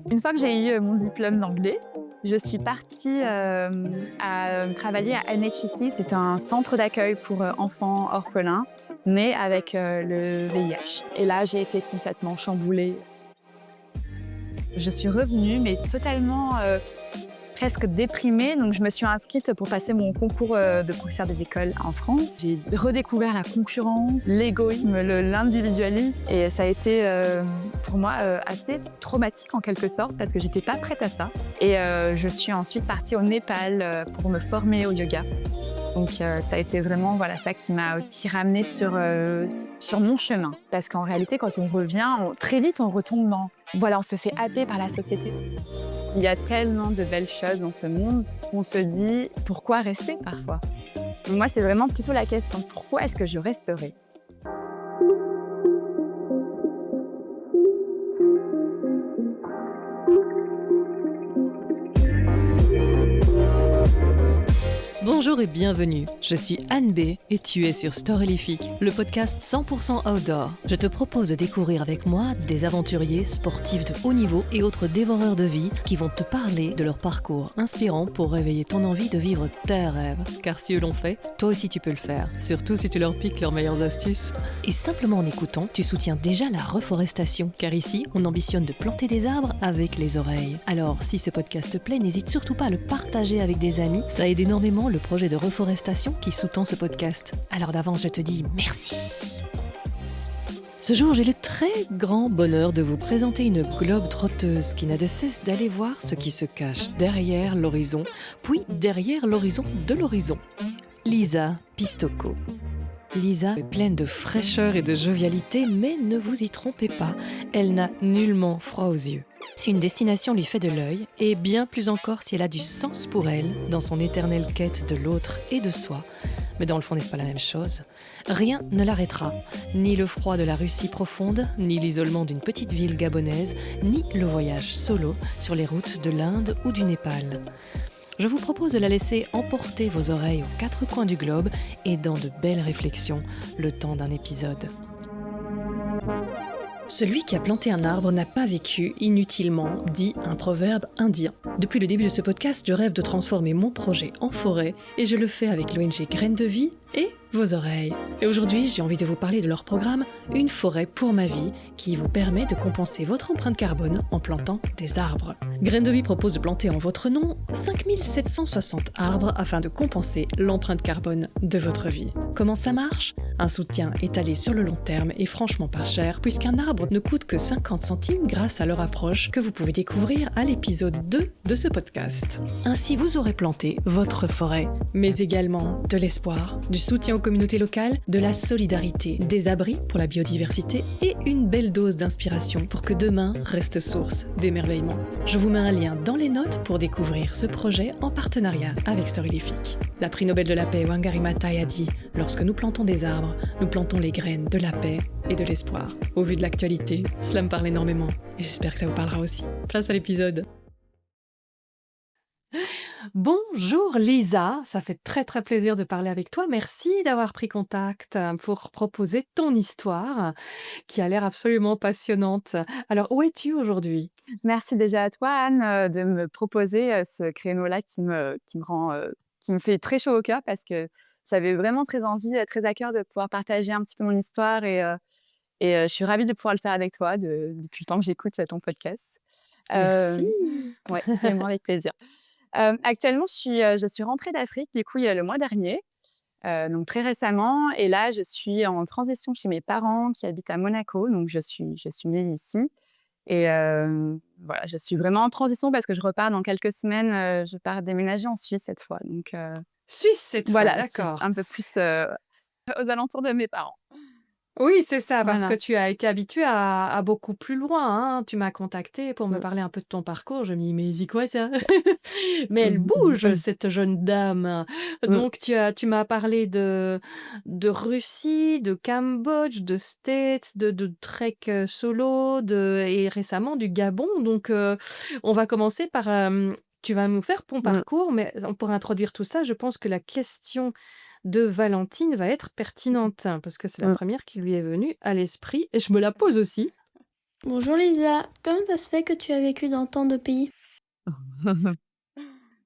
Une fois que j'ai eu mon diplôme d'anglais, je suis partie à travailler à NHC. C'est un centre d'accueil pour enfants orphelins nés avec le VIH. Et là, j'ai été complètement chamboulée. Je suis revenue, mais totalement presque déprimée. Donc, je me suis inscrite pour passer mon concours de professeur des écoles en France. J'ai redécouvert la concurrence, l'égoïsme, l'individualisme. Et ça a été pour moi assez traumatique en quelque sorte parce que j'étais pas prête à ça. Et je suis ensuite partie au Népal pour me former au yoga. Donc ça a été vraiment ça qui m'a aussi ramenée sur mon chemin. Parce qu'en réalité, quand on revient, très vite on retombe on se fait happer par la société. Il y a tellement de belles choses dans ce monde qu'on se dit pourquoi rester parfois. Moi, c'est vraiment plutôt la question pourquoi est-ce que je resterai? Bonjour et bienvenue, je suis Anne B et tu es sur Storylific, le podcast 100% outdoor. Je te propose de découvrir avec moi des aventuriers, sportifs de haut niveau et autres dévoreurs de vie qui vont te parler de leur parcours inspirant pour réveiller ton envie de vivre tes rêves. Car si eux l'ont fait, toi aussi tu peux le faire, surtout si tu leur piques leurs meilleures astuces. Et simplement en écoutant, tu soutiens déjà la reforestation, car ici, on ambitionne de planter des arbres avec les oreilles. Alors, si ce podcast te plaît, n'hésite surtout pas à le partager avec des amis, ça aide énormément le projet de reforestation qui sous-tend ce podcast. Alors d'avance, je te dis merci. Ce jour, j'ai le très grand bonheur de vous présenter une globe trotteuse qui n'a de cesse d'aller voir ce qui se cache derrière l'horizon, puis derrière l'horizon de l'horizon. Lisa Pistocco. Lisa est pleine de fraîcheur et de jovialité, mais ne vous y trompez pas, elle n'a nullement froid aux yeux. Si une destination lui fait de l'œil, et bien plus encore si elle a du sens pour elle, dans son éternelle quête de l'autre et de soi, mais dans le fond n'est-ce pas la même chose, rien ne l'arrêtera, ni le froid de la Russie profonde, ni l'isolement d'une petite ville gabonaise, ni le voyage solo sur les routes de l'Inde ou du Népal. Je vous propose de la laisser emporter vos oreilles aux quatre coins du globe et dans de belles réflexions, le temps d'un épisode. Celui qui a planté un arbre n'a pas vécu inutilement, dit un proverbe indien. Depuis le début de ce podcast, je rêve de transformer mon projet en forêt et je le fais avec l'ONG Graines de Vie et vos oreilles. Et aujourd'hui, j'ai envie de vous parler de leur programme Une forêt pour ma vie qui vous permet de compenser votre empreinte carbone en plantant des arbres. Graines de Vie propose de planter en votre nom 5760 arbres afin de compenser l'empreinte carbone de votre vie. Comment ça marche ? Un soutien étalé sur le long terme est franchement pas cher puisqu'un arbre ne coûte que 50 centimes grâce à leur approche que vous pouvez découvrir à l'épisode 2 de ce podcast. Ainsi, vous aurez planté votre forêt, mais également de l'espoir, du soutien aux communautés locales, de la solidarité, des abris pour la biodiversité et une belle dose d'inspiration pour que demain reste source d'émerveillement. Je vous mets un lien dans les notes pour découvrir ce projet en partenariat avec Storylific. La prix Nobel de la paix Wangari Maathai a dit « Lorsque nous plantons des arbres, nous plantons les graines de la paix et de l'espoir ». Au vu de l'actualité, cela me parle énormément et j'espère que ça vous parlera aussi. Place à l'épisode. Bonjour Lisa, ça fait très très plaisir de parler avec toi. Merci d'avoir pris contact pour proposer ton histoire qui a l'air absolument passionnante. Alors où es-tu aujourd'hui? Merci déjà à toi, Anne, de me proposer ce créneau-là qui me fait très chaud au cœur parce que j'avais vraiment très envie, très à cœur de pouvoir partager un petit peu mon histoire et je suis ravie de pouvoir le faire avec toi depuis le temps que j'écoute ton podcast. Merci. Ouais, vraiment avec plaisir. Actuellement, je suis rentrée d'Afrique, du coup, il y a le mois dernier, donc très récemment. Et là, je suis en transition chez mes parents qui habitent à Monaco. Donc, je suis née ici. Et je suis vraiment en transition parce que je repars dans quelques semaines. Je pars déménager en Suisse cette fois. Donc, Suisse cette fois, voilà, Suisse, d'accord. un peu plus aux alentours de mes parents. Oui, c'est ça, parce que Voilà. tu as été habituée à beaucoup plus loin, hein. Tu m'as contactée pour me Mm. parler un peu de ton parcours. Je me dis, mais c'est quoi ça? Mais elle bouge, cette jeune dame. Mm. Donc, tu m'as parlé de Russie, de Cambodge, de States, de trek solo, et récemment du Gabon. Donc, on va commencer par... tu vas nous faire ton Mm. parcours, mais pour introduire tout ça, je pense que la question de Valentine va être pertinente, parce que c'est la Mm. première qui lui est venue à l'esprit, et je me la pose aussi. Bonjour Lisa, comment ça se fait que tu as vécu dans tant de pays?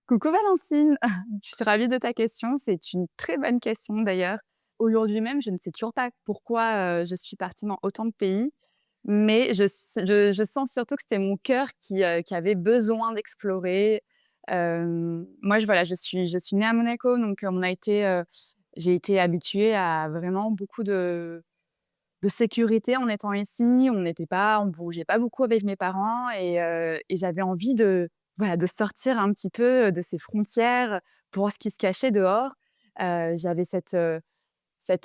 Coucou Valentine, je suis ravie de ta question. C'est une très bonne question d'ailleurs. Aujourd'hui même, je ne sais toujours pas pourquoi je suis partie dans autant de pays, mais je sens surtout que c'était mon cœur qui avait besoin d'explorer. Moi, voilà, je suis née à Monaco, donc j'ai été habituée à vraiment beaucoup de sécurité en étant ici. On bougeait pas beaucoup avec mes parents et j'avais envie voilà, de sortir un petit peu de ces frontières pour voir ce qui se cachait dehors. J'avais cette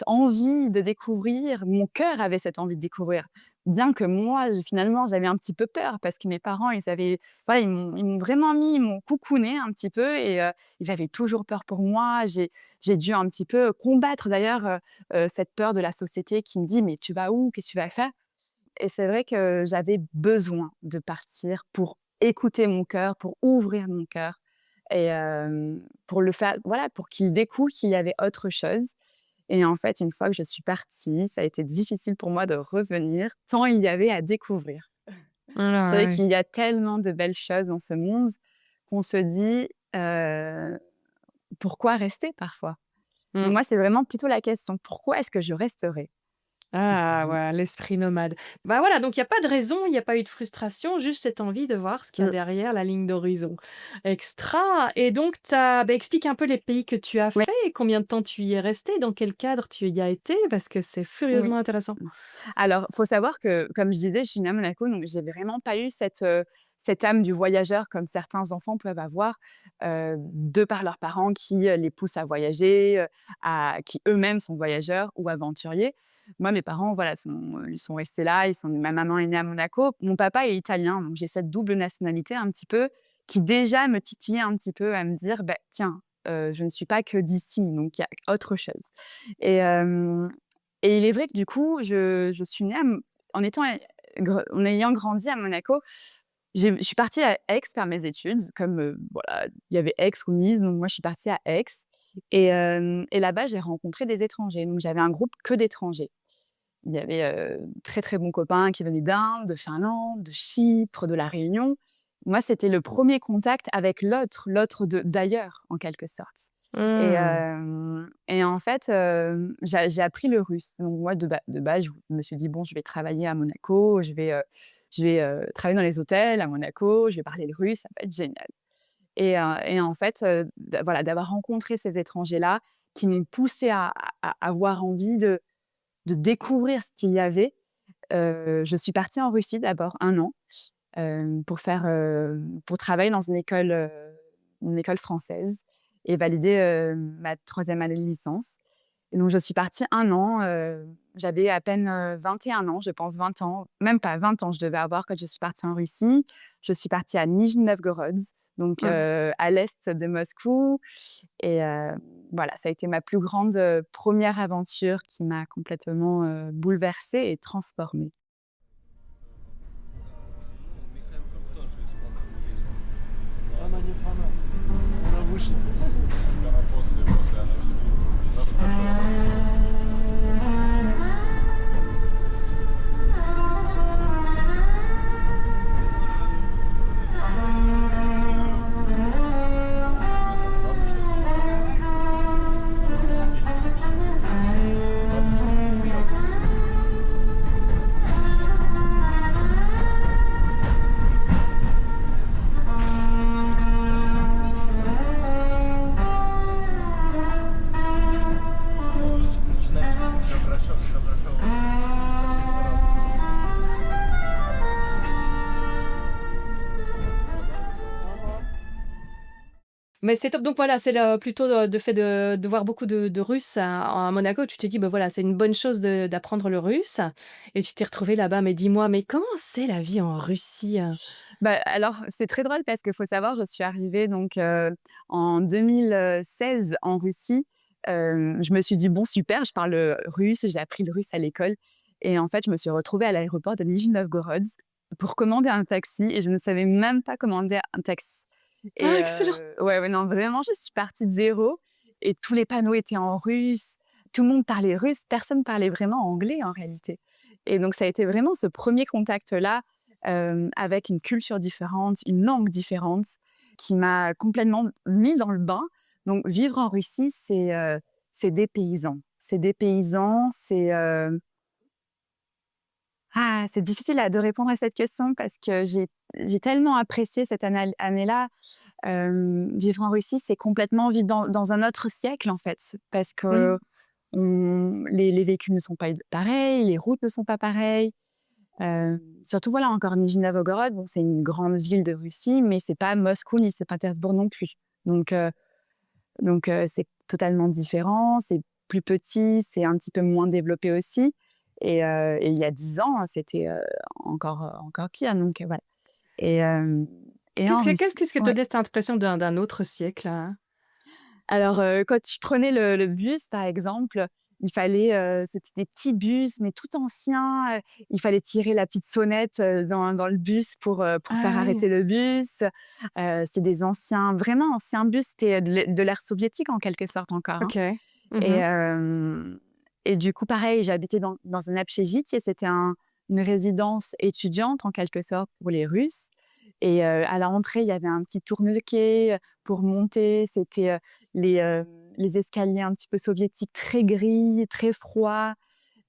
envie de découvrir, mon cœur avait cette envie de découvrir. Bien que moi, finalement, j'avais un petit peu peur parce que mes parents, voilà, ils m'ont vraiment ils m'ont coucounée un petit peu et ils avaient toujours peur pour moi. J'ai dû un petit peu combattre d'ailleurs, cette peur de la société qui me dit: «Mais tu vas où? Qu'est-ce que tu vas faire?» Et c'est vrai que j'avais besoin de partir pour écouter mon cœur, pour ouvrir mon cœur et pour le faire voilà, pour qu'il découvre qu'il y avait autre chose. Et en fait, une fois que je suis partie, ça a été difficile pour moi de revenir, tant il y avait à découvrir. C'est Ah vrai ouais. qu'il y a tellement de belles choses dans ce monde qu'on se dit, «Pourquoi rester?» parfois. Mmh. Moi, c'est vraiment plutôt la question: «Pourquoi est-ce que je resterai?» Ah ouais, l'esprit nomade. Bah voilà, donc il y a pas de raison, il y a pas eu de frustration, juste cette envie de voir ce qu'il y a Mmh, derrière la ligne d'horizon. Extra et donc explique un peu les pays que tu as oui, fait et combien de temps tu y es resté, dans quel cadre tu y as été? Parce que c'est oui. furieusement intéressant. Mmh. Alors, faut savoir que, comme je disais, je suis née à Monaco, donc j'ai vraiment pas eu cette âme du voyageur comme certains enfants peuvent avoir, de par leurs parents qui, les poussent à voyager, qui eux-mêmes sont voyageurs ou aventuriers. Moi, mes parents, voilà, ils sont restés là, ma maman est née à Monaco, mon papa est italien, donc j'ai cette double nationalité un petit peu, qui déjà me titillait un petit peu à me dire: «Beh, tiens, je ne suis pas que d'ici, donc il y a autre chose» et hem et il est vrai que du coup, je suis née en étant en ayant grandi à Monaco, je suis partie à Aix faire mes études comme, voilà, il y avait Aix ou Nice, donc moi je suis partie à Aix et là-bas j'ai rencontré des étrangers, donc j'avais un groupe que d'étrangers. Il y avait, très, très bons copains qui venaient d'Inde, de Finlande, de Chypre, de La Réunion. Moi, c'était le premier contact avec l'autre d'ailleurs en quelque sorte. Mmh. Et en fait, j'ai appris le russe. Donc moi, de base, je me suis dit: «Bon, je vais travailler à Monaco, je vais travailler dans les hôtels à Monaco, je vais parler le russe, ça va être génial» et en fait, voilà, d'avoir rencontré ces étrangers-là qui m'ont poussée à avoir envie de découvrir ce qu'il y avait. Je suis partie en Russie d'abord 1 an, pour travailler dans une école française et valider, ma 3e année de licence et donc je suis partie 1 an, j'avais à peine, 21 ans, je pense 20 ans, même pas 20 ans je devais avoir quand je suis partie en Russie. Je suis partie à Nijni-Novgorod, donc Mmh. à l'est de Moscou et voilà, ça a été ma plus grande, 1re aventure qui m'a complètement, bouleversée et transformée. Она не фанат. Она вышла. Она после она запрашивает. Начинаем с Добрашова со всех сторон. Mais c'est top, donc voilà, c'est le plutôt de fait de voir beaucoup de Russes à Monaco. Tu t'es dit: «Bah, voilà, c'est une bonne chose d'apprendre le russe» et tu t'es retrouvée là-bas. Mais dis-moi, mais comment c'est la vie en Russie? Bah, alors, c'est très drôle parce qu'il faut savoir, je suis arrivée donc en 2016 en Russie. Je me suis dit: «Bon super, je parle, russe», j'ai appris le russe à l'école et en fait, je me suis retrouvée à l'aéroport de Nijni-Novgorod pour commander un taxi et je ne savais même pas commander un taxi Ah et excellent! ouais, ouais, non, vraiment, je suis partie de 0 et tous les panneaux étaient en russe, tout le monde parlait russe, personne parlait vraiment anglais en réalité Et donc, ça a été vraiment ce premier contact-là avec une culture différente, une langue différente, qui m'a complètement mis dans le bain. Donc, vivre en Russie, c'est dépaysant. C'est dépaysant, c'est difficile de répondre à cette question parce que j'ai tellement apprécié cette année-là. Vivre en Russie, c'est complètement vivre dans un autre siècle, en fait, parce que les véhicules ne sont pas pareils, les routes ne sont pas pareilles. Surtout, voilà, encore Nijni-Novgorod, bon, c'est une grande ville de Russie, mais c'est pas Moscou ni Saint-Pétersbourg non plus. Donc, c'est totalement différent, c'est plus petit, c'est un petit peu moins développé aussi. Et il y a 10 ans, c'était encore pire. Donc, voilà. Et en Russie, Qu'est-ce qui te ouais. donnait cette impression d'un autre siècle, hein? Alors, quand je prenais le bus, par exemple, il fallait, c'était des petits bus, mais tout anciens. Il fallait tirer la petite sonnette dans le bus pour faire Ah ouais. arrêter le bus. C'était des vraiment anciens bus. C'était de l'ère soviétique, en quelque sorte, encore, hein. OK. Et, Mmh. et du coup, pareil, j'habitais dans un общежитие. C'était une résidence étudiante, en quelque sorte, pour les Russes. Et à l'entrée, il y avait un petit tourniquet pour monter. C'était les escaliers un petit peu soviétiques, très gris, très froids.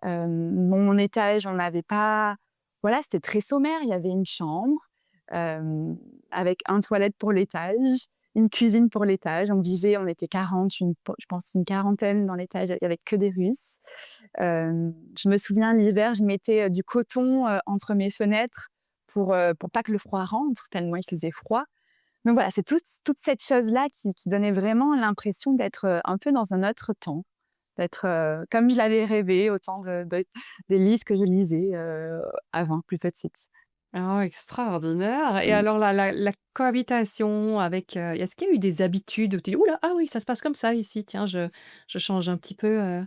Mon étage, on n'avait pas... Voilà, c'était très sommaire. Il y avait une chambre avec une toilette pour l'étage, une cuisine pour l'étage. On était 40, je pense une quarantaine dans l'étage, avec que des Russes. Je me souviens, l'hiver, je mettais du coton entre mes fenêtres pour pas que le froid rentre, tellement il faisait froid. Donc voilà, c'est toute cette chose-là qui donnait vraiment l'impression d'être un peu dans un autre temps, d'être comme je l'avais rêvé au temps des livres que je lisais avant, plus petite. Oh, extraordinaire. Et Mm. alors la cohabitation avec, est-ce qu'il y a eu des habitudes où tu dis: «Ouh là, ah oui, ça se passe comme ça ici, tiens, je change un petit peu»?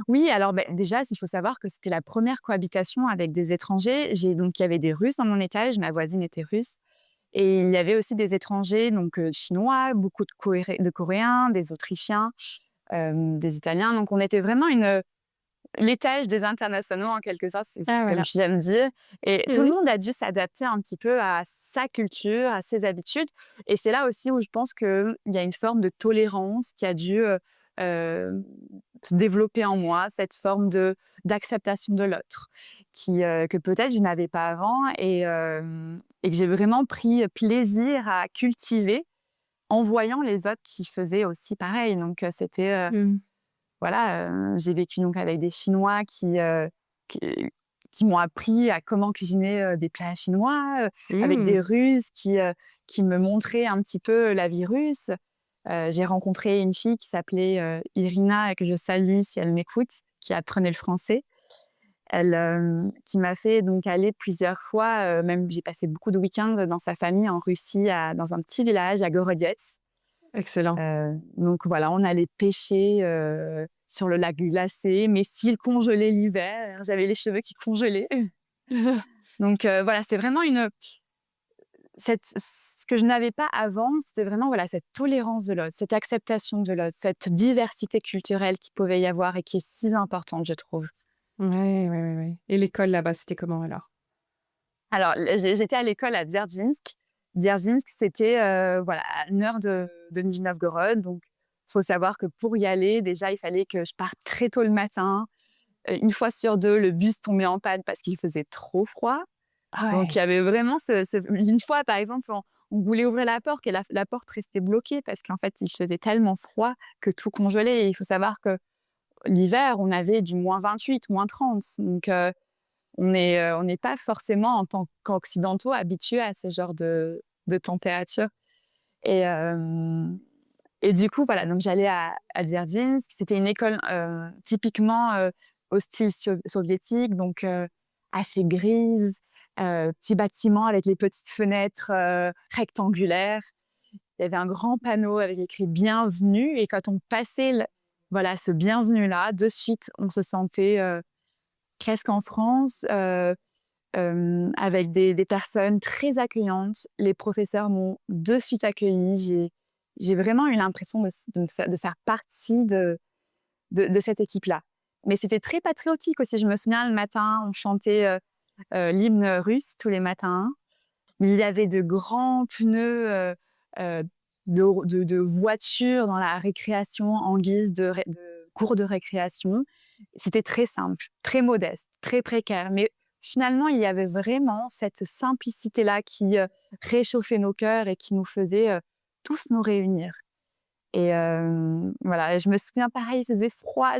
Oui, alors déjà, il faut savoir que c'était la première cohabitation avec des étrangers. Donc il y avait des Russes dans mon étage, ma voisine était russe. Et il y avait aussi des étrangers, donc chinois, beaucoup de Coréens, des Autrichiens, des Italiens. Donc on était vraiment l'étage des internationaux, en quelque sorte, Ah c'est comme voilà. j'aime dire. Et tout le Mmh. monde a dû s'adapter un petit peu à sa culture, à ses habitudes. Et c'est là aussi où je pense qu'il y a une forme de tolérance qui a dû euh, se développer en moi, cette forme d'acceptation de l'autre, que peut-être je n'avais pas avant et que j'ai vraiment pris plaisir à cultiver en voyant les autres qui faisaient aussi pareil. Donc, Mmh. voilà, j'ai vécu donc avec des Chinois qui qui m'ont appris à comment cuisiner des plats chinois, avec Mmh. des Russes qui me montraient un petit peu la vie russe. J'ai rencontré une fille qui s'appelait Irina et que je salue si elle m'écoute, qui apprenait le français. Qui m'a fait donc aller plusieurs fois, même j'ai passé beaucoup de week-ends dans sa famille en Russie, dans un petit village à Gorodets. Excellent. Donc voilà, on allait pêcher sur le lac glacé, mes cils congelaient l'hiver, j'avais les cheveux qui congelaient. Donc voilà, c'était vraiment ce que je n'avais pas avant, c'était vraiment voilà, cette tolérance de l'autre, cette acceptation de l'autre, cette diversité culturelle qu'il pouvait y avoir et qui est si importante, je trouve. Ouais, ouais, ouais, ouais. Et l'école là-bas, c'était comment alors? Alors, j'étais à l'école à Dzerzhinsk. Dzerzhinsk, c'était voilà, à 1 heure de Nijni-Novgorod. Donc, il faut savoir que pour y aller, déjà, il fallait que je parte très tôt le matin. Une fois sur deux, le bus tombait en panne parce qu'il faisait trop froid. Ah Donc, il y ouais. avait vraiment une fois, par exemple, on voulait ouvrir la porte et la porte restait bloquée parce qu'en fait, il faisait tellement froid que tout congelait. Et il faut savoir que l'hiver, on avait du -28, -30. Donc, on n'est pas forcément, en tant qu'occidentaux, habitués à ce genre de température. Et, et du coup, voilà, donc j'allais à Dzerzhinsk. C'était une école typiquement au style soviétique, donc assez grise, petit bâtiment avec les petites fenêtres rectangulaires. Il y avait un grand panneau avec écrit «Bienvenue» et quand on passait voilà, ce «Bienvenue»-là, de suite, on se sentait presque en France, avec des personnes très accueillantes. Les professeurs m'ont de suite accueillie. J'ai vraiment eu l'impression de faire partie de cette équipe-là. Mais c'était très patriotique aussi. Je me souviens, le matin, on chantait l'hymne russe tous les matins. Il y avait de grands pneus de voitures dans la récréation en guise de cours de récréation. C'était très simple, très modeste, très précaire. Mais finalement, il y avait vraiment cette simplicité-là qui réchauffait nos cœurs et qui nous faisait tous nous réunir. Et voilà, et je me souviens, pareil, il faisait froid.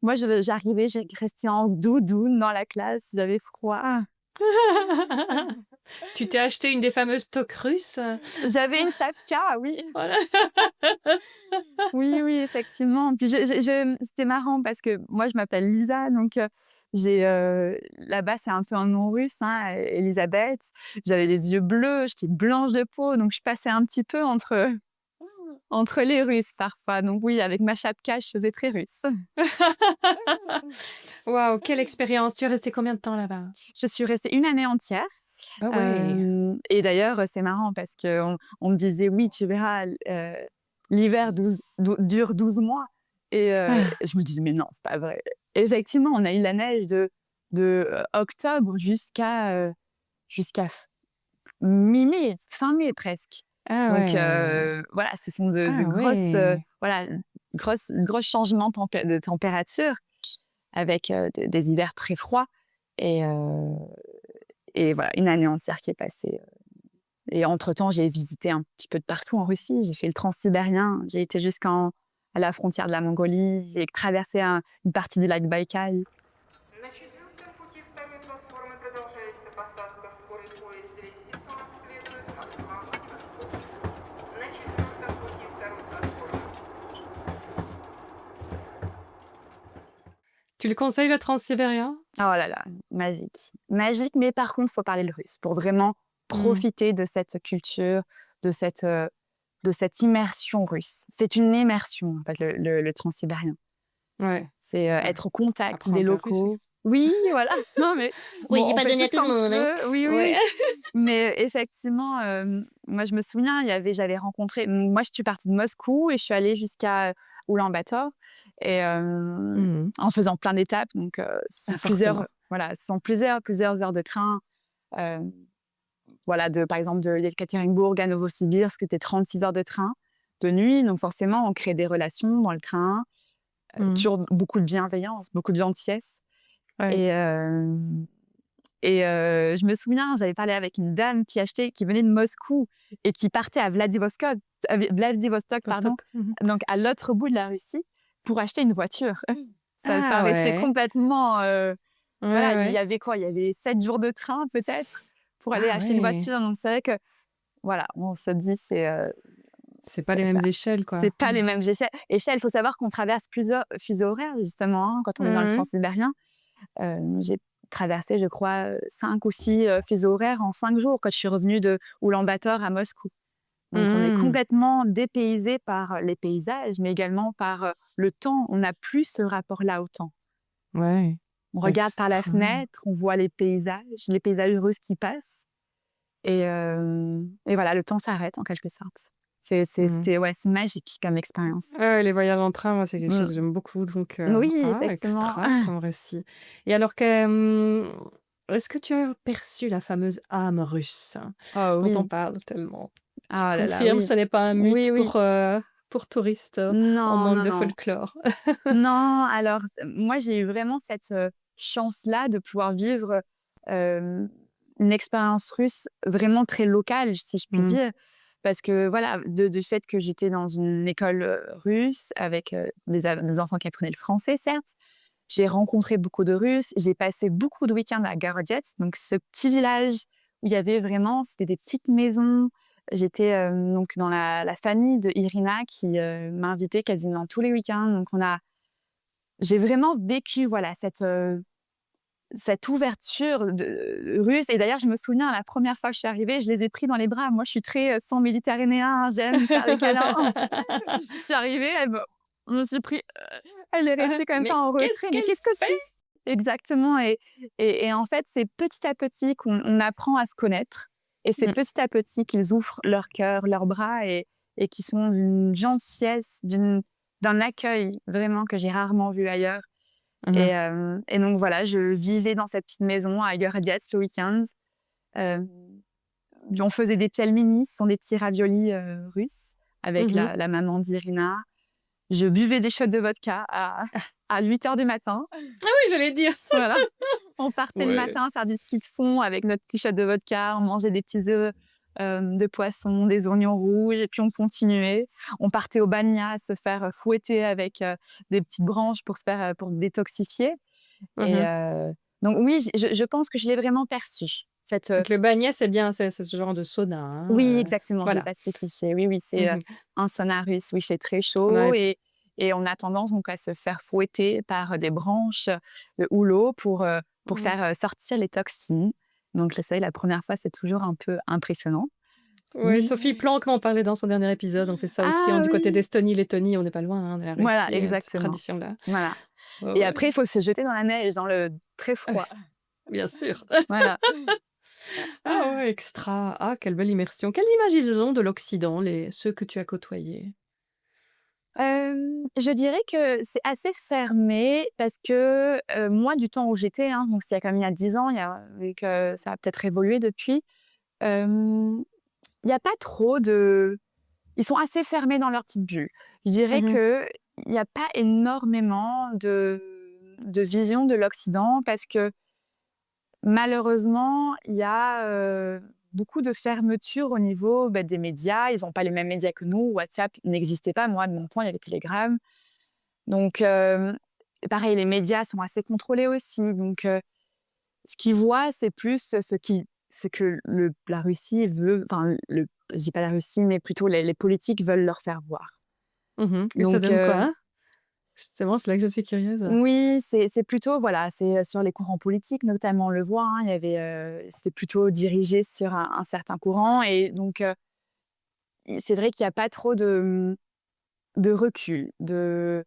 Moi, j'arrivais, je restais en doudoune dans la classe, j'avais froid. Tu t'es acheté une des fameuses toques russes? J'avais une chapka, oui. Voilà. Oui, oui, effectivement. Puis c'était marrant parce que moi, je m'appelle Lisa, donc là-bas, c'est un peu un nom russe, hein, Elisabeth. J'avais les yeux bleus, j'étais blanche de peau, donc je passais un petit peu entre les Russes parfois. Donc oui, avec ma chapka, je faisais très russe. Waouh, quelle expérience! Tu es restée combien de temps là-bas? Je suis restée une année entière. Ah ouais. Et d'ailleurs, c'est marrant parce qu'on me disait, oui, tu verras, l'hiver dure 12 mois. Et je me disais, mais non, c'est pas vrai. Effectivement, on a eu la neige de octobre jusqu'à mi-mai, fin mai presque. Ah Donc ouais. voilà, ce sont de Ah grosses, ouais. voilà, grosses changements de température avec des hivers très froids. Et, voilà, une année entière qui est passée. Et entre-temps, j'ai visité un petit peu de partout en Russie. J'ai fait le transsibérien, j'ai été jusqu'à la frontière de la Mongolie, j'ai traversé une partie du lac Baïkal. На четвертом пути второй платформы продолжается посадка. Скорый поезд 240 следует Москва. На четвертом пути второй платформы. Tu le conseilles, le transsibérien? Oh là là, magique. Magique, mais par contre, il faut parler le russe pour vraiment profiter de cette culture, de cette immersion russe. C'est une immersion, en fait, le transsibérien. Ouais. C'est être au contact Apprendre des le russe, locaux. oui. Oui, voilà. Non, mais Oui, bon, j'ai on pas fait donné à tout tout le ce qu'on monde, hein. peut. Oui, oui, Ouais. oui. Mais effectivement, moi, je me souviens, j'avais rencontré. Moi, je suis partie de Moscou et je suis allée jusqu'à Oulan-Bator et en faisant plein d'étapes. Donc, ce sont Forcément. plusieurs heures de train. euh, Voilà, par exemple, de Yekaterinbourg à Novosibirsk, c'était 36 heures de train de nuit. Donc, forcément, on crée des relations dans le train. Toujours beaucoup de bienveillance, beaucoup de gentillesse. Ouais. Et je me souviens, j'avais parlé avec une dame qui venait de Moscou et qui partait à Vladivostok, pardon, donc à l'autre bout de la Russie, pour acheter une voiture. Ça me Ah paraissait ouais. complètement... voilà, Ouais. il y avait quoi? Il y avait 7 jours de train peut-être pour aller Ah acheter une ouais. voiture. Donc c'est vrai que, voilà, on se dit, C'est pas les mêmes échelles, quoi. c'est pas les mêmes échelles. Il faut savoir qu'on traverse plusieurs fuseaux horaires, justement, hein, quand on est dans le transsibérien. J'ai traversé, je crois, 5 ou 6 fuseaux horaires en 5 jours quand je suis revenue de Oulan-Bator à Moscou. Donc, on est complètement dépaysé par les paysages, mais également par le temps. On n'a plus ce rapport-là au temps. Ouais. On regarde par la Extra. fenêtre, on voit les paysages russes qui passent. Et voilà, le temps s'arrête en quelque sorte. C'était magique comme expérience. Ah ouais, les voyages en train, moi, c'est quelque chose que j'aime beaucoup. Donc, Oui, effectivement. extra comme récit. Et alors, est-ce que tu as perçu la fameuse âme russe Oh dont on oui. parle tellement? Oh Tu là là, confirmes, oui. ce n'est pas un mythe Oui, oui. pour touristes en Non, manque non, de non. folklore. Non, alors, moi, j'ai eu vraiment cette chance-là de pouvoir vivre une expérience russe vraiment très locale, si je puis dire. Parce que, voilà, du fait que j'étais dans une école russe avec des enfants qui apprenaient le français, certes, j'ai rencontré beaucoup de Russes. J'ai passé beaucoup de week-ends à Gorodets, donc ce petit village où il y avait vraiment, c'était des petites maisons. J'étais donc dans la famille de Irina qui m'a invitée quasiment tous les week-ends. Donc j'ai vraiment vécu voilà cette ouverture russe. Et d'ailleurs, je me souviens, la première fois que je suis arrivée, je les ai pris dans les bras. Moi, je suis très sang méditerranéen, j'aime faire des câlins. Je suis arrivée, je me suis pris... elle est restée comme ça en retrait. Mais qu'est-ce que tu... Exactement. Et en fait, c'est petit à petit qu'on apprend à se connaître. Et c'est petit à petit qu'ils ouvrent leur cœur, leurs bras et qui sont d'une gentillesse, d'un accueil vraiment que j'ai rarement vu ailleurs. Mhm. Et donc voilà, je vivais dans cette petite maison à Gurdias le week-end. Euh, on faisait des tchelmini, ce sont des petits raviolis russes, avec Mhm. la maman d'Irina. Je buvais des shots de vodka à 8 heures du matin. Oui, j'allais dire. Voilà. On partait le Ouais. matin faire du ski de fond avec notre petit shot de vodka. On mangeait des petits œufs de poisson, des oignons rouges, et puis on continuait. On partait au banya se faire fouetter avec des petites branches pour se faire pour détoxifier. Et Mhm. donc oui, je pense que je l'ai vraiment perçu. Donc le bagnet, c'est bien, c'est ce genre de sauna. Hein, Oui, exactement, je l'ai voilà. pas spécifié. Oui, c'est Mhm. un sauna russe. Oui, il fait très Ouais. chaud et on a tendance donc à se faire fouetter par des branches de houleau pour Mhm. faire sortir les toxines. Donc ça, la première fois, c'est toujours un peu impressionnant. Ouais, Mais Sophie Planck m'en parlait dans son dernier épisode. On fait ça aussi ah du côté oui, d'Estonie, Lettonie. On n'est pas loin de la voilà, Russie, cette exactement. tradition-là. Voilà. Ouais, Et ouais. après, il faut se jeter dans la neige, dans le très froid. Bien sûr. Voilà. Ah ouais, extra. Ah, quelle belle immersion. Quelles images ils ont de l'Occident, ceux que tu as côtoyés? Je dirais que c'est assez fermé parce que, moi, du temps où j'étais, hein, donc c'était quand même il y a 10 ans, vu que ça a peut-être évolué depuis, il y a pas trop de ils sont assez fermés dans leur petite bulle. Je dirais Mhm. qu'il y a pas énormément de vision de l'Occident parce que malheureusement, il y a, beaucoup de fermeture au niveau, des médias. Ils ont pas les mêmes médias que nous. WhatsApp n'existait pas. Moi, de mon temps, il y avait Telegram. Donc, pareil, les médias sont assez contrôlés aussi. Donc, ce qu'ils voient, c'est plus ce que la Russie veut, enfin, je dis pas la Russie, mais plutôt les politiques veulent leur faire voir. Mhm. Et ça Donc, donne quoi, hein? Justement, c'est là que je suis curieuse. oui, c'est plutôt, voilà, c'est sur les courants politiques, notamment, on le voit, hein, c'était plutôt dirigé sur un certain courant. Et donc, c'est vrai qu'il n'y a pas trop de recul, de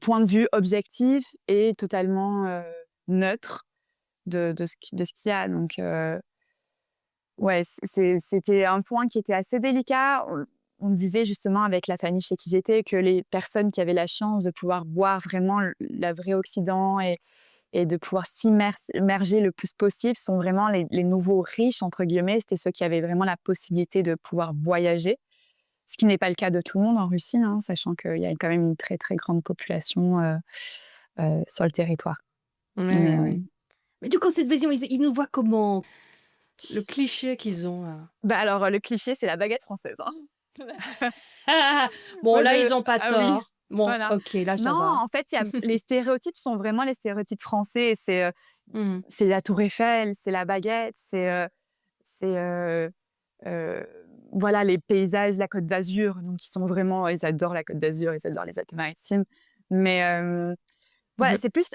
point de vue objectif et totalement neutre de ce qu'il y a. Donc, ouais, c'était un point qui était assez délicat. On disait justement avec la famille chez qui j'étais que les personnes qui avaient la chance de pouvoir boire vraiment la vraie Occident et de pouvoir s'immerger le plus possible sont vraiment les nouveaux riches, entre guillemets. C'était ceux qui avaient vraiment la possibilité de pouvoir voyager, ce qui n'est pas le cas de tout le monde en Russie, hein, sachant qu'il y a quand même une très, très grande population sur le territoire. Ouais, Mais, ouais, ouais. Mais du coup, cette vision, ils nous voient comment? Le cliché qu'ils ont. alors, le cliché, c'est la baguette française, hein. Bon, Moi, là, ils n'ont pas ah oui, tort. Bon, voilà. ok, là, ça Non, va. en fait, les stéréotypes sont vraiment les stéréotypes français. Mhm. C'est la Tour Eiffel, c'est la baguette, c'est euh, voilà, les paysages de la Côte d'Azur. Donc, ils adorent la Côte d'Azur, ils adorent les Alpes-Maritimes. Mais voilà, Mhm. c'est plus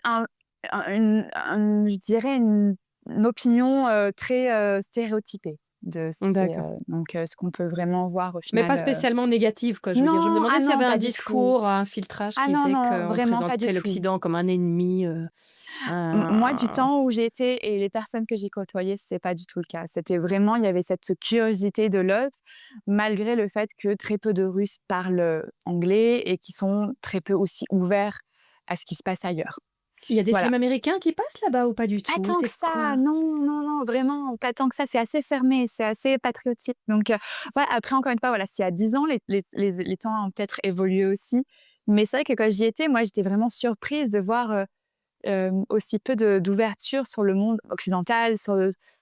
je dirais une opinion très stéréotypée de ce qui est, D'accord. donc ce qu'on peut vraiment voir au Mais final. pas spécialement négative, quoi. Je veux dire, je me Non, demandais s'il y non, avait un pas du tout. discours, un filtrage Ah qui non, faisait non, qu'on vraiment pas du présentait tout. l'Occident comme un ennemi. Moi, du Un- temps où j'étais et les personnes que j'ai côtoyées, c'est pas du tout le cas. C'était vraiment, il y avait cette curiosité de l'autre, malgré le fait que très peu de Russes parlent anglais et qui sont très peu aussi ouverts à ce qui se passe ailleurs. Il y a des Voilà. films américains qui passent là-bas ou pas du Pas tout? tant que C'est ça, quoi? non, non, non, vraiment, pas tant que ça. C'est assez fermé, c'est assez patriotique. Donc, voilà, après, encore une fois, voilà, s'il y a 10 ans, les temps ont peut-être évolué aussi. Mais c'est vrai que quand j'y étais, moi, j'étais vraiment surprise de voir aussi peu d'ouverture sur le monde occidental,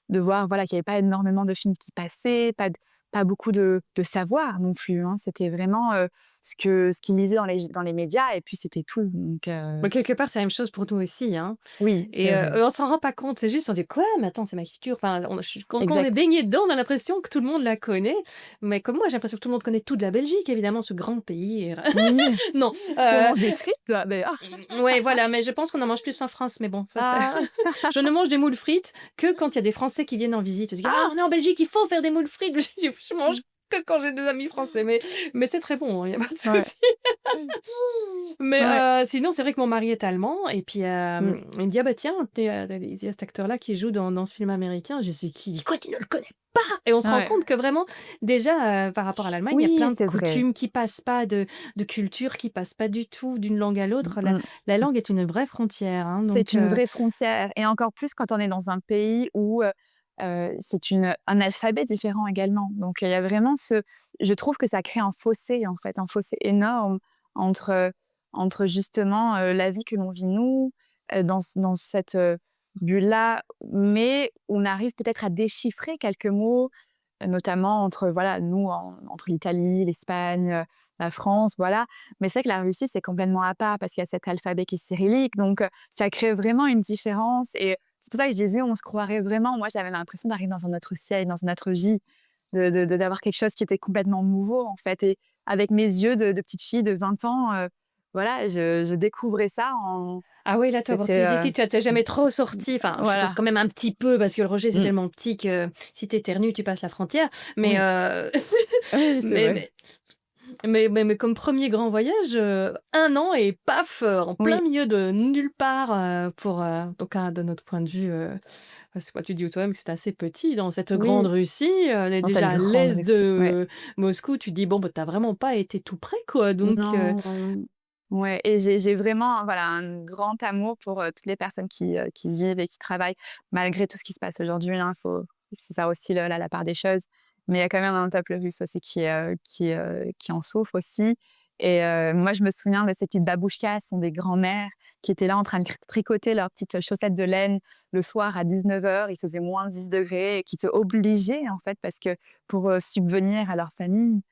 de voir voilà, qu'il n'y avait pas énormément de films qui passaient, pas beaucoup de savoir non plus, hein. C'était vraiment ce qu'ils lisaient dans les médias et puis c'était tout. Donc, Bah, quelque part, c'est la même chose pour nous aussi, hein. oui, Et c'est vrai. on s'en rend pas compte. C'est juste, on dit quoi? Mais attends, c'est ma culture. Enfin, quand on est Exact. baigné dedans, on a l'impression que tout le monde la connaît. Mais comme moi, j'ai l'impression que tout le monde connaît tout de la Belgique, évidemment, ce grand pays. Oui, Non. on mange des frites, d'ailleurs. Ouais, voilà. Mais je pense qu'on en mange plus en France. Mais bon, ça, Ah, je ne mange des moules frites que quand il y a des Français qui viennent en visite. Ils disent, ah, on est en Belgique, il faut faire des moules frites. Je mange que quand j'ai des amis français. Mais c'est très bon, il n'y a pas de Ouais. souci. Mais Ouais. sinon, c'est vrai que mon mari est allemand. Et puis, Mm. il me dit, ah bah tiens, il y a cet acteur-là qui joue dans ce film américain. Je sais qui. Il dit, quoi, tu ne le connais pas? Et on se rend Ouais. compte que vraiment, déjà, par rapport à l'Allemagne, il y a Oui, plein de c'est vrai. coutumes qui passent pas, de cultures qui passent pas du tout d'une langue à l'autre. La, Mm. la langue est une vraie frontière, hein, C'est donc, une vraie frontière et encore plus quand on est dans un pays où, c'est un alphabet différent également. Donc, il y a vraiment je trouve que ça crée un fossé, en fait, un fossé énorme entre, entre justement, la vie que l'on vit nous, dans cette, bulle-là, mais on arrive peut-être à déchiffrer quelques mots, notamment entre, voilà, nous, entre l'Italie, l'Espagne, la France, voilà. Mais c'est vrai que la Russie, c'est complètement à part parce qu'il y a cet alphabet qui est cyrillique. Donc, ça crée vraiment une différence. Et c'est pour ça que je disais, on se croirait vraiment. Moi, j'avais l'impression d'arriver dans un autre siècle, dans une autre vie, d'avoir quelque chose qui était complètement nouveau, en fait. Et avec mes yeux de petite fille de 20 ans, voilà, je découvrais ça. Ah oui, là, toi, pour C'était. ici, tu n'es jamais trop sorti. Enfin, je suppose Voilà. quand même un petit peu, parce que le Roger, c'est Mm. tellement petit que si tu éternues, tu passes la frontière. Mais, Oui, oui, c'est mais, vrai. mais, mais comme premier grand voyage, 1 an et paf, en plein Oui, milieu de nulle part, donc de notre point de vue, c'est quoi, tu dis toi-même que c'est assez petit dans cette grande oui, Russie, on est dans cette déjà à grande l'est Russie. Ouais. de Moscou, tu dis, bon, bah, t'as vraiment pas été tout près, quoi. Donc, Non, ouais, et j'ai vraiment, voilà, un grand amour pour, toutes les personnes qui vivent et qui travaillent malgré tout ce qui se passe aujourd'hui, hein. Il faut faire aussi la part des choses. Mais il y a quand même un peuple russe aussi qui en souffre aussi. Et moi, je me souviens de ces petites babouchkas, ce sont des grands-mères qui étaient là en train de tricoter leurs petites chaussettes de laine le soir à 19h. Il faisait -10 degrés et qui étaient obligées, en fait, parce que pour, subvenir à leur famille,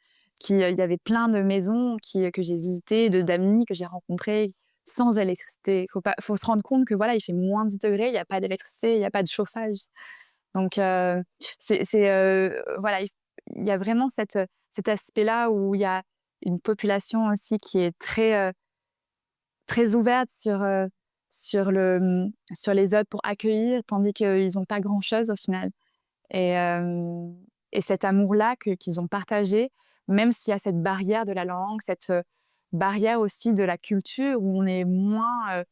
il y avait plein de maisons que j'ai visitées, d'amis que j'ai rencontrés sans électricité. Faut se rendre compte que voilà, il fait -10 degrés, il n'y a pas d'électricité, il n'y a pas de chauffage. Donc, voilà, il y a vraiment cet aspect-là où il y a une population aussi qui est très ouverte sur les autres pour accueillir, tandis qu'ils n'ont pas grand-chose au final. Et, et cet amour-là qu'ils ont partagé, même s'il y a cette barrière de la langue, cette barrière aussi de la culture où on est moins.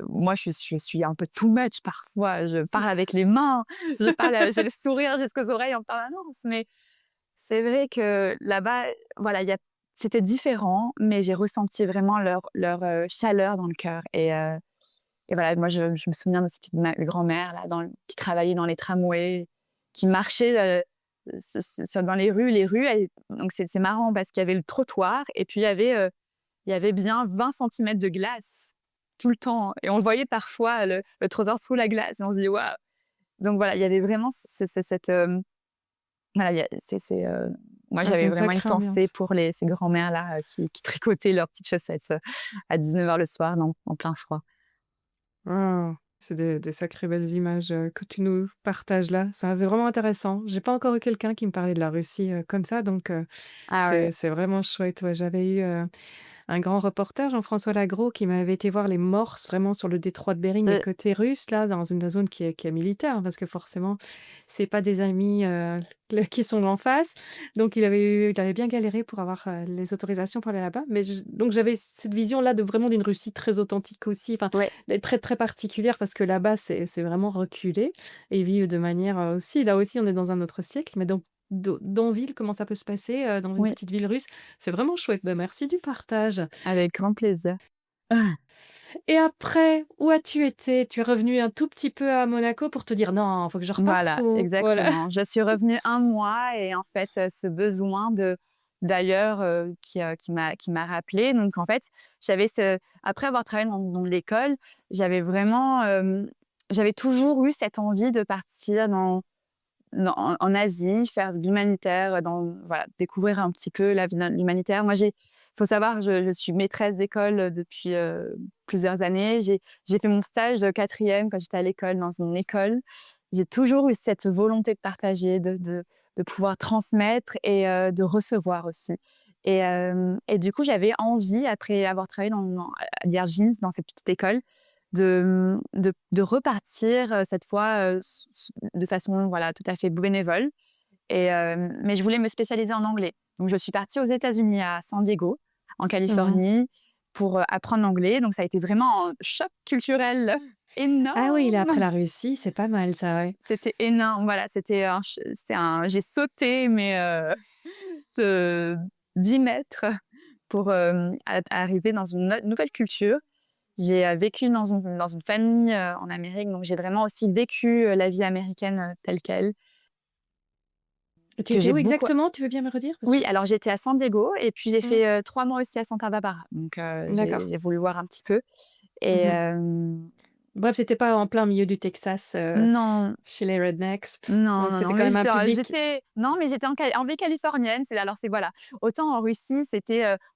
Moi, je suis un peu too much parfois. Je parle avec les mains, j'ai le sourire jusqu'aux oreilles en permanence. Mais c'est vrai que là-bas, voilà, c'était différent, mais j'ai ressenti vraiment leur chaleur dans le cœur. Et voilà, moi, je me souviens de cette grand-mère là, qui travaillait dans les tramways, qui marchait dans les rues. Donc c'est marrant parce qu'il y avait le trottoir et puis il y avait bien 20 centimètres de glace tout le temps. Et on le voyait parfois, le trottoir sous la glace. Et on se dit, waouh! Donc voilà, il y avait vraiment cette. Voilà, moi, c'est j'avais une vraiment une sacrée pensée ambiance. pour ces grands-mères-là qui tricotaient leurs petites chaussettes à 19h le soir, en plein froid. Ah, c'est des sacrées belles images que tu nous partages là. C'est vraiment intéressant. J'ai pas encore eu quelqu'un qui me parlait de la Russie comme ça, donc Ah ouais. c'est vraiment chouette. Ouais, j'avais eu un grand reporter, Jean-François Lagros, qui m'avait été voir les morses vraiment sur le détroit de Bering, mais Euh, côté russe, là, dans une zone qui est militaire, parce que forcément, c'est pas des amis qui sont en face. Donc, il avait bien galéré pour avoir les autorisations pour aller là-bas. Donc, j'avais cette vision-là vraiment d'une Russie très authentique aussi, enfin, ouais. très, très particulière, parce que là-bas, c'est vraiment reculé. Et ils vivent de manière aussi, là aussi, on est dans un autre siècle, mais donc, dans ville, comment ça peut se passer dans une Oui, petite ville russe? C'est vraiment chouette. Bah, merci du partage. avec grand plaisir. Et après, où as-tu été? Tu es revenu un tout petit peu à Monaco pour te dire: «Non, il faut que je reparte» Voilà, ou voilà? exactement. Je suis revenue 1 mois et en fait, ce besoin d'ailleurs, qui m'a rappelée. Donc en fait, après avoir travaillé dans l'école, j'avais vraiment, j'avais toujours eu cette envie de partir en Asie, faire de l'humanitaire, voilà, découvrir un petit peu la vie de l'humanitaire. Moi, faut savoir, je suis maîtresse d'école depuis plusieurs années. J'ai fait mon stage de 4e quand j'étais à l'école, dans une école. J'ai toujours eu cette volonté de partager, de pouvoir transmettre et de recevoir aussi. Et du coup, j'avais envie, après avoir travaillé à Liège, dans cette petite école, de repartir cette fois de façon voilà, tout à fait bénévole Mais je voulais me spécialiser en anglais. Donc, je suis partie aux États-Unis, à San Diego, en Californie, pour apprendre l'anglais. Donc, ça a été vraiment un choc culturel Ah oui, là, après énorme. la Russie, c'est pas mal ça, ouais. C'était énorme. Voilà, j'ai sauté, mais de 10 mètres pour arriver dans une nouvelle culture. J'ai vécu dans une famille en Amérique, donc j'ai vraiment aussi vécu la vie américaine telle qu'elle. Tu Que étais j'ai où beaucoup... exactement? Tu veux bien me redire? Oui, alors j'étais à San Diego et puis j'ai Mmh. fait 3 mois aussi à Santa Barbara. Donc D'accord. j'ai voulu voir un petit peu. Et Mmh. Bref, c'était pas en plein milieu du Texas, non, chez les rednecks. non, Donc non, non, c'était quand mais même un public. non, mais j'étais en vie californienne. C'est voilà. Autant en Russie,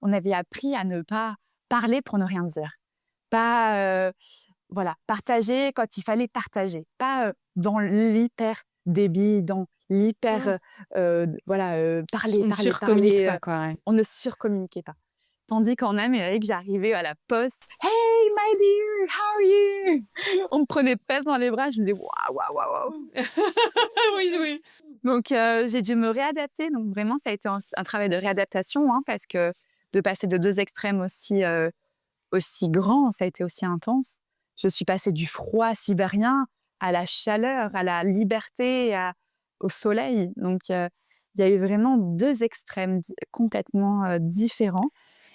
on avait appris à ne pas parler pour ne rien dire. Pas voilà, partager quand il fallait partager, pas dans l'hyper débit, dans l'hyper Mmh. voilà, On parler, ne parler, surcommunique parler. pas, quoi, ouais. On ne surcommuniquait pas. Tandis qu'en Amérique, j'arrivais à la poste, Hey my dear, how are you? On me prenait pas dans les bras, je me disais waouh, waouh, waouh, waouh. Oui, oui. Donc j'ai dû me réadapter. Donc vraiment, ça a été un travail de réadaptation, hein, parce que de passer de 2 extrêmes aussi grands, ça a été aussi intense. Je suis passée du froid sibérien à la chaleur, à la liberté, au soleil. Donc il y a eu vraiment 2 extrêmes complètement différents,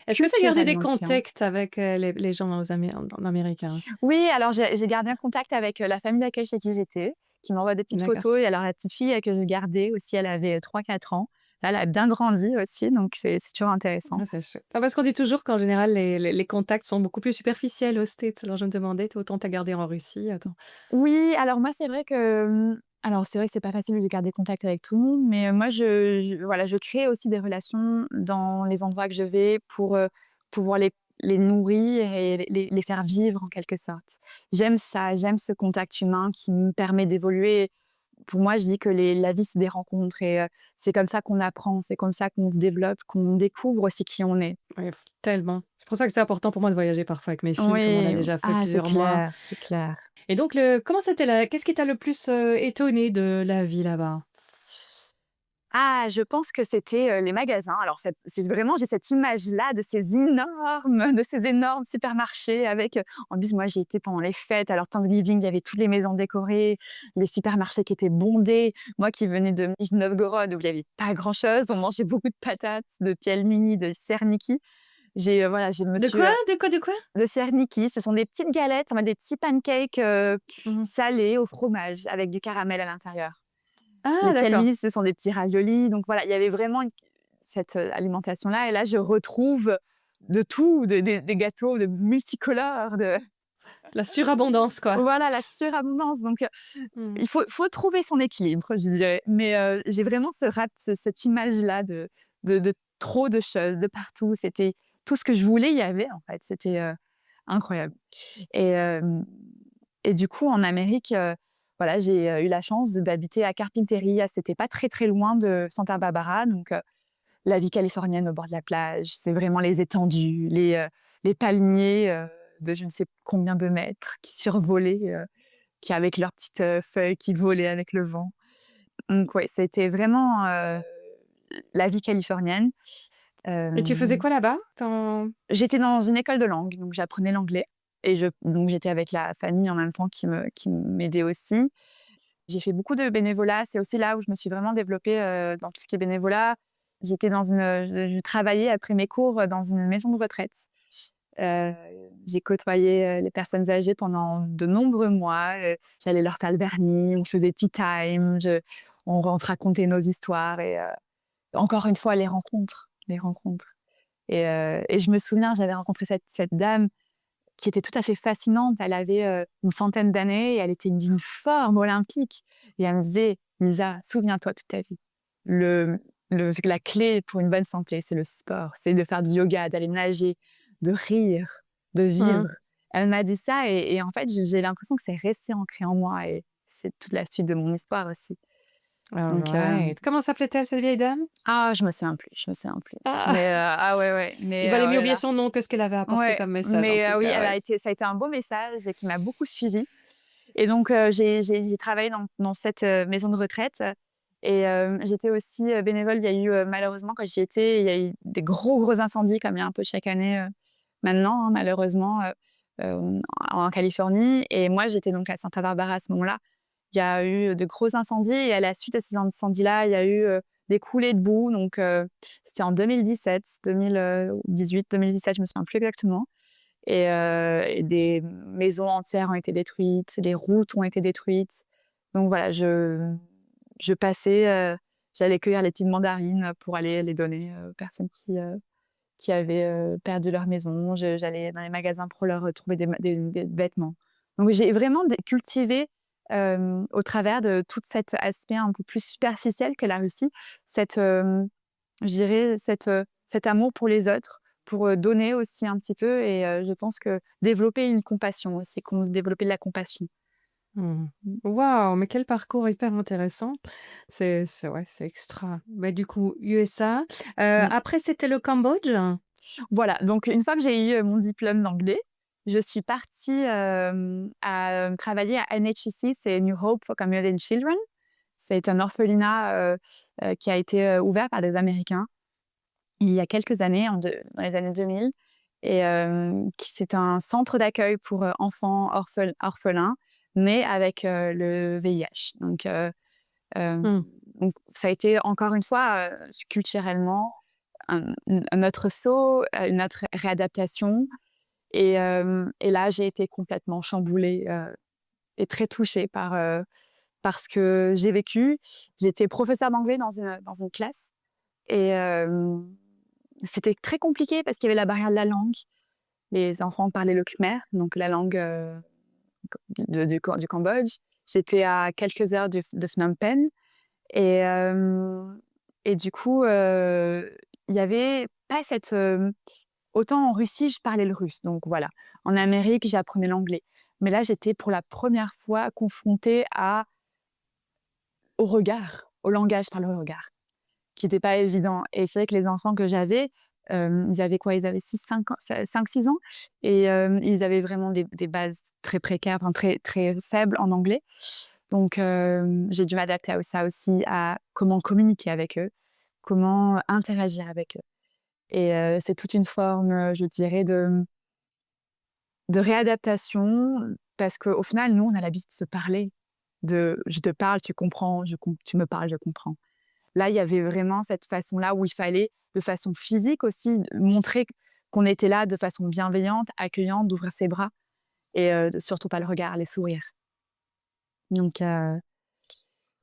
Est-ce que tu as gardé des culturellement différents. contacts avec, les gens en Amérique, hein? Oui, alors j'ai gardé un contact avec la famille d'accueil chez qui j'étais, qui m'envoie des petites D'accord. photos. Et alors la petite fille que je gardais aussi, elle avait 3-4 ans. Là, elle a bien grandi aussi, donc c'est toujours intéressant. Ah, c'est chouette. Ah, parce qu'on dit toujours qu'en général, les contacts sont beaucoup plus superficiels aux States. Alors je me demandais, toi, autant tu as gardé en Russie, attends. Oui, alors moi, c'est vrai que, alors c'est vrai que c'est pas facile de garder contact avec tout le monde, mais moi, voilà, je crée aussi des relations dans les endroits que je vais pour pouvoir les nourrir et les faire vivre en quelque sorte. J'aime ça, j'aime ce contact humain qui me permet d'évoluer. Pour moi, je dis que la vie, c'est des rencontres et c'est comme ça qu'on apprend, c'est comme ça qu'on se développe, qu'on découvre aussi qui on est. Ouais, tellement. C'est pour ça que c'est important pour moi de voyager parfois avec mes filles, comme on a Oui, déjà fait ah, c'est plusieurs mois. clair, c'est clair. Et donc, comment c'était là? Qu'est-ce qui t'a le plus étonné de la vie là-bas? Ah, je pense que c'était, les magasins. Alors c'est vraiment j'ai cette image-là de ces énormes supermarchés avec, en plus moi j'y étais pendant les fêtes, alors Thanksgiving, il y avait toutes les maisons décorées, les supermarchés qui étaient bondés. Moi qui venais de Nijni-Novgorod où il y avait pas grand-chose, on mangeait beaucoup de patates, de pelmeni, de serniki. Voilà, je me De suis, quoi? De quoi? De quoi? de serniki, ce sont des petites galettes, en mode des petits pancakes, Mmh. salés au fromage avec du caramel à l'intérieur. Ah, Les d'accord. pelmenis, ce sont des petits raviolis. Donc voilà, il y avait vraiment cette alimentation-là. Et là, je retrouve de tout, des gâteaux de multicolores, La surabondance, quoi. voilà, la surabondance. Donc Mmh. il faut trouver son équilibre, je dirais. Mais j'ai vraiment cette image-là de trop de choses, de partout. C'était tout ce que je voulais, il y avait en fait. C'était incroyable. Et, et du coup, en Amérique, voilà, j'ai eu la chance d'habiter à Carpinteria. C'était pas très, très loin de Santa Barbara. Donc, la vie californienne au bord de la plage, c'est vraiment les étendues, les palmiers de je ne sais combien de mètres qui survolaient, qui avec leurs petites feuilles qui volaient avec le vent. Donc, ouais, c'était vraiment la vie californienne. Et tu faisais Euh, quoi là-bas? J'étais dans une école de langue, donc j'apprenais l'anglais. Et donc j'étais avec la famille en même temps qui m'aidait aussi. J'ai fait beaucoup de bénévolat. C'est aussi là où je me suis vraiment développée dans tout ce qui est bénévolat. Je travaillais après mes cours dans une maison de retraite. Euh, j'ai côtoyé les personnes âgées pendant de nombreux mois. J'allais leur faire le vernis, on faisait tea time, on se racontait nos histoires. Et encore une fois, les rencontres. Et je me souviens, j'avais rencontré cette dame qui était tout à fait fascinante. Elle avait une centaine d'années et elle était d'une forme olympique. Et elle me disait, Lisa, souviens-toi toute ta vie. La clé pour une bonne santé, c'est le sport. C'est de faire du yoga, d'aller nager, de rire, de vivre. Mmh. Elle m'a dit ça et en fait, j'ai l'impression que c'est resté ancré en moi. Et c'est toute la suite de mon histoire aussi. All Donc, right. Comment s'appelait-elle, cette vieille dame? je me souviens plus. Ah! Mais ouais, ouais. Mais Il valait oh mieux là oublier là. son nom que ce qu'elle avait apporté Ouais, comme message, en mais tout oui, cas, ouais. ça a été un beau message et qui m'a beaucoup suivie. Et donc, j'ai travaillé dans cette maison de retraite Et j'étais aussi bénévole. Il y a eu, malheureusement, quand j'y étais, il y a eu des gros incendies, comme il y a un peu chaque année maintenant, hein, malheureusement, en Californie. Et moi, j'étais donc à Santa Barbara à ce moment-là. Il y a eu de gros incendies et à la suite de ces incendies-là, il y a eu des coulées de boue. Donc, c'était en 2017, 2018, 2017, je me souviens plus exactement. Et des maisons entières ont été détruites, les routes ont été détruites. Donc voilà, je passais, j'allais cueillir les petites mandarines pour aller les donner aux personnes qui avaient perdu leur maison. J'allais dans les magasins pour leur trouver des vêtements. Donc j'ai vraiment cultivé au travers de tout cet aspect un peu plus superficiel que la Russie, je dirais cet amour pour les autres, pour donner aussi un petit peu. Et je pense que développer une compassion, c'est développer de la compassion. Mmh. Waouh, mais quel parcours hyper intéressant. Ouais, c'est extra. Bah, du coup, USA. Après, c'était le Cambodge? Voilà, donc une fois que j'ai eu mon diplôme d'anglais, je suis partie à travailler à NHCC, c'est New Hope for Community and Children. C'est un orphelinat qui a été ouvert par des Américains il y a quelques années, dans les années 2000. Et c'est un centre d'accueil pour enfants orphelins nés avec le VIH. Mmh. Donc, ça a été encore une fois culturellement un autre saut, une autre réadaptation. Et là, j'ai été complètement chamboulée et très touchée par ce que j'ai vécu. J'étais professeure d'anglais dans une classe. Et c'était très compliqué parce qu'il y avait la barrière de la langue. Les enfants parlaient le khmer, donc la langue du Cambodge. J'étais à quelques heures de Phnom Penh. Et du coup, il y avait pas cette... autant en Russie, je parlais le russe. Donc voilà. En Amérique, j'apprenais l'anglais. Mais là, j'étais pour la première fois confrontée au regard, au langage par le regard, qui n'était pas évident. Et c'est vrai que les enfants que j'avais, ils avaient quoi? Ils avaient 5-6 ans. Et ils avaient vraiment des bases très précaires, enfin, très, très faibles en anglais. Donc, j'ai dû m'adapter à ça aussi, à comment communiquer avec eux, comment interagir avec eux. Et c'est toute une forme, je dirais, de réadaptation, parce qu'au final, nous, on a l'habitude de se parler. Je te parle, tu comprends, tu me parles, je comprends. Là, il y avait vraiment cette façon-là où il fallait, de façon physique aussi, montrer qu'on était là de façon bienveillante, accueillante, d'ouvrir ses bras et surtout pas le regard, les sourires. Donc,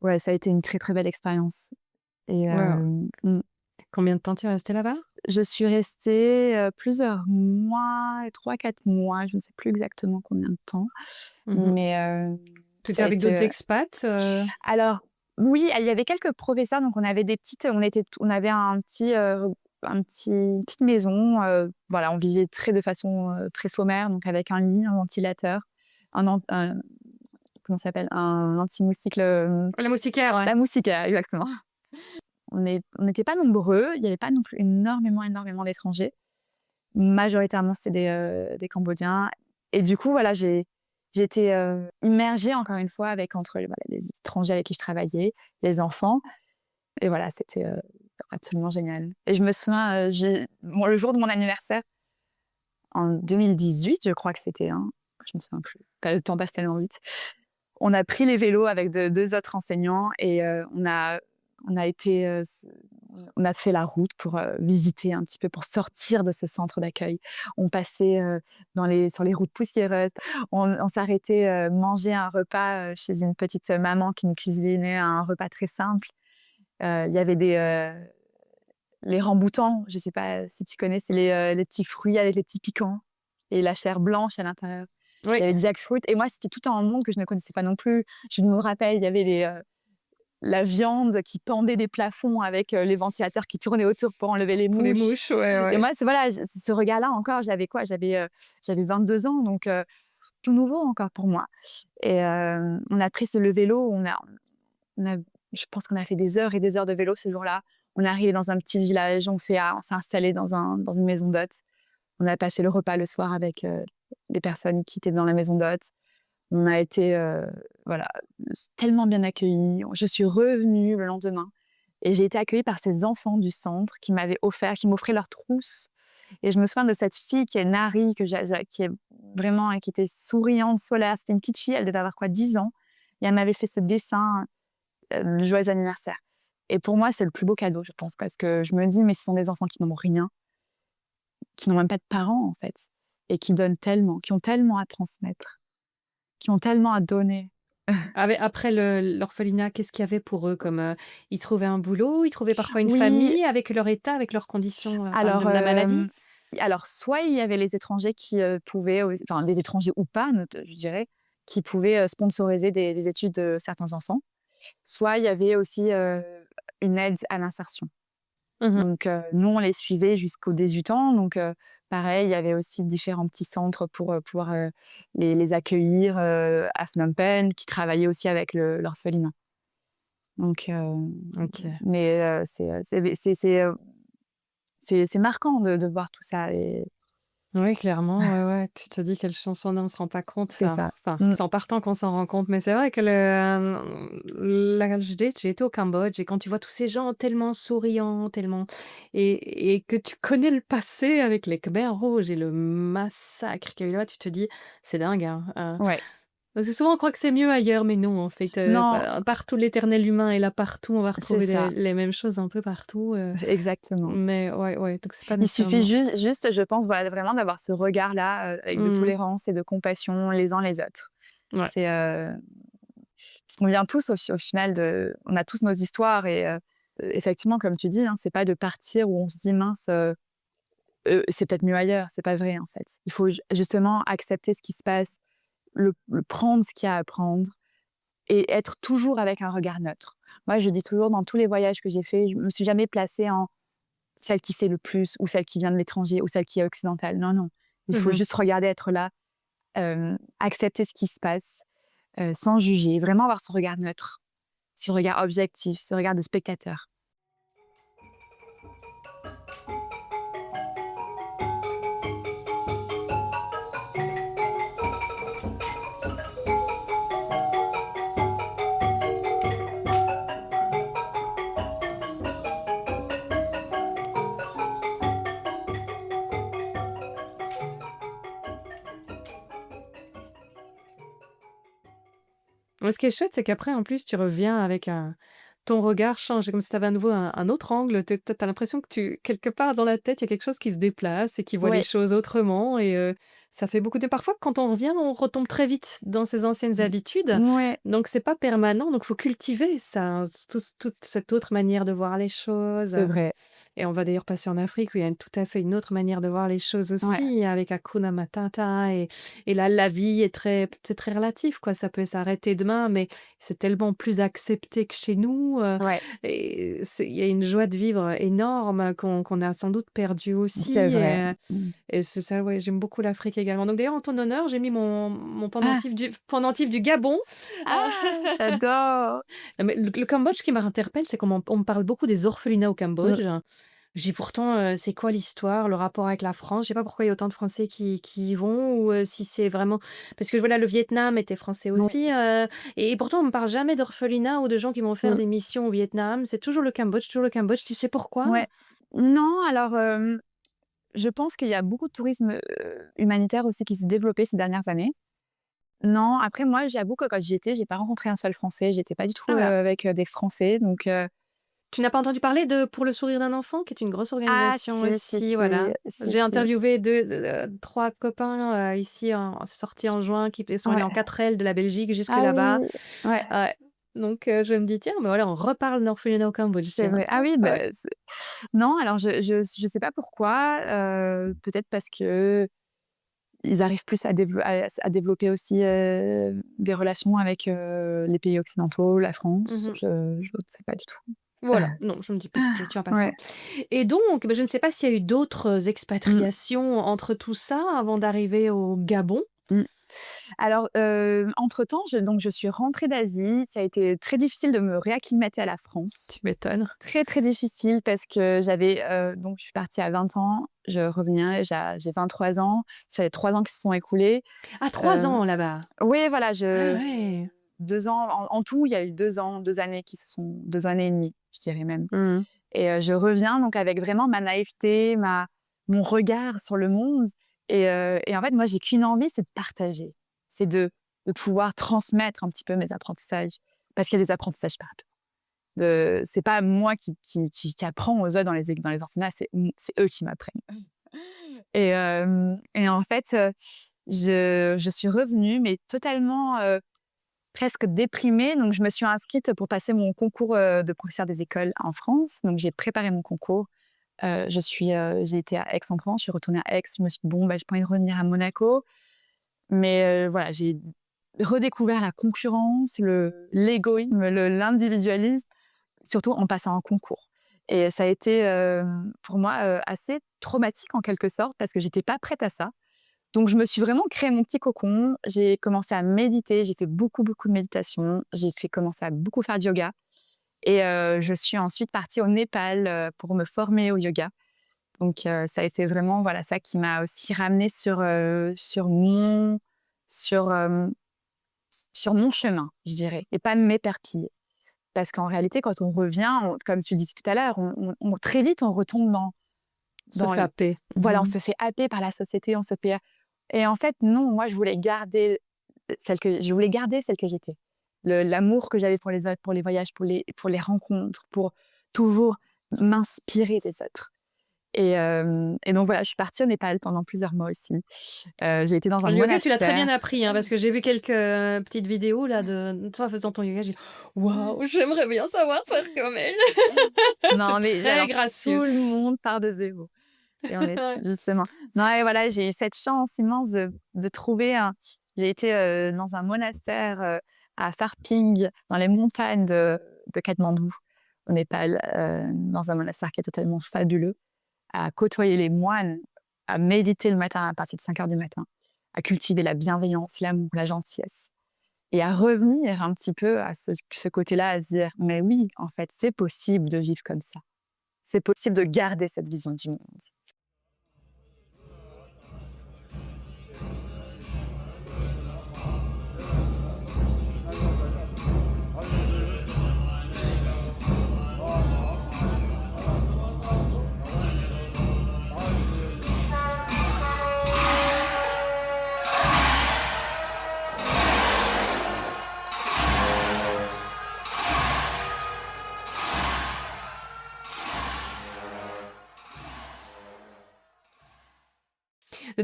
ouais, ça a été une très, très belle expérience. Et Wow. Combien de temps tu es restée là-bas? je suis restée plusieurs mois, 3-4 mois, je ne sais plus exactement combien de temps. Mmh. Mais Tu étais ça a avec été, d'autres expats? Alors, oui, il y avait quelques professeurs, donc on avait on avait petite maison, voilà, on vivait de façon très sommaire, donc avec un lit, un ventilateur, comment ça s'appelle? Un anti-moustique, La moustiquaire, ouais. la moustiquaire, exactement. On n'était pas nombreux, il n'y avait pas non plus énormément d'étrangers. Majoritairement, c'était des Cambodgiens. Et du coup, voilà, j'ai été immergée encore une fois entre les étrangers avec qui je travaillais, les enfants. Et voilà, c'était absolument génial. Et je me souviens, le jour de mon anniversaire, en 2018, je crois que c'était, hein, je me souviens plus, le temps passe tellement vite. On a pris les vélos avec deux autres enseignants et on a fait la route pour visiter un petit peu, pour sortir de ce centre d'accueil. On passait sur les routes poussiéreuses. On s'arrêtait manger un repas chez une petite maman qui nous cuisinait un repas très simple. Il y avait les ramboutans, je ne sais pas si tu connais, c'est les petits fruits avec les petits piquants et la chair blanche à l'intérieur. Oui. Il y avait le jackfruit. Et moi, c'était tout un monde que je ne connaissais pas non plus. Je me rappelle, il y avait la viande qui pendait des plafonds avec les ventilateurs qui tournaient autour pour enlever les mouches. Pour les mouches, ouais. Et moi, ce regard-là encore, j'avais quoi? J'avais 22 ans, donc tout nouveau encore pour moi. Et on a pris le vélo, je pense qu'on a fait des heures et des heures de vélo ce jour-là. On est arrivé dans un petit village, on s'est installé dans une maison d'hôtes. On a passé le repas le soir avec les personnes qui étaient dans la maison d'hôtes. On a été voilà, tellement bien accueillie. Je suis revenue le lendemain et j'ai été accueillie par ces enfants du centre qui m'offraient leurs trousses. Et je me souviens de cette fille qui est Nari, qui est vraiment, qui était souriante, solaire. C'était une petite fille, elle devait avoir quoi, 10 ans. Et elle m'avait fait ce dessin, le joyeux anniversaire. Et pour moi, c'est le plus beau cadeau, je pense, parce que je me dis, mais ce sont des enfants qui n'ont rien, qui n'ont même pas de parents, en fait, et qui donnent tellement, qui ont tellement à transmettre, qui ont tellement à donner. Après l'orphelinat, qu'est-ce qu'il y avait pour eux comme, ils trouvaient un boulot, ils trouvaient parfois une Oui, famille avec leur état, avec leurs conditions, enfin de alors, la maladie? soit il y avait les étrangers qui pouvaient, enfin des étrangers ou pas, je dirais, qui pouvaient sponsoriser des études de certains enfants. Soit il y avait aussi une aide à l'insertion. Mmh. Donc, nous, on les suivait jusqu'aux 18 ans. Donc, pareil, il y avait aussi différents petits centres pour pouvoir les accueillir à Phnom Penh, qui travaillaient aussi avec l'orphelinat. Donc, OK. mais c'est marquant de voir tout ça. Et Oui, clairement, ouais, ouais. Tu te dis quelle chance on a, on se rend pas compte. c'est ça. Enfin, Mm. c'est en partant qu'on s'en rend compte. Mais c'est vrai que j'ai été au Cambodge et quand tu vois tous ces gens tellement souriants, tellement et que tu connais le passé avec les Khmers rouges et le massacre qu'il y a eu là, tu te dis, c'est dingue, hein. Ouais. Parce que souvent on croit que c'est mieux ailleurs, mais non, en fait, Non, partout l'éternel humain est là partout. On va c'est retrouver ça. les mêmes choses un peu partout. Exactement. Mais ouais, ouais. Donc c'est pas Il suffit nécessairement. juste, je pense, voilà, vraiment d'avoir ce regard-là avec de Mmh. tolérance et de compassion les uns les autres. Ouais. C'est parce qu'on vient tous au final on a tous nos histoires et effectivement, comme tu dis, hein, c'est pas de partir où on se dit mince, c'est peut-être mieux ailleurs. C'est pas vrai en fait. Il faut justement accepter ce qui se passe, le prendre ce qu'il y a à prendre et être toujours avec un regard neutre. Moi, je dis toujours dans tous les voyages que j'ai faits, je me suis jamais placée en celle qui sait le plus ou celle qui vient de l'étranger ou celle qui est occidentale. Non, non. Il faut Mmh. juste regarder, être là, accepter ce qui se passe, sans juger, vraiment avoir ce regard neutre, ce regard objectif, ce regard de spectateur. Ouais, ce qui est chouette, c'est qu'après, en plus, tu reviens avec ton regard change. C'est comme si tu avais à nouveau un autre angle. Tu as l'impression que quelque part dans la tête, il y a quelque chose qui se déplace et qui voit les Ouais. choses autrement. Et ça fait beaucoup de. Parfois, quand on revient, on retombe très vite dans ses anciennes habitudes. Ouais, Donc, c'est pas permanent. Donc, il faut cultiver ça, toute cette autre manière de voir les choses. c'est vrai. Et on va d'ailleurs passer en Afrique où il y a tout à fait une autre manière de voir les choses Ouais, aussi, avec Hakuna Matata. Et là, la vie c'est très relatif, quoi. Ça peut s'arrêter demain, mais c'est tellement plus accepté que chez nous. ouais, Et il y a une joie de vivre énorme qu'on a sans doute perdue aussi. c'est Et, vrai. et c'est ça, ouais, j'aime beaucoup l'Afrique également. Donc d'ailleurs, en ton honneur, j'ai mis mon Ah! pendentif du Gabon. Ah! J'adore! Mais le Cambodge, ce qui m'interpelle, c'est on me parle beaucoup des orphelinats au Mmh. Cambodge. Je dis pourtant, c'est quoi l'histoire, le rapport avec la France? Je sais pas pourquoi il y a autant de Français qui y vont ou si c'est vraiment parce que voilà, le Vietnam était français Oui. aussi, et pourtant on me parle jamais d'orphelinat ou de gens qui vont faire Mmh. des missions au Vietnam. C'est toujours le Cambodge, toujours le Cambodge. Tu sais pourquoi? Ouais. Non, alors, je pense qu'il y a beaucoup de tourisme, humanitaire aussi qui s'est développé ces dernières années. Non, après moi, j'avoue que quand j'y étais, j'ai pas rencontré un seul Français. J'étais pas du tout, Ah voilà. avec, des Français donc Tu n'as pas entendu parler de Pour le sourire d'un enfant, qui est une grosse ah organisation si, si, aussi, si, voilà. si, J'ai si. interviewé 3 copains, ici c'est sorti en juin, qui sont allés Ouais. en 4L de la Belgique jusque Ah là-bas. oui, ouais, Ouais, donc je me dis: «Tiens, mais voilà, on reparle d'orphelinat au Cambodge, c'est tiens». vrai. Ah oui, Ouais. bah, non, alors je sais pas pourquoi, peut-être parce qu'ils arrivent plus à développer aussi, des relations avec, les pays occidentaux, la France. Mmh. Je ne sais pas du tout. Voilà, non, je me dis petite question en Ouais. passant. Et donc, je ne sais pas s'il y a eu d'autres Mmh. expatriations entre tout ça avant d'arriver au Gabon? Mmh. Alors, entre-temps, je suis rentrée d'Asie. Ça a été très difficile de me réacclimater à la France. Tu m'étonnes. Très, très difficile parce que donc je suis partie à 20 ans, je reviens, j'ai 23 ans. Ça fait 3 ans qui se sont écoulés. Ah, 3 Heu, ans là-bas? oui, voilà, Ah ouais! 2 ans. En tout, il y a eu 2 ans, 2 années qui se sont 2 années et demie, je dirais même. Mmh. Et je reviens donc avec vraiment ma naïveté, mon regard sur le monde. Et en fait, moi, j'ai qu'une envie, c'est de partager. C'est de pouvoir transmettre un petit peu mes apprentissages. Parce qu'il y a des apprentissages partout. C'est pas moi qui apprends aux autres dans les orphelinats, c'est eux qui m'apprennent. Et en fait, je suis revenue, mais totalement presque déprimée. Donc, je me suis inscrite pour passer mon concours de professeur des écoles en France. Donc, j'ai préparé mon concours. J'ai été à Aix-en-Provence, je suis retournée à Aix. Je me suis dit, bon, j'ai pas envie de revenir à Monaco. Mais voilà, j'ai redécouvert la concurrence, l'égoïsme, l'individualisme, surtout en passant un concours. Et ça a été pour moi assez traumatique en quelque sorte parce que j'étais pas prête à ça. Donc je me suis vraiment créé mon petit cocon. J'ai commencé à méditer, j'ai fait beaucoup de méditation, commencé à beaucoup faire de yoga. Et je suis ensuite partie au Népal pour me former au yoga. Donc ça a été vraiment voilà ça qui m'a aussi ramenée sur mon chemin, je dirais, et pas m'éparpiller. Parce qu'en réalité, quand on revient, comme tu disais tout à l'heure, très vite, on retombe Se fait happer. Voilà, on se fait happer par la société, on se fait... Et en fait, non, moi, je voulais garder celle que j'étais. L'amour que j'avais pour les autres, pour les voyages, pour les rencontres, pour toujours m'inspirer des autres. Et donc voilà, je suis partie au Népal pendant plusieurs mois aussi. J'ai été dans un Le yoga, monastère. tu l'as très bien appris, hein, parce que j'ai vu quelques petites vidéos là de toi faisant ton yoga. J'ai dit waouh, j'aimerais bien savoir faire comme elle. Non, mais très alors, gracieux. tout le monde part de zéro. Et on est justement. Non, et voilà, j'ai eu cette chance immense de trouver J'ai été dans un monastère à Sarping, dans les montagnes de Katmandou, au Népal, dans un monastère qui est totalement fabuleux, à côtoyer les moines, à méditer le matin à partir de 5 heures du matin, à cultiver la bienveillance, l'amour, la gentillesse. Et à revenir un petit peu à ce côté-là, à se dire, mais oui, en fait, c'est possible de vivre comme ça. C'est possible de garder cette vision du monde.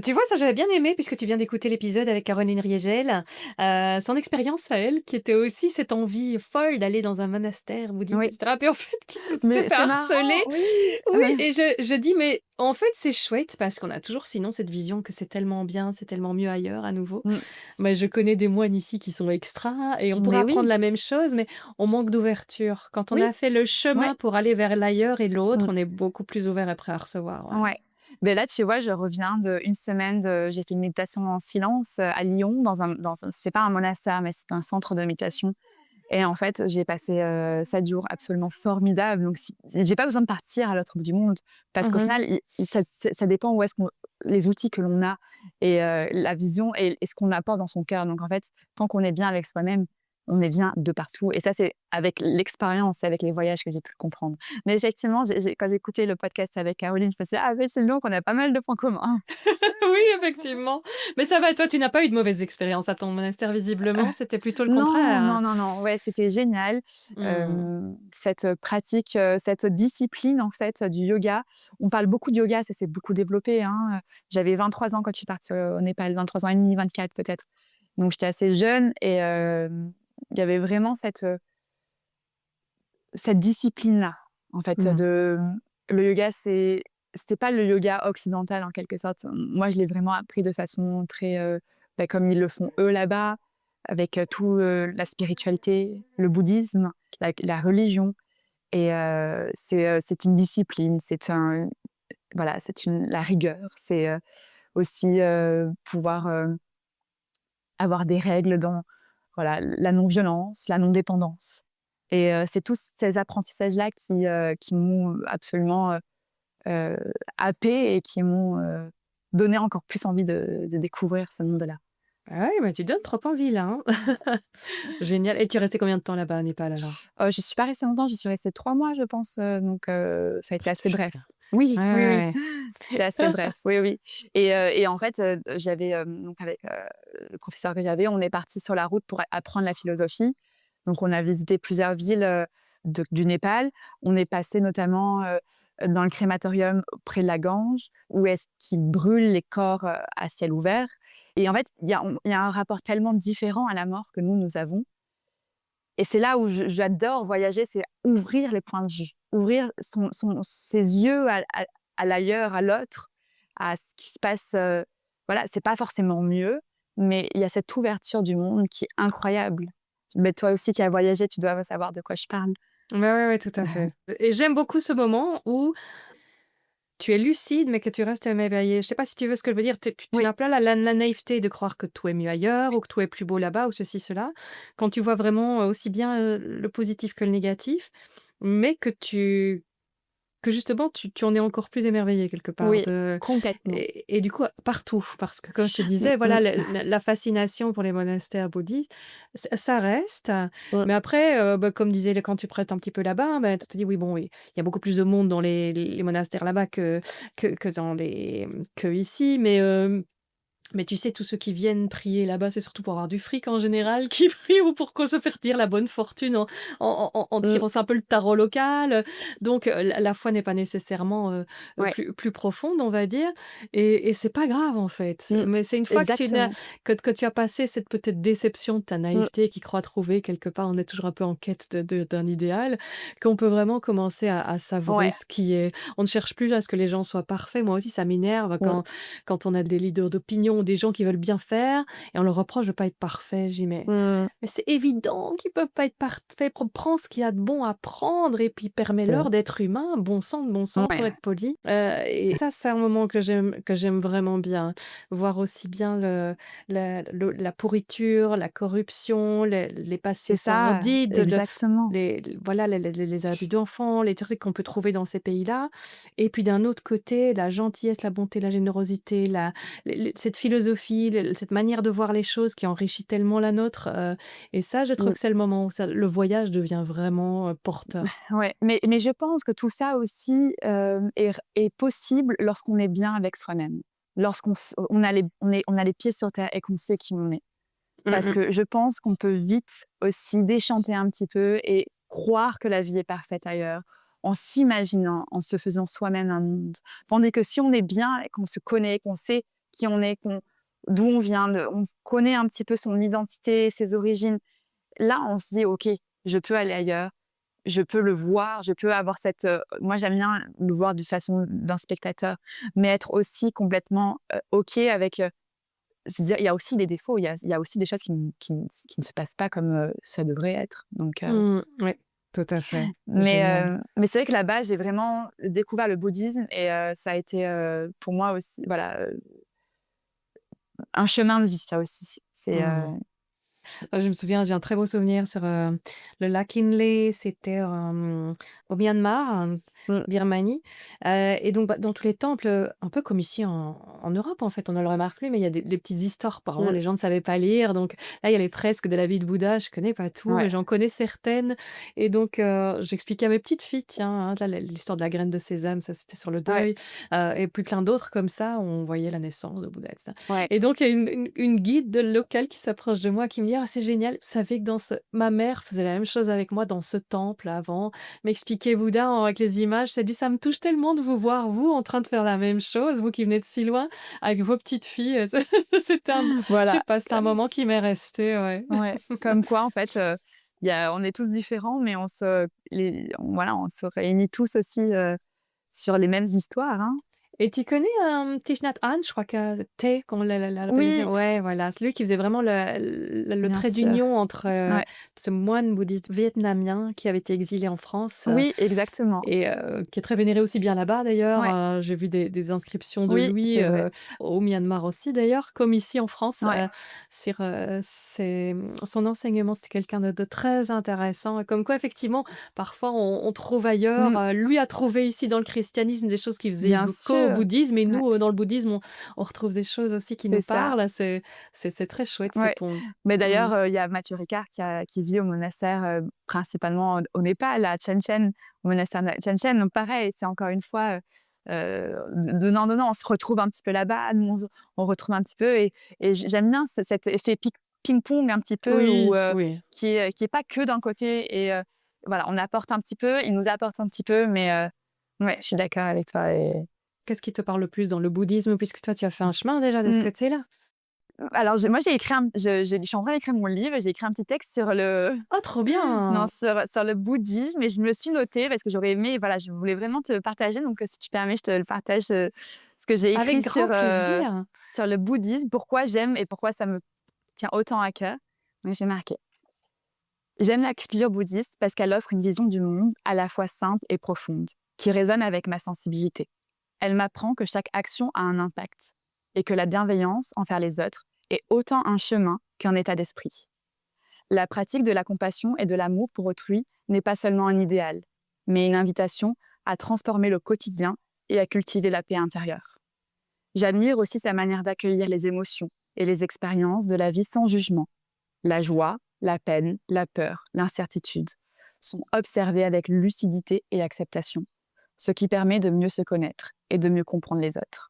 Tu vois, ça j'avais bien aimé puisque tu viens d'écouter l'épisode avec Caroline Riegel, son expérience à elle qui était aussi cette envie folle d'aller dans un monastère bouddhiste, Oui. etc. Puis en fait, qui s'était Mais fait c'est marrant, harceler. oui. Oui, Ouais. et je dis, mais en fait, c'est chouette parce qu'on a toujours sinon cette vision que c'est tellement bien, c'est tellement mieux ailleurs à nouveau. Mm. Mais je connais des moines ici qui sont extra et on pourrait Mais oui. apprendre la même chose, mais on manque d'ouverture. Quand on Oui. a fait le chemin Ouais. pour aller vers l'ailleurs et l'autre, Mm. on est beaucoup plus ouvert et prêt à recevoir. Ouais. Ouais. Mais là, tu vois, je reviens d'une semaine j'ai fait une méditation en silence à Lyon, c'est pas un monastère, mais c'est un centre de méditation. Et en fait, j'ai passé 7 jours absolument formidables. Donc, j'ai pas besoin de partir à l'autre bout du monde. Parce qu'au final, ça dépend où est-ce les outils que l'on a et la vision et ce qu'on apporte dans son cœur. Donc, en fait, tant qu'on est bien avec soi-même, on est bien de partout. Et ça, c'est avec l'expérience et avec les voyages que j'ai pu le comprendre. Mais effectivement, quand j'ai écouté le podcast avec Caroline, je me suis dit, ah, mais c'est donc on a pas mal de points communs. Oui, effectivement. Mais ça va, toi, tu n'as pas eu de mauvaise expérience à ton monastère, visiblement. C'était plutôt le contraire. Non. Ouais, c'était génial. Cette pratique, cette discipline, en fait, du yoga. On parle beaucoup de yoga, ça s'est beaucoup développé. Hein. J'avais 23 ans quand je suis partie au Népal, 23 ans et demi, 24 peut-être. Donc, j'étais assez jeune et il y avait vraiment cette discipline-là, en fait. Le yoga, c'était pas le yoga occidental, en quelque sorte. Moi, je l'ai vraiment appris de façon très... comme ils le font eux là-bas, avec tout la spiritualité, le bouddhisme, la religion. Et c'est une discipline, voilà, la rigueur. C'est aussi pouvoir avoir des règles dans voilà, la non-violence, la non-dépendance. Et c'est tous ces apprentissages-là qui m'ont absolument happée et qui m'ont donné encore plus envie de découvrir ce monde-là. Ah ouais, mais tu donnes trop envie là, hein. Génial. Et tu es resté combien de temps là-bas, à Népal alors? Je suis pas restée longtemps, j'y suis restée 3 mois, je pense, donc ça a été C'était assez bref. chouette, hein. Oui, oui, oui, Ouais, c'était assez bref, oui, oui et en fait, j'avais, donc avec, le professeur que j'avais, on est partis sur la route pour apprendre la philosophie. Donc on a visité plusieurs villes, du Népal. On est passé notamment, dans le crématorium près de la Gange, où est-ce qu'ils brûlent les corps, à ciel ouvert et en fait, il y a un rapport tellement différent à la mort que nous avons et c'est là où j'adore voyager, c'est ouvrir les points de vue, ouvrir ses yeux à l'ailleurs, à l'autre, à ce qui se passe, voilà, c'est pas forcément mieux, mais il y a cette ouverture du monde qui est incroyable. Mais toi aussi qui as voyagé, tu dois savoir de quoi je parle. ouais, ouais, ouais, tout à fait. Et j'aime beaucoup ce moment où tu es lucide, mais que tu restes émerveillé. Je sais pas si tu veux ce que je veux dire. Tu Oui, n'as pas la naïveté de croire que tout est mieux ailleurs ou que tout est plus beau là-bas ou ceci, cela. Quand tu vois vraiment aussi bien le positif que le négatif, mais que justement tu en es encore plus émerveillé quelque part. oui, complètement. Et du coup, partout. Parce que comme je te Mmh disais, voilà, mh. la fascination pour les monastères bouddhistes, ça reste. Mmh. Mais après, bah, comme disait, quand tu prêtes un petit peu là-bas, bah, tu te dis, oui, bon, oui, il y a beaucoup plus de monde dans les monastères là-bas que dans que ici. Mais tu sais, tous ceux qui viennent prier là-bas, c'est surtout pour avoir du fric en général, qui prient ou pour se faire dire la bonne fortune en Mmh. tirant ça un peu le tarot local. Donc, la foi n'est pas nécessairement Ouais. plus profonde, on va dire. Et c'est pas grave, en fait. Mmh. Mais c'est une fois que Exactement. que tu as passé cette peut-être déception de ta Mmh. naïveté qui croit trouver quelque part, on est toujours un peu en quête d'un idéal, qu'on peut vraiment commencer à savourer Ouais. ce qui est. On ne cherche plus à ce que les gens soient parfaits. Moi aussi, ça m'énerve Mmh. quand on a des leaders d'opinion, des gens qui veulent bien faire et on leur reproche de pas être parfait. J'y mets. Mmh. Mais c'est évident qu'ils peuvent pas être parfaits. Prends ce qu'il y a de bon à prendre et puis permets-leur d'être humains, bon sang pour Ouais. être poli. Et ça, c'est un moment que j'aime vraiment bien. Voir aussi bien la pourriture, la corruption, les passés C'est ça, sordides, exactement. voilà, les abus d'enfants, les trucs qu'on peut trouver dans ces pays-là. Et puis d'un autre côté, la gentillesse, la bonté, la générosité, cette philosophie, cette manière de voir les choses qui enrichit tellement la nôtre. Et ça, je trouve Mmh. que c'est le moment où le voyage devient vraiment porteur. Ouais, mais je pense que tout ça aussi, est possible lorsqu'on est bien avec soi-même. Lorsqu'on s on a les pieds sur terre et qu'on sait qui on est. Mm, Parce mm. que je pense qu'on peut vite aussi déchanter un petit peu et croire que la vie est parfaite ailleurs, en s'imaginant, en se faisant soi-même un monde. Tandis que si on est bien et qu'on se connaît, qu'on sait qui on est, d'où on vient, on connaît un petit peu son identité, ses origines, là, on se dit: «OK, je peux aller ailleurs, je peux le voir, je peux avoir cette, moi j'aime bien le voir de façon d'un spectateur, mais être aussi complètement, OK avec, se dire il y a aussi des défauts, il y a aussi des choses qui ne se passent pas comme, ça devrait être. Donc Ouais, tout à fait. mais Génial. mais c'est vrai que là-bas, j'ai vraiment découvert le bouddhisme et ça a été, pour moi aussi, voilà, un chemin de vie ça aussi. C'est, Mm. Je me souviens, j'ai un très beau souvenir sur le lac Inle, c'était au Myanmar, en mmh, Birmanie. Et donc, bah, dans tous les temples, un peu comme ici en Europe, en fait, on ne le remarque plus, mais il y a des petites histoires. Apparemment, mmh, les gens ne savaient pas lire. Donc là, il y a les fresques de la vie de Bouddha. Je connais pas tout, mais ouais, j'en connais certaines. Et donc, j'expliquais à mes petites filles, tiens, hein, là, l'histoire de la graine de sésame, ça c'était sur le ouais, deuil. Et puis plein d'autres comme ça, on voyait la naissance de Bouddha, etc. ouais. Et donc, il y a une guide locale qui s'approche de moi, qui me dit: «Ah, c'est génial, vous savez que ma mère faisait la même chose avec moi dans ce temple avant, m'expliquait Bouddha avec les images. Ça dit: "Ça me touche tellement de vous voir, vous, en train de faire la même chose, vous qui venez de si loin, avec vos petites filles." C'était je sais Voilà, pas, c'est un moment qui m'est resté, ouais. ouais, comme quoi en fait, on est tous différents, mais voilà, on se réunit tous aussi, sur les mêmes histoires, hein. Et tu connais Thich Nhat Hanh? Je crois que Thé, qu'on l'appelle bien. Oui, Ouais, voilà, c'est lui qui faisait vraiment le bien trait sûr. d'union entre Ouais. ce moine bouddhiste vietnamien qui avait été exilé en France. Oui, exactement. Et qui est très vénéré aussi bien là-bas d'ailleurs. Ouais, J'ai vu des inscriptions de oui, lui, c'est vrai. au Myanmar aussi d'ailleurs, comme ici en France. Ouais. Sur, son enseignement, c'était quelqu'un de très intéressant et comme quoi effectivement, parfois on trouve ailleurs, Mmh, lui a trouvé ici dans le christianisme des choses qui faisaient bien écho sûr. bouddhisme et Ouais, nous, dans le bouddhisme, on retrouve des choses aussi qui c'est nous ça. parlent. C'est très chouette ces Ouais. ponts. Mais Mmh. d'ailleurs, il y a Mathieu Ricard qui vit au monastère, principalement au Népal, à Chenchen, au monastère de Chenchen. Donc pareil, c'est encore une fois, donnant-donnant. On se retrouve un petit peu là-bas, nous on retrouve un petit peu et j'aime bien cet effet ping-pong un petit peu où, Oui, oui. qui est pas que d'un côté et voilà, on apporte un petit peu, il nous apporte un petit peu, mais ouais, je suis d'accord avec toi et Qu'est-ce qui te parle le plus dans le bouddhisme? Puisque toi, tu as fait un chemin déjà de ce mmh. côté-là. Alors j'ai écrit je suis en train d'écrire mon livre, j'ai écrit un petit texte sur le Oh, trop non, bien! sur le bouddhisme et je me le suis noté parce que j'aurais aimé voilà, je voulais vraiment te le partager donc si tu permets, je te le partage, ce que j'ai Avec écrit grand plaisir. sur le bouddhisme, pourquoi j'aime et pourquoi ça me tient autant à cœur. Donc j'ai marqué: «J'aime la culture bouddhiste parce qu'elle offre une vision du monde à la fois simple et profonde, qui résonne avec ma sensibilité. Elle m'apprend que chaque action a un impact et que la bienveillance envers les autres est autant un chemin qu'un état d'esprit. La pratique de la compassion et de l'amour pour autrui n'est pas seulement un idéal, mais une invitation à transformer le quotidien et à cultiver la paix intérieure. J'admire aussi sa manière d'accueillir les émotions et les expériences de la vie sans jugement. La joie, la peine, la peur, l'incertitude sont observées avec lucidité et acceptation, ce qui permet de mieux se connaître et de mieux comprendre les autres.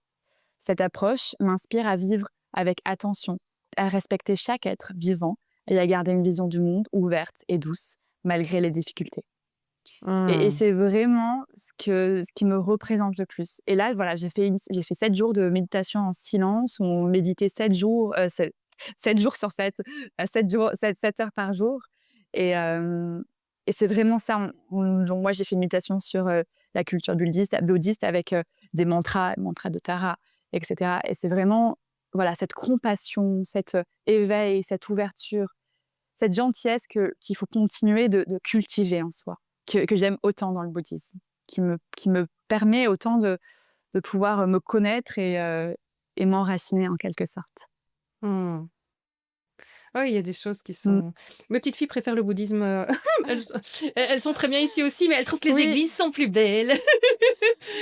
Cette approche m'inspire à vivre avec attention, à respecter chaque être vivant et à garder une vision du monde ouverte et douce, malgré les difficultés. Et Mmh. c'est vraiment ce qui me représente le plus. Et là, voilà, j'ai fait 7 jours de méditation en silence, où on méditait 7 jours, 7 jours sur 7, 7 jours, 7 heures par jour. Et, et c'est vraiment ça. Donc moi, j'ai fait une méditation sur la culture bouddhiste avec des mantras de Tara, etc. Et c'est vraiment voilà, cette compassion, cet éveil, cette ouverture, cette gentillesse qu'il faut continuer de cultiver en soi, que j'aime autant dans le bouddhisme, qui me permet autant de pouvoir me connaître et m'enraciner en quelque sorte. Mmh. Oui, il y a des choses qui Mm. sont mes petites filles préfèrent le bouddhisme, elles elles sont très bien ici aussi, mais elles trouvent que les Oui, églises sont plus belles.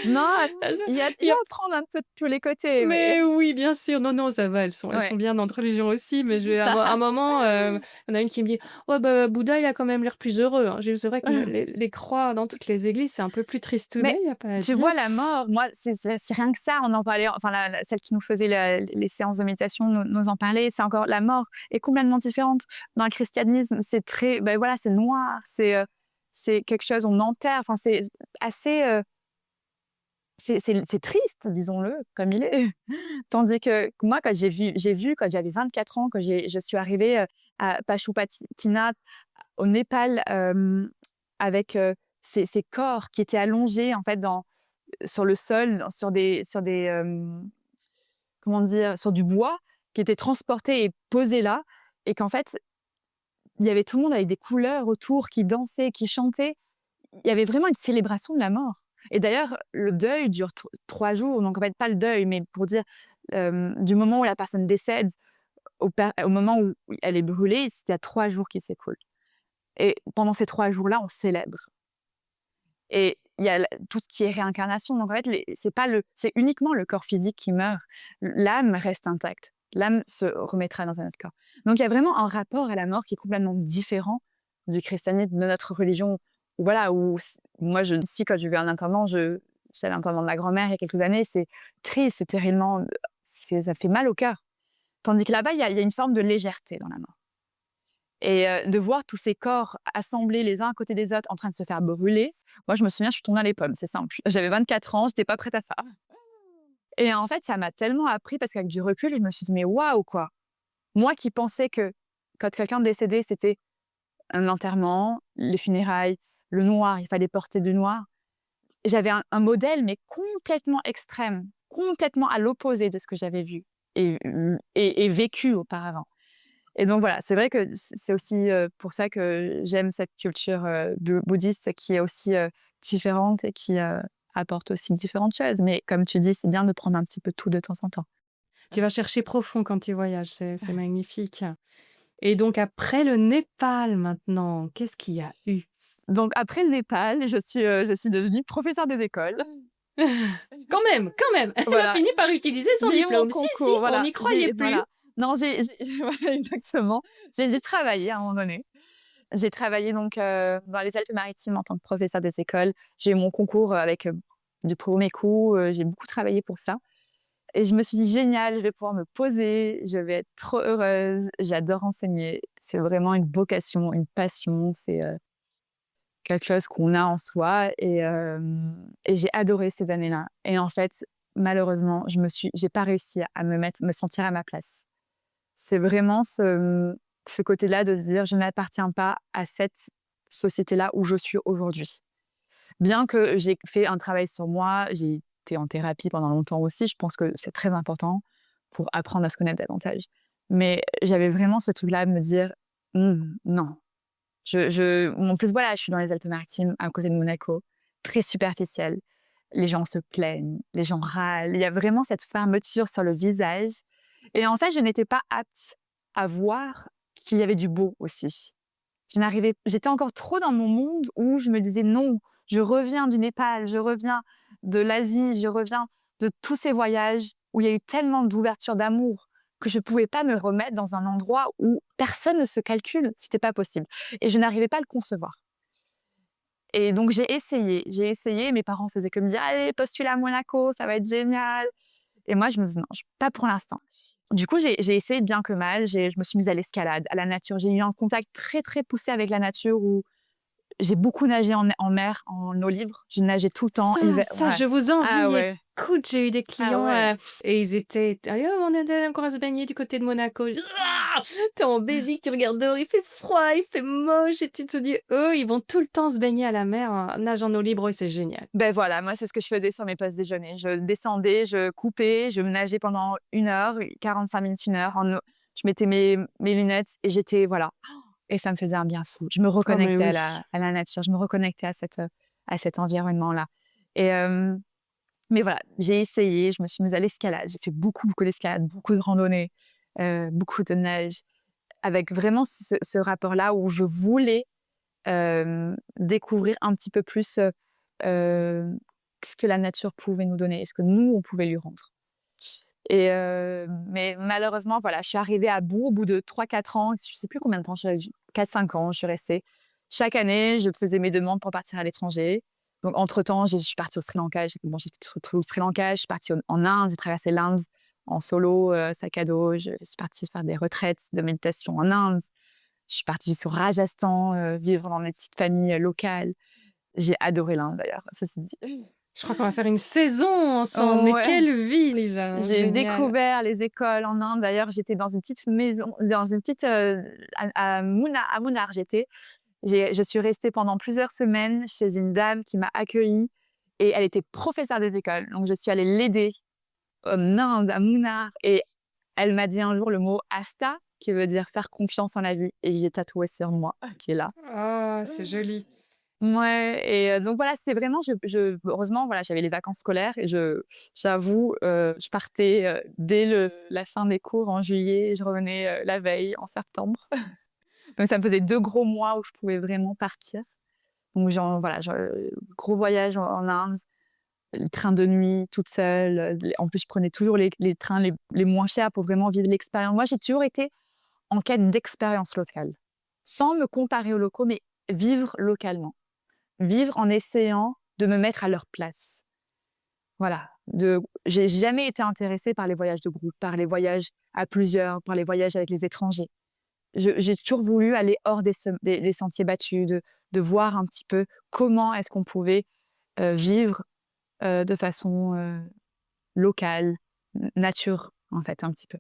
non, Elles il il y y a a à prendre un peu de tous les côtés, mais mais oui, bien sûr. Non, non, ça va, elles sont ouais. bien dans notre religion aussi, mais je vais à un moment, il y en a une qui me dit: «Ouais, bah, Bouddha, il a quand même l'air plus heureux, hein». J'ai dit: «C'est vrai que les croix dans toutes les églises, c'est un peu plus tristounet, Mais il y a pas à tu dire». vois, la mort, moi, c'est rien que ça. On en parlait, enfin, celle qui nous faisait les séances de méditation nous en parlait. C'est encore la mort est complètement différente. Dans le christianisme, c'est très, ben voilà, c'est noir, c'est quelque chose, on enterre. Enfin, c'est assez, c'est triste, disons-le, comme il est. Tandis que moi, quand j'ai vu quand j'avais 24 ans, quand je suis arrivée à Pashupatinath, au Népal, avec ces corps qui étaient allongés en fait sur le sol, sur des comment dire, sur du bois qui était transporté et posé là, et qu'en fait il y avait tout le monde avec des couleurs autour qui dansaient, qui chantaient. Il y avait vraiment une célébration de la mort. Et d'ailleurs, le deuil dure 3 jours, donc en fait pas le deuil, mais pour dire du moment où la personne décède au moment où elle est brûlée, il y a 3 jours qui s'écoulent. Et pendant ces 3 jours-là, on célèbre. Et il y a tout ce qui est réincarnation. Donc en fait, c'est uniquement le corps physique qui meurt. L'âme reste intacte. L'âme se remettra dans un autre corps. Donc il y a vraiment un rapport à la mort qui est complètement différent du christianisme, de notre religion. Voilà, moi, ici, quand j'ai vu un enterrement, j'allais à l'enterrement de ma grand-mère il y a quelques années, c'est triste, c'est terriblement, ça fait mal au cœur. Tandis que là-bas, il y a une forme de légèreté dans la mort. Et de voir tous ces corps assemblés les uns à côté des autres en train de se faire brûler, moi je me souviens, je suis tombée dans les pommes, c'est simple. J'avais 24 ans, j'étais pas prête à ça. Et en fait, ça m'a tellement appris parce qu'avec du recul, je me suis dit: «Mais waouh, quoi!» Moi qui pensais que quand quelqu'un décédait, c'était un enterrement, les funérailles, le noir, il fallait porter du noir. J'avais un modèle, mais complètement extrême, complètement à l'opposé de ce que j'avais vu et vécu auparavant. Et donc voilà, c'est vrai que c'est aussi, pour ça que j'aime cette culture, bouddhiste qui est aussi, différente et qui, apporte aussi différentes choses. Mais comme tu dis, c'est bien de prendre un petit peu tout de temps en temps. Tu vas chercher profond quand tu voyages, c'est magnifique. Et donc après le Népal maintenant, qu'est-ce qu'il y a eu? Donc après le Népal, je suis devenue professeure des écoles. Quand même, elle a Voilà. fini par utiliser son J'ai eu mon diplôme. Si, concours, on n'y croyait plus. voilà. Non, voilà, exactement. J'ai travaillé à un moment donné. J'ai travaillé donc dans les Alpes-Maritimes en tant que professeur des écoles. J'ai eu mon concours avec du premier coup. J'ai beaucoup travaillé pour ça. Et je me suis dit, génial, je vais pouvoir me poser, je vais être trop heureuse. J'adore enseigner. C'est vraiment une vocation, une passion. C'est quelque chose qu'on a en soi. Et j'ai adoré ces années-là. Et en fait, malheureusement, j'ai pas réussi à me sentir à ma place. C'est vraiment ce côté-là de se dire, je n'appartiens pas à cette société-là où je suis aujourd'hui. Bien que j'ai fait un travail sur moi, j'ai été en thérapie pendant longtemps aussi, je pense que c'est très important pour apprendre à se connaître davantage. Mais j'avais vraiment ce truc-là de me dire, non. En plus, voilà, je suis dans les Alpes-Maritimes, à côté de Monaco, très superficielle. Les gens se plaignent, les gens râlent. Il y a vraiment cette fermeture sur le visage. Et en fait, je n'étais pas apte à voir qu'il y avait du beau aussi. J'étais encore trop dans mon monde où je me disais non, je reviens du Népal, je reviens de l'Asie, je reviens de tous ces voyages où il y a eu tellement d'ouverture d'amour que je pouvais pas me remettre dans un endroit où personne ne se calcule, c'était pas possible. Et je n'arrivais pas à le concevoir. Et donc j'ai essayé, mes parents faisaient que me dire allez, postule à Monaco, ça va être génial. Et moi je me disais non, pas pour l'instant. Du coup, j'ai essayé bien que mal. Je me suis mise à l'escalade, à la nature. J'ai eu un contact très, très poussé avec la nature où j'ai beaucoup nagé en mer, en eau libre. Je nageais tout le temps. Ça, Ouais. je vous envie. Ah ouais. Écoute, j'ai eu des clients ouais. et ils étaient. Ah, on est encore à se baigner du côté de Monaco. T'es en Belgique, tu regardes dehors, il fait froid, il fait moche et tu te dis, eux, ils vont tout le temps se baigner à la mer, nagent en eau libre et c'est génial. Ben voilà, moi, c'est ce que je faisais sur mes pauses déjeuner. Je descendais, je coupais, je nageais pendant 1 heure, 45 minutes, 1 heure. Je mettais mes lunettes et j'étais, voilà. Et ça me faisait un bien fou. Je me reconnectais oui. à la nature, je me reconnectais à cet environnement-là. Et, mais voilà, j'ai essayé, je me suis mise à l'escalade. J'ai fait beaucoup, beaucoup d'escalade, beaucoup de randonnées, beaucoup de nage, avec vraiment ce rapport-là où je voulais découvrir un petit peu plus ce que la nature pouvait nous donner et ce que nous, on pouvait lui rendre. Mais malheureusement, voilà, je suis arrivée à bout au bout de 3-4 ans. Je ne sais plus combien de temps, 4-5 ans, je suis restée. Chaque année, je faisais mes demandes pour partir à l'étranger. Donc, entre-temps, je suis partie au Sri Lanka. J'ai retrouvée au Sri Lanka. Je suis partie en Inde. J'ai traversé l'Inde en solo, sac à dos. Je suis partie faire des retraites de méditation en Inde. Je suis partie sur Rajasthan, vivre dans des petites familles locales. J'ai adoré l'Inde, d'ailleurs, ça c'est dit. Je crois qu'on va faire une saison ensemble. Mais Ouais. quelle vie, Lisa. J'ai Génial. découvert les écoles en Inde. D'ailleurs, j'étais dans une petite maison, à Munnar, j'étais. Je suis restée pendant plusieurs semaines chez une dame qui m'a accueillie et elle était professeure des écoles. Donc, je suis allée l'aider en Inde, à Munnar. Et elle m'a dit un jour le mot Asta, qui veut dire faire confiance en la vie. Et j'ai tatoué sur moi, qui est là. Oh, c'est joli. Ouais, et donc voilà, c'était vraiment, heureusement, voilà, j'avais les vacances scolaires et j'avoue, je partais dès la fin des cours en juillet et je revenais la veille en septembre. Donc ça me faisait 2 gros mois où je pouvais vraiment partir. Donc voilà, gros voyage en Inde, le train de nuit toute seule. En plus, je prenais toujours les trains les moins chers pour vraiment vivre l'expérience. Moi, j'ai toujours été en quête d'expérience locale, sans me comparer aux locaux, mais vivre localement. Vivre en essayant de me mettre à leur place. Voilà. J'ai jamais été intéressée par les voyages de groupe, par les voyages à plusieurs, par les voyages avec les étrangers. J'ai toujours voulu aller hors des sentiers battus, de voir un petit peu comment est-ce qu'on pouvait vivre de façon locale, nature, en fait, un petit peu.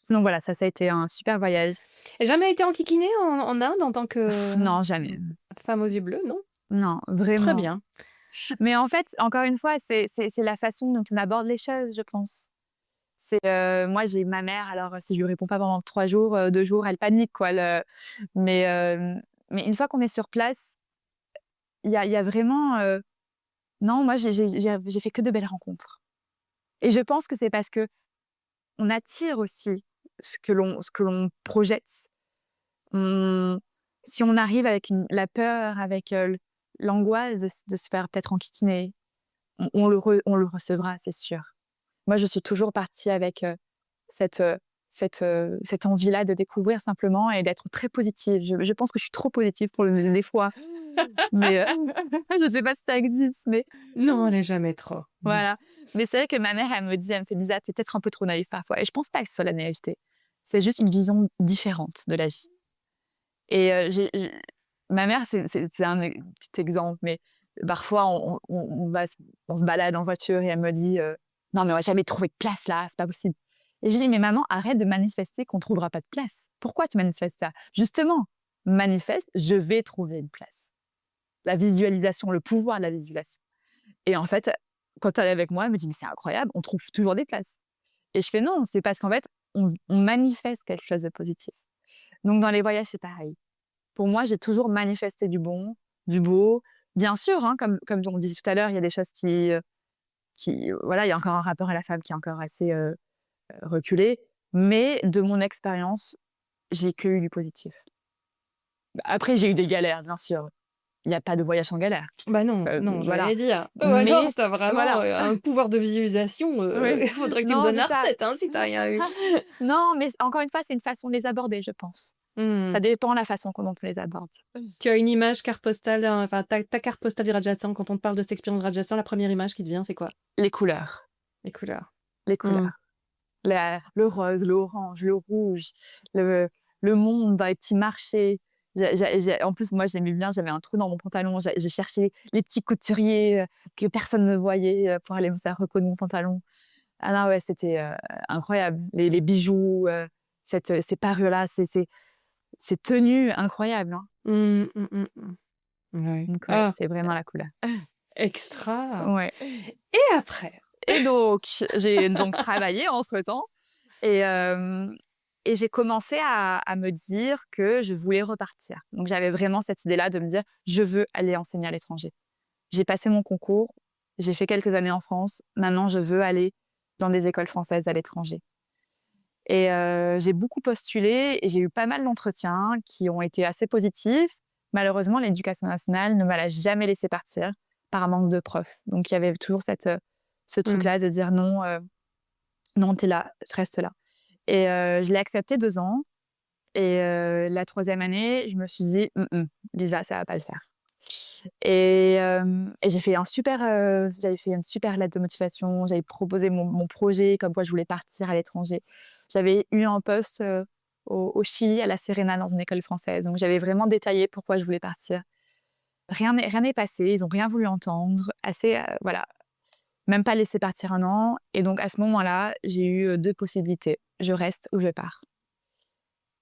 Donc voilà, ça a été un super voyage. Et jamais été enquiquinée en Inde en tant que Non, jamais. femme aux yeux bleus, non? Non, vraiment. Très bien. Mais en fait, encore une fois, c'est la façon dont on aborde les choses, je pense. Moi, j'ai ma mère, alors si je lui réponds pas pendant 3 jours, 2 jours, elle panique, quoi. Mais une fois qu'on est sur place, il y a vraiment... Non, moi, j'ai fait que de belles rencontres. Et je pense que c'est parce que on attire aussi ce que l'on projette. Si on arrive avec la peur, avec l'angoisse de se faire peut-être enquiquiner, on le recevra, c'est sûr. Moi, je suis toujours partie avec cette, cette envie-là de découvrir simplement et d'être très positive. Je pense que je suis trop positive pour des fois, mais je sais pas si ça existe, mais Non, elle est jamais trop. voilà. Mais c'est vrai que ma mère, elle me dit, elle me fait: «Lisa, t'es peut-être un peu trop naïve parfois» et je pense pas que ce soit la naïveté. C'est juste une vision différente de la vie et ma mère, c'est un petit exemple, mais parfois on se balade en voiture et elle me dit: «Non, mais on va jamais trouver de place là, c'est pas possible» et je lui dis: «Mais maman, arrête de manifester qu'on trouvera pas de place. Pourquoi tu manifestes ça? Justement, manifeste, je vais trouver une place». La visualisation, le pouvoir de la visualisation et en fait, quand elle est avec moi, elle me dit: «Mais c'est incroyable, on trouve toujours des places» et je fais: «Non, c'est parce qu'en fait, on manifeste quelque chose de positif». Donc dans les voyages, c'est pareil. Pour moi, j'ai toujours manifesté du bon, du beau. Bien sûr, hein, comme on disait tout à l'heure, il y a des choses voilà, il y a encore un rapport à la femme qui est encore assez, reculé, mais de mon expérience, j'ai que eu du positif. Après, j'ai eu des galères, bien sûr. Il y a pas de voyage sans galère. Bah non, non, Voilà. j'allais dire. Ou Mais alors, t'as vraiment voilà. un pouvoir de visualisation. Oui. Il faudrait que tu me Non, donnes c'est la ça. recette, hein, si t'as rien eu. Non, mais encore une fois, c'est une façon de les aborder, je pense. Hmm. Ça dépend de la façon dont on les aborde. Tu as une image carte postale, enfin ta carte postale du Rajasthan, quand on te parle de cette expérience Rajasthan, la première image qui te vient, c'est quoi? Les couleurs. Les couleurs. Les couleurs. Le rose, l'orange, le rouge, le monde dans les petits marchés. En plus, moi, j'aimais bien, j'avais un trou dans mon pantalon. J'ai cherché les petits couturiers que personne ne voyait pour aller me faire recoudre mon pantalon. Ah non, ouais, c'était incroyable. Les bijoux, ces parures-là, ces tenues incroyables. Hein. Ouais. Donc, ouais, Ah, c'est vraiment la couleur. extra. Ouais. Et après? Et donc, j'ai donc travaillé entre-temps et j'ai commencé à me dire que je voulais repartir. Donc, j'avais vraiment cette idée-là de me dire: «Je veux aller enseigner à l'étranger». J'ai passé mon concours, j'ai fait quelques années en France. Maintenant, je veux aller dans des écoles françaises à l'étranger et j'ai beaucoup postulé et j'ai eu pas mal d'entretiens qui ont été assez positifs. Malheureusement, l'éducation nationale ne m'a jamais laissée partir par manque de profs. Donc, il y avait toujours ce truc-là de dire: «Non, non, tu es là, tu restes là». Et je l'ai accepté 2 ans et la 3e année, je me suis dit: Lisa, ça va pas le faire». Et j'ai fait j'avais fait une super lettre de motivation, j'avais proposé mon projet, comme quoi je voulais partir à l'étranger. J'avais eu un poste, au Chili, à La Serena, dans une école française. Donc j'avais vraiment détaillé pourquoi je voulais partir. Rien n'est passé, ils ont rien voulu entendre, voilà, même pas laissé partir 1 an et donc à ce moment-là, j'ai eu 2 possibilités. Je reste ou je pars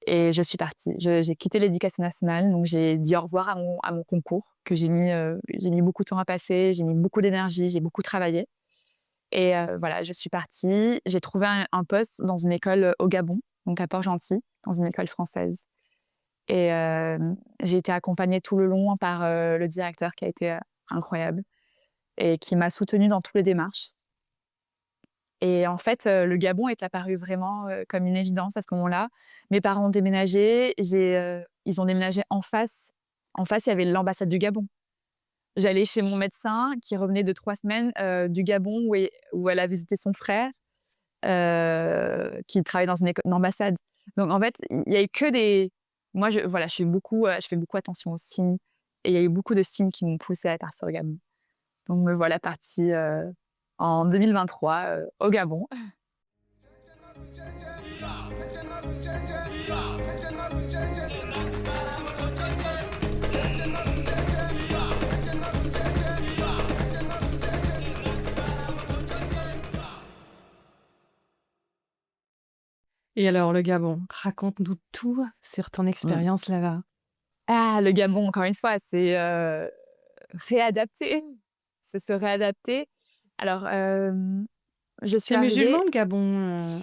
et je suis partie. J'ai quitté l'éducation nationale, donc j'ai dit au revoir à mon concours que j'ai mis beaucoup de temps à passer, j'ai mis beaucoup d'énergie, j'ai beaucoup travaillé et voilà, je suis partie. J'ai trouvé un poste dans une école, au Gabon, donc à Port-Gentil, dans une école française et j'ai été accompagnée tout le long par, le directeur qui a été, incroyable et qui m'a soutenue dans toutes les démarches. Et en fait, le Gabon est apparu vraiment, comme une évidence à ce moment-là. Mes parents ont déménagé, ils ont déménagé en face. En face, il y avait l'ambassade du Gabon. J'allais chez mon médecin qui revenait de 3 semaines, du Gabon où elle a visité son frère, qui travaille dans une ambassade. Donc en fait, il y a eu que des moi voilà, je fais beaucoup attention aux signes et il y a eu beaucoup de signes qui m'ont poussée à partir au Gabon. Donc me voilà partie, en 2023, au Gabon. Et alors, le Gabon, raconte-nous tout sur ton expérience là-bas. Ah, le Gabon, encore une fois, c'est réadapter. C'est se réadapter. Alors, je suis C'est arrivée. musulman, le Gabon?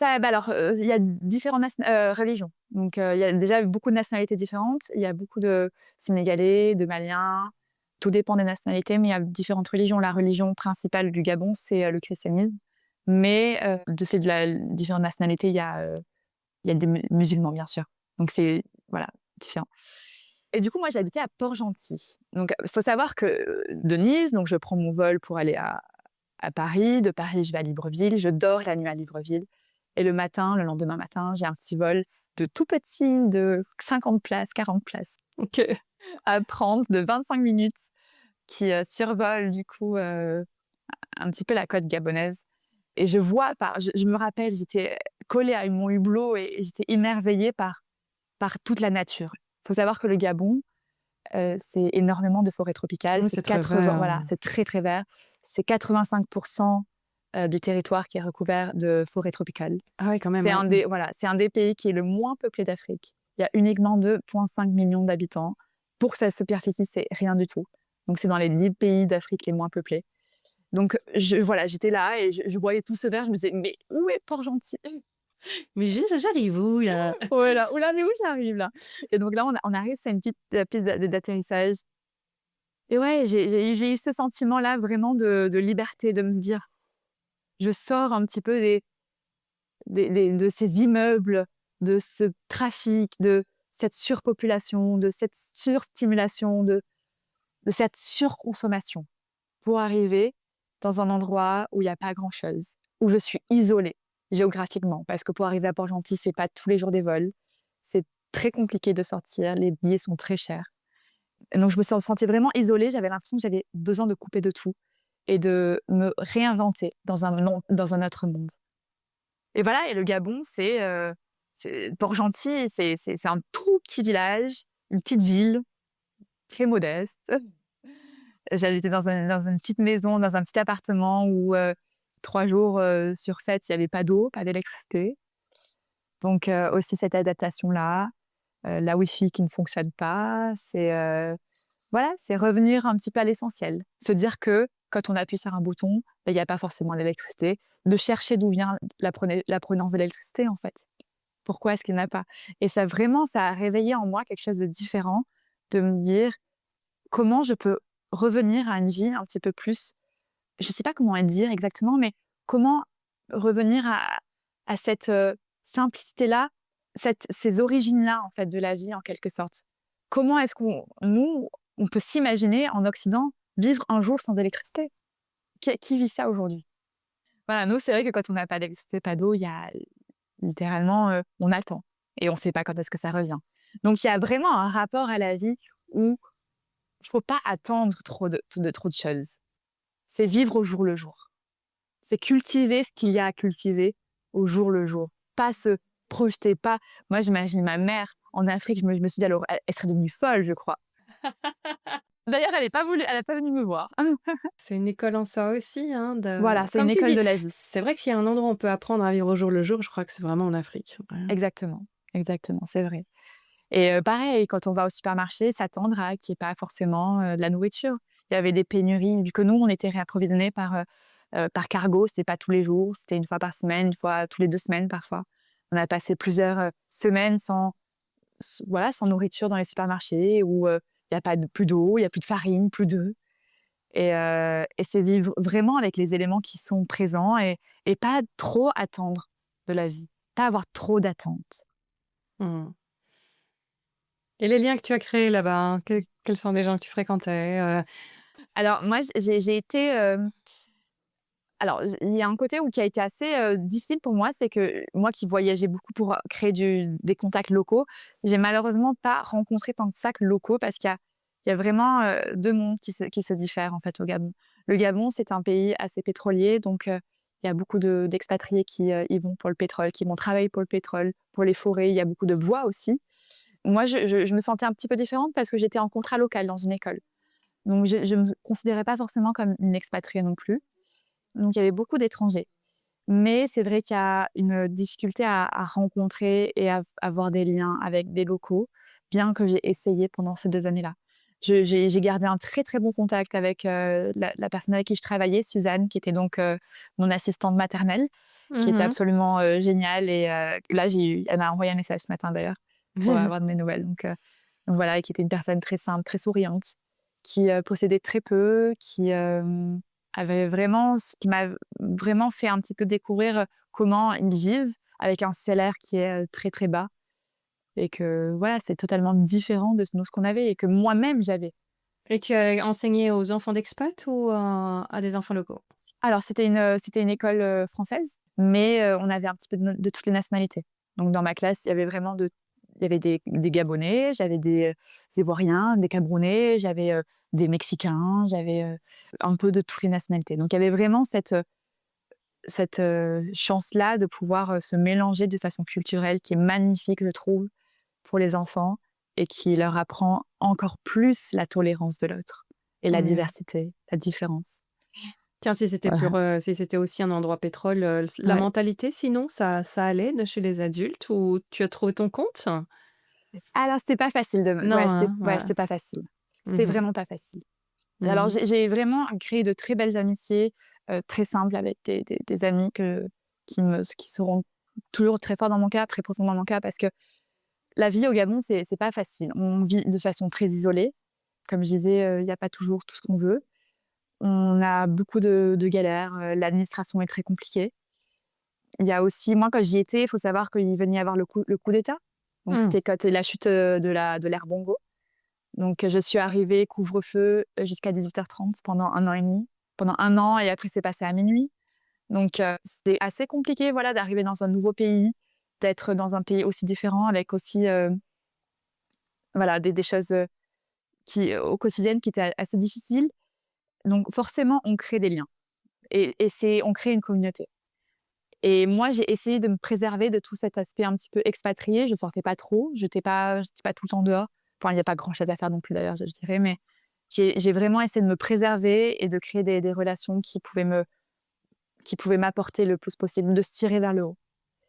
Alors, il y a différentes religions. Donc, il y a déjà beaucoup de nationalités différentes. Il y a beaucoup de Sénégalais, de Maliens. Tout dépend des nationalités, mais il y a différentes religions. La religion principale du Gabon, c'est le christianisme. Mais de fait de la différentes nationalités, il y a des musulmans, bien sûr. Donc, c'est voilà, différent. Et du coup, moi, j'habitais à Port-Gentil. Donc, il faut savoir que de Nice, donc je prends mon vol pour aller à Paris. De Paris, je vais à Libreville. Je dors la nuit à Libreville. Et le lendemain matin, j'ai un petit vol de tout petit, de 50 places, 40 places, Ok. à prendre de 25 minutes, qui survole du coup un petit peu la côte gabonaise. Et je vois, je me rappelle, j'étais collée à mon hublot et j'étais émerveillée par toute la nature. Il faut savoir que le Gabon, c'est énormément de forêts tropicales. Oui, c'est très vert. Voilà, c'est très, très vert. C'est 85% du territoire qui est recouvert de forêts tropicales. Ah ouais, quand même. C'est un des pays qui est le moins peuplé d'Afrique. Il y a uniquement 2,5 millions d'habitants. Pour sa superficie, c'est rien du tout. Donc, c'est dans les 10 pays d'Afrique les moins peuplés. Donc, j'étais là et je voyais tout ce vert. Je me disais, mais où est Port-Gentil? Mais j'arrive où, là? Voilà, mais où j'arrive là? Et donc là, on arrive, c'est une petite piste d'atterrissage. Et ouais, j'ai eu ce sentiment-là vraiment de liberté, de me dire, je sors un petit peu de ces immeubles, de ce trafic, de cette surpopulation, de cette surstimulation, de cette surconsommation, pour arriver dans un endroit où il n'y a pas grand-chose, où je suis isolée géographiquement, parce que pour arriver à Port-Gentil, c'est pas tous les jours des vols, c'est très compliqué de sortir, les billets sont très chers. Et donc je me sentais vraiment isolée, j'avais l'impression que j'avais besoin de couper de tout et de me réinventer dans un autre monde. Et voilà, et le Gabon, c'est Port-Gentil, c'est un tout petit village, une petite ville, très modeste. J'habitais dans une petite maison, dans un petit appartement où 3 jours sur 7, il n'y avait pas d'eau, pas d'électricité. Donc aussi cette adaptation-là, la Wi-Fi qui ne fonctionne pas, c'est revenir un petit peu à l'essentiel. Se dire que quand on appuie sur un bouton, il n'y a pas forcément d'électricité. De chercher d'où vient la provenance de l'électricité, en fait. Pourquoi est-ce qu'il n'y en a pas? Et ça a réveillé en moi quelque chose de différent, de me dire comment je peux revenir à une vie un petit peu plus, je ne sais pas comment le dire exactement, mais comment revenir à cette simplicité-là, ces origines-là, en fait, de la vie, en quelque sorte. Comment est-ce on peut s'imaginer, en Occident, vivre un jour sans électricité? Qui vit ça aujourd'hui? Voilà, nous, c'est vrai que quand on n'a pas d'électricité, pas d'eau, il y a littéralement, on attend et on ne sait pas quand est-ce que ça revient. Donc, il y a vraiment un rapport à la vie où il ne faut pas attendre trop de choses. C'est vivre au jour le jour. C'est cultiver ce qu'il y a à cultiver au jour le jour. Pas se projeter, pas... Moi, j'imagine ma mère en Afrique, je me suis dit, alors, elle serait devenue folle, je crois. D'ailleurs, elle n'a pas venu me voir. C'est une école en soi aussi, hein. Voilà, c'est Comme une tu école dis, de la vie. c'est vrai que s'il y a un endroit où on peut apprendre à vivre au jour le jour, je crois que c'est vraiment en Afrique. Ouais. Exactement, c'est vrai. Et pareil, quand on va au supermarché, s'attendre à qu'il n'y ait pas forcément de la nourriture. Il y avait des pénuries, vu que nous, on était réapprovisionnés par cargo, c'était pas tous les jours, c'était une fois par semaine, une fois tous les 2 semaines parfois. On a passé plusieurs semaines sans nourriture dans les supermarchés, où il n'y a plus d'eau, il n'y a plus de farine, plus d'œufs. Et c'est vivre vraiment avec les éléments qui sont présents et pas trop attendre de la vie, pas avoir trop d'attentes. Mmh. Et les liens que tu as créés là-bas, hein, quels sont les gens que tu fréquentais? Alors moi, j'ai été... Alors, il y a un côté qui a été assez difficile pour moi, c'est que moi qui voyageais beaucoup pour créer des contacts locaux, j'ai malheureusement pas rencontré tant que ça que locaux, parce qu'il y a vraiment 2 mondes qui se diffèrent en fait au Gabon. Le Gabon, c'est un pays assez pétrolier, donc il y a beaucoup d'expatriés qui y vont pour le pétrole, qui vont travailler pour le pétrole, pour les forêts. Il y a beaucoup de bois aussi. Moi, je me sentais un petit peu différente parce que j'étais en contrat local dans une école. Donc, je ne me considérais pas forcément comme une expatriée non plus. Donc, il y avait beaucoup d'étrangers. Mais c'est vrai qu'il y a une difficulté à rencontrer et à avoir des liens avec des locaux, bien que j'ai essayé pendant ces 2 années-là. J'ai gardé un très, très bon contact avec la personne avec qui je travaillais, Suzanne, qui était donc mon assistante maternelle, qui était absolument géniale. Et là, elle m'a envoyé un message ce matin d'ailleurs pour avoir de mes nouvelles. Donc voilà, et qui était une personne très simple, très souriante, qui possédait très peu, qui m'a vraiment fait un petit peu découvrir comment ils vivent avec un salaire qui est très très bas et que voilà, c'est totalement différent de nous, ce qu'on avait et que moi-même j'avais. Et tu as enseigné aux enfants d'expat ou à des enfants locaux? Alors c'était une école française, mais on avait un petit peu de toutes les nationalités. Donc dans ma classe, il y avait des Gabonais, j'avais des Ivoiriens, des Camerounais, j'avais des Mexicains, j'avais un peu de toutes les nationalités. Donc il y avait vraiment cette chance-là de pouvoir se mélanger de façon culturelle qui est magnifique, je trouve, pour les enfants et qui leur apprend encore plus la tolérance de l'autre et la Ouais. diversité, la différence. Tiens, si c'était Voilà. si c'était aussi un endroit pétrole, la Ouais. mentalité sinon, ça allait de chez les adultes ou tu as trouvé ton compte? Alors c'était pas facile Non, hein? Ouais. c'était pas facile. C'est Mmh. vraiment pas facile. Alors Mmh. j'ai vraiment créé de très belles amitiés, très simples avec des amis qui seront toujours très forts dans mon cœur, très profonds dans mon cœur parce que la vie au Gabon, c'est pas facile. On vit de façon très isolée. Comme je disais, il y a pas toujours tout ce qu'on veut. On a beaucoup de galères, l'administration est très compliquée. Il y a aussi moi quand j'y étais, il faut savoir qu'il venait y avoir le coup d'État. Donc Mmh. c'était quand la chute, de l'ère Bongo. Donc je suis arrivée couvre-feu, jusqu'à 18h30 pendant 1 an et demi. Pendant 1 an et après c'est passé à minuit. Donc c'était assez compliqué, voilà, d'arriver dans un nouveau pays, d'être dans un pays aussi différent avec aussi, voilà, des choses, au quotidien qui étaient assez difficiles. Donc forcément, on crée des liens et on crée une communauté. Et moi, j'ai essayé de me préserver de tout cet aspect un petit peu expatrié. Je sortais pas trop, j'étais pas tout le temps dehors. Enfin, il y a pas grand-chose à faire non plus d'ailleurs, je dirais, mais j'ai vraiment essayé de me préserver et de créer des relations qui pouvaient m'apporter le plus possible, de se tirer vers le haut,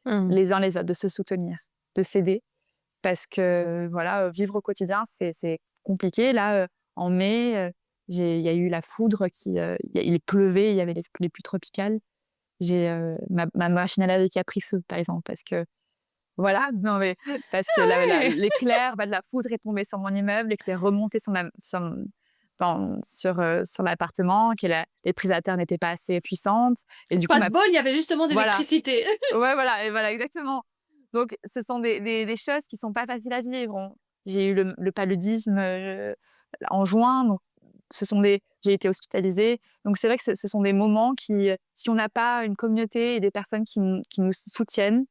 Mmh. les uns les autres, de se soutenir, de s'aider. Parce que voilà, vivre au quotidien, c'est compliqué. Là, en mai, il y a eu la foudre il pleuvait, il y avait les pluies tropicales. J'ai, ma machine à laver qui a pris feu, par exemple, parce que voilà, non mais parce que Ouais! l'éclair, de la foudre est tombée sur mon immeuble et que c'est remonté sur l'appartement, que les prises à terre n'étaient pas assez puissantes et du coup Pas de bol, il y avait justement de voilà. l'électricité. Ouais, voilà et voilà, exactement. Donc ce sont des choses qui sont pas faciles à vivre. J'ai eu le paludisme, en juin, donc j'ai été hospitalisée. Donc c'est vrai que ce sont des moments qui, si on n'a pas une communauté et des personnes qui nous soutiennent,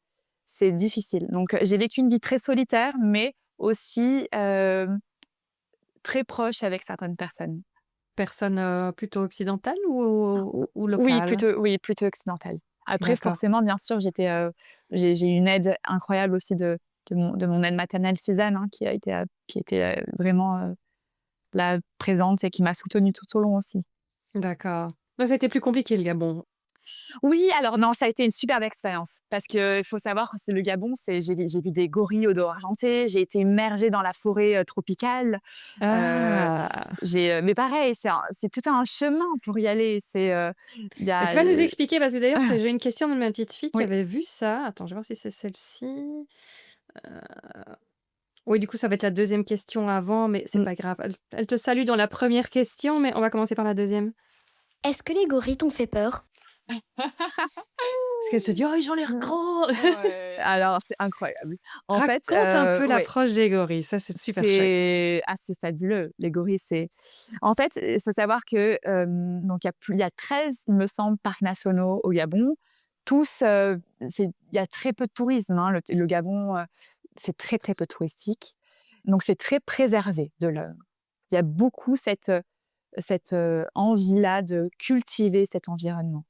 c'est difficile. Donc j'ai vécu une vie très solitaire, mais aussi, très proche avec certaines personnes. Personne, plutôt occidentale ou locale? Oui, plutôt occidentale. Après D'accord. forcément, bien sûr, j'ai eu une aide incroyable aussi de mon aide maternelle Suzanne, hein, qui était, vraiment, là, présente et qui m'a soutenue tout au long aussi. D'accord. Donc ça a été plus compliqué le Gabon? Oui, alors non, ça a été une superbe expérience parce qu'il faut savoir que c'est le Gabon, j'ai vu des gorilles au dos argenté, j'ai été immergée dans la forêt, tropicale. Heu, Ah! mais pareil, c'est tout un chemin pour y aller. Il y Bah, tu a vas nous expliquer parce que d'ailleurs j'ai une question de ma petite fille qui oui. avait vu ça. Attends, je vais voir si c'est celle-ci. Heu, oui, du coup, ça va être la deuxième question avant, mais c'est Mmh. pas grave. Elle te salue dans la première question, mais on va commencer par la deuxième. Est-ce que les gorilles t'ont fait peur? Parce qu'elle se dit: «Oh, ils ont l'air gros!» Ouais, alors c'est incroyable. En fait, Raconte un peu ouais, l'approche des gorilles, ça c'est super chouette. c'est fabuleux. Les gorilles, en fait, il faut savoir que, donc il y a 13, il me semble, parcs nationaux au Gabon. Tous, il y a très peu de tourisme, hein. Le Gabon, c'est très, très peu touristique. Donc c'est très préservé de l'œuvre. Il y a beaucoup cette envie-là de cultiver cet environnement.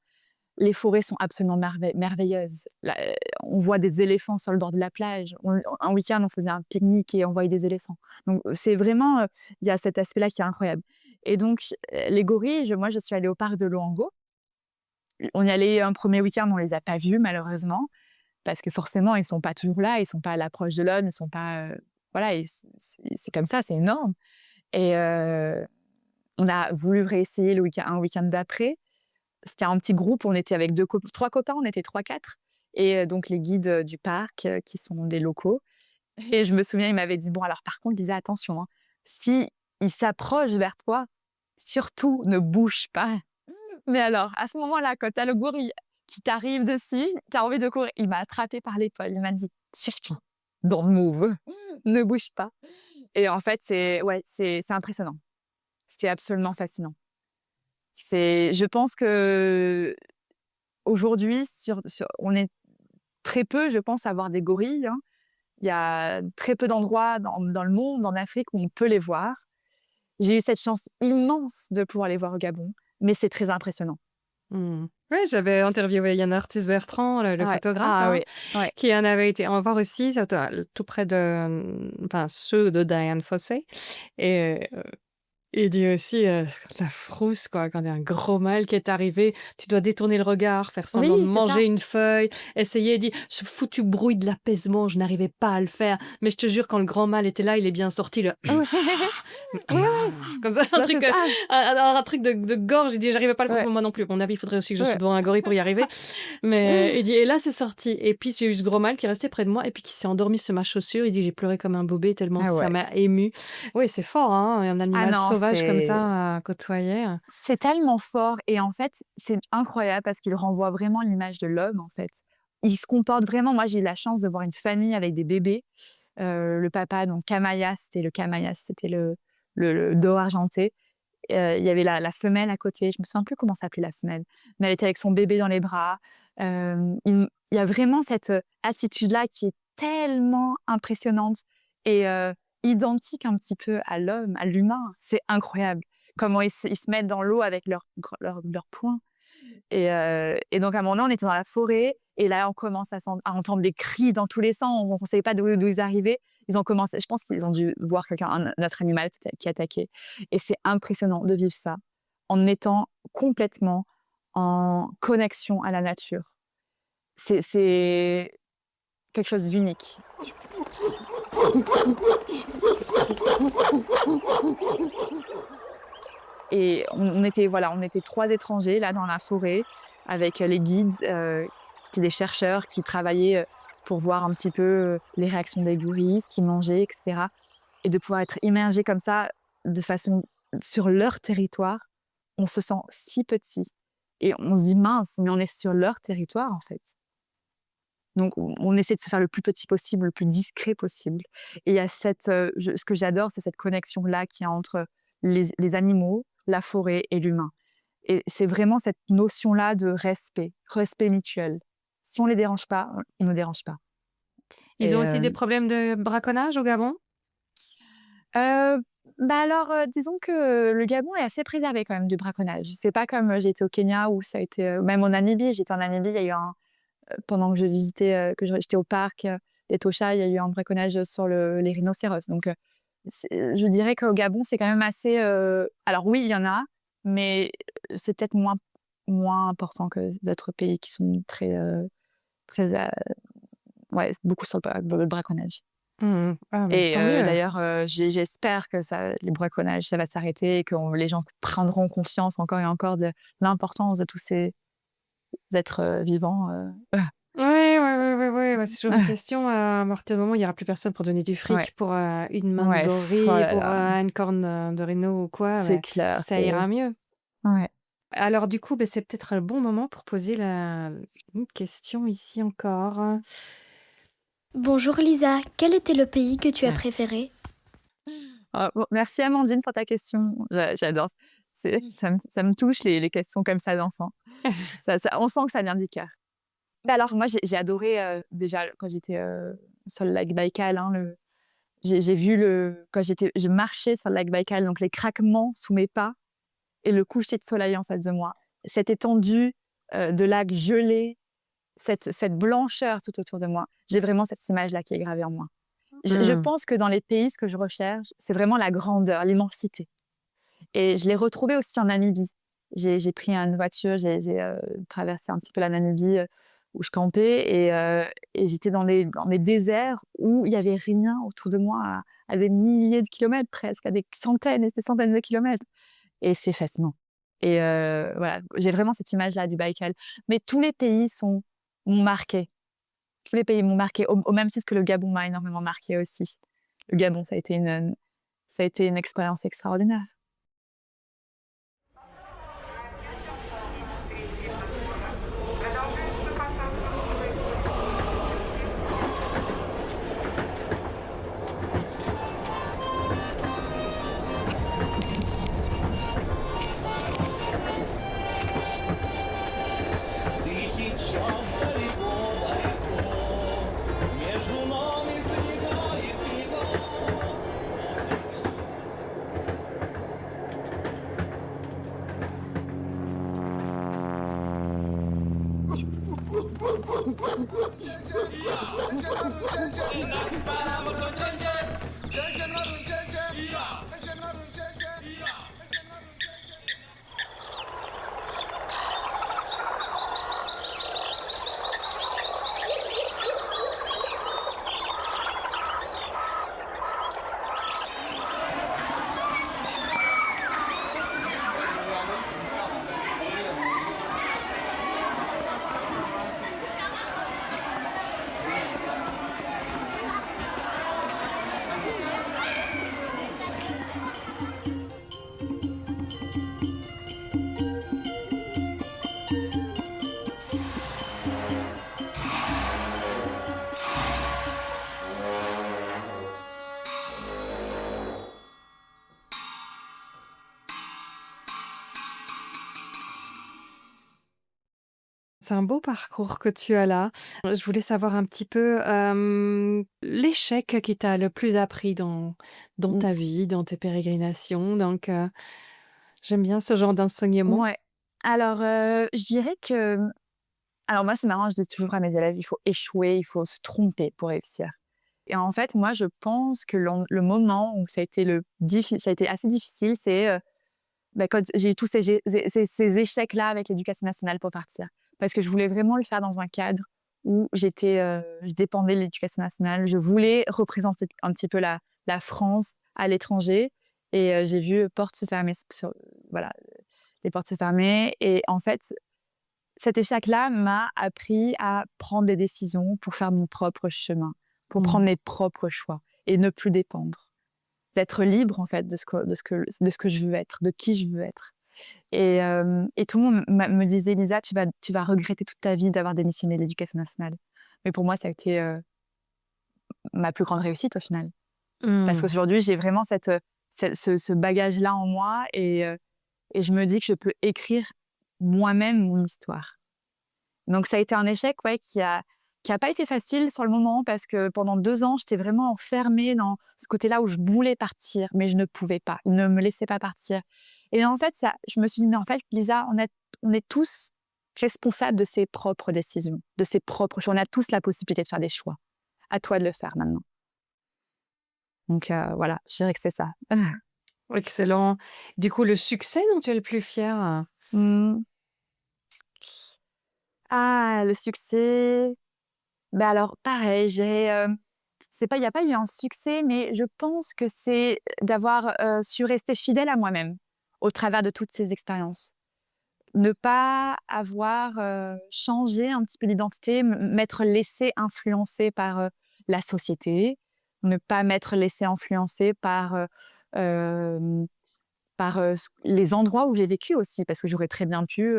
Les forêts sont absolument merveilleuses. Là, on voit des éléphants sur le bord de la plage. Un week-end, on faisait un pique-nique et on voyait des éléphants. Donc c'est vraiment, il y a cet aspect-là qui est incroyable et donc les gorilles, moi, je suis allée au parc de Loango. On y allait un premier week-end, on les a pas vus malheureusement parce que forcément, ils sont pas toujours là, ils sont pas à l'approche de l'homme, ils sont pas, voilà, c'est comme ça, c'est énorme et on a voulu réessayer un week-end d'après. C'était un petit groupe, on était avec 3 copains, on était 3-4 et donc les guides, du parc, qui sont des locaux et je me souviens, il m'avait dit: «Bon alors par contre», il disait: «Attention, hein, si il s'approche vers toi, surtout ne bouge pas». Mais alors, à ce moment-là, quand tu as le gorille qui t'arrive dessus, tu as envie de courir. Il m'a attrapée par l'épaule, il m'a dit: «Surtout, don't move, ne bouge pas. Et en fait, c'est impressionnant. C'était absolument fascinant. Je pense que aujourd'hui, on est très peu, je pense, à voir des gorilles, hein. Il y a très peu d'endroits dans le monde, en Afrique, où on peut les voir. J'ai eu cette chance immense de pouvoir les voir au Gabon, mais c'est très impressionnant. Oui, j'avais interviewé Yann Arthus Bertrand, le Ouais. photographe, Ah hein, oui, ouais. qui en avait été en voir aussi, tout près enfin, ceux de Diane Fossey. Et il dit aussi la frousse, quoi, quand il y a un gros mâle qui est arrivé, tu dois détourner le regard, faire semblant Oui, de c'est manger ça. une feuille, essayer, il dit, ce foutu bruit de l'apaisement, je n'arrivais pas à le faire, mais je te jure, quand le grand mâle était là, il est bien sorti, le... Comme ça, un Bah, truc, c'est ça. un truc de gorge, il dit, j'arrivais pas à le faire Ouais. pour moi non plus. À mon avis, il faudrait aussi que je Ouais. sois devant un gorille pour y arriver. Mais il dit, et là, c'est sorti. Et puis, j'ai eu ce gros mâle qui est resté près de moi et puis qui s'est endormi sur ma chaussure. Il dit, j'ai pleuré comme un bobé tellement Ah ça ouais. m'a ému. Oui, c'est fort, hein, un animal non, sauvage comme c'est ça à côtoyer. c'est tellement fort et en fait, c'est incroyable parce qu'il renvoie vraiment l'image de l'homme, en fait. Il se comporte vraiment moi, j'ai eu la chance de voir une famille avec des bébés. Le papa, donc Camayas, c'était le dos argenté. Il y avait la femelle à côté, je me souviens plus comment s'appelait la femelle, mais elle était avec son bébé dans les bras. Il y a vraiment cette attitude-là qui est tellement impressionnante et identique un petit peu à l'homme, à l'humain. C'est incroyable comment ils se mettent dans l'eau avec leurs poings. Et donc à un moment donné, on était dans la forêt et là, on commence à entendre des cris dans tous les sens. On ne savait pas d'où ils arrivaient. Ils ont commencé, je pense qu'ils ont dû voir un autre animal qui attaquait. Et c'est impressionnant de vivre ça en étant complètement en connexion à la nature. C'est quelque chose d'unique. Et on était 3 étrangers là dans la forêt avec les guides. C'était des chercheurs qui travaillaient pour voir un petit peu les réactions des gorilles, ce qu'ils mangeaient, etc. Et de pouvoir être immergé comme ça, de façon sur leur territoire, on se sent si petit. Et on se dit mince, mais on est sur leur territoire en fait. Donc on essaie de se faire le plus petit possible, le plus discret possible. Et il y a ce que j'adore, c'est cette connexion-là qu'il y a entre les animaux, la forêt et l'humain. Et c'est vraiment cette notion-là de respect mutuel. Si on les dérange pas, ils nous dérangent pas. Ils Et, ont aussi des problèmes de braconnage au Gabon? Disons que le Gabon est assez préservé quand même du braconnage. C'est pas comme j'ai été au Kenya où ça a été, même en Namibie. J'étais en Namibie, il y a eu pendant que je visitais, j'étais au parc des Tosha, il y a eu un braconnage sur les rhinocéros. Donc, je dirais qu'au Gabon, c'est quand même assez. Alors oui, il y en a, mais c'est peut-être moins important que d'autres pays qui sont très, beaucoup sur le braconnage. Ah, Et tant mieux. d'ailleurs, j'espère que les braconnages, ça va s'arrêter et que les gens prendront conscience encore et encore de l'importance de tous ces êtres vivants. Oui, c'est toujours une question. À partir du moment où il n'y aura plus personne pour donner du fric Ouais. pour une main Ouais, de gorille, oh là pour là. une corne de rhino ou quoi, C'est clair. ça ira mieux. Ouais. Alors du coup, c'est peut-être le bon moment pour poser une question ici encore. Bonjour Lisa, quel était le pays que tu as Ouais. préféré? Merci Amandine pour ta question. J'adore. Ça me touche les questions comme ça d'enfants. On sent que ça vient du cœur. Alors moi, j'ai adoré déjà quand j'étais sur le lac Baïkal. Hein, j'ai vu quand je marchais sur le lac Baïkal, donc les craquements sous mes pas et le coucher de soleil en face de moi. Cette étendue de lac gelé, cette blancheur tout autour de moi. J'ai vraiment cette image-là qui est gravée en moi. Je pense que dans les pays, ce que je recherche, c'est vraiment la grandeur, l'immensité. Et je l'ai retrouvée aussi en Namibie. J'ai pris une voiture, j'ai traversé un petit peu la Namibie où je campais et j'étais dans des déserts où il n'y avait rien autour de moi à des milliers de kilomètres presque, à des centaines et des centaines de kilomètres. Et c'est fascinant. Et voilà, j'ai vraiment cette image-là du Baïkal. Mais tous les pays m'ont marqué. Tous les pays m'ont marqué, au même titre que le Gabon m'a énormément marqué aussi. Le Gabon, ça a été une expérience extraordinaire. C'est un beau parcours que tu as là. Je voulais savoir un petit peu l'échec qui t'a le plus appris dans Mm. ta vie, dans tes pérégrinations. Donc, j'aime bien ce genre d'enseignement. Ouais. Alors, je dirais que... Alors moi, c'est marrant, je dis toujours à mes élèves, il faut échouer, il faut se tromper pour réussir. Et en fait, moi, je pense que le moment où ça a été ça a été assez difficile, c'est quand j'ai eu tous ces échecs-là avec l'éducation nationale pour partir. Parce que je voulais vraiment le faire dans un cadre où je dépendais de l'éducation nationale. Je voulais représenter un petit peu la France à l'étranger. Et j'ai vu portes se fermer, voilà, les portes se fermer. Et en fait, cet échec-là m'a appris à prendre des décisions pour faire mon propre chemin, pour prendre mes propres choix et ne plus dépendre. D'être libre, en fait, de ce que je veux être, de qui je veux être. Et tout le monde me disait, Lisa, tu vas regretter toute ta vie d'avoir démissionné de l'éducation nationale. Mais pour moi, ça a été ma plus grande réussite au final. Parce Mm. qu'aujourd'hui, j'ai vraiment ce bagage-là en moi et je me dis que je peux écrire moi-même mon histoire. Donc, ça a été un échec qui a pas été facile sur le moment parce que pendant 2 ans, j'étais vraiment enfermée dans ce côté-là où je voulais partir, mais je ne pouvais pas. Ils ne me laissaient pas partir. Et en fait, je me suis dit, mais en fait, Lisa, on est tous responsables de ses propres décisions, de ses propres choix. On a tous la possibilité de faire des choix. À toi de le faire maintenant. Donc voilà, je dirais que c'est ça. Excellent. Du coup, le succès dont tu es le plus fier? Hmm. Ah, le succès. Ben alors, pareil, il n'y a pas eu un succès, mais je pense que c'est d'avoir su rester fidèle à moi-même au travers de toutes ces expériences. Ne pas avoir changé un petit peu d'identité, m'être laissé influencer par la société, ne pas m'être laissé influencer par les endroits où j'ai vécu aussi, parce que j'aurais très bien pu,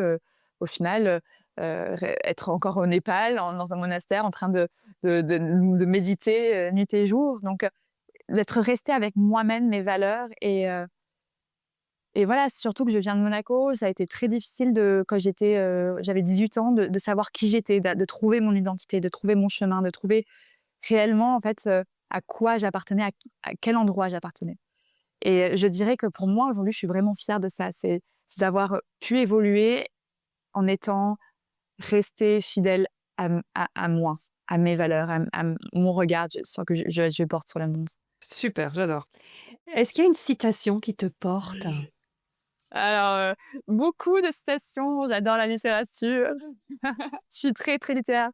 au final, être encore au Népal, dans un monastère, en train de méditer nuit et jour. Donc, d'être restée avec moi-même, mes valeurs. Et voilà, surtout que je viens de Monaco, ça a été très difficile quand j'avais 18 ans, de savoir qui j'étais, de trouver mon identité, de trouver mon chemin, de trouver réellement, en fait, à quoi j'appartenais, à quel endroit j'appartenais. Et je dirais que pour moi, aujourd'hui, je suis vraiment fière de ça. C'est d'avoir pu évoluer en étant restée fidèle à moi, à mes valeurs, à mon regard que je porte sur le monde. Super, j'adore. Est-ce qu'il y a une citation qui te porte? Alors, beaucoup de citations, j'adore la littérature. Je suis très, très littéraire.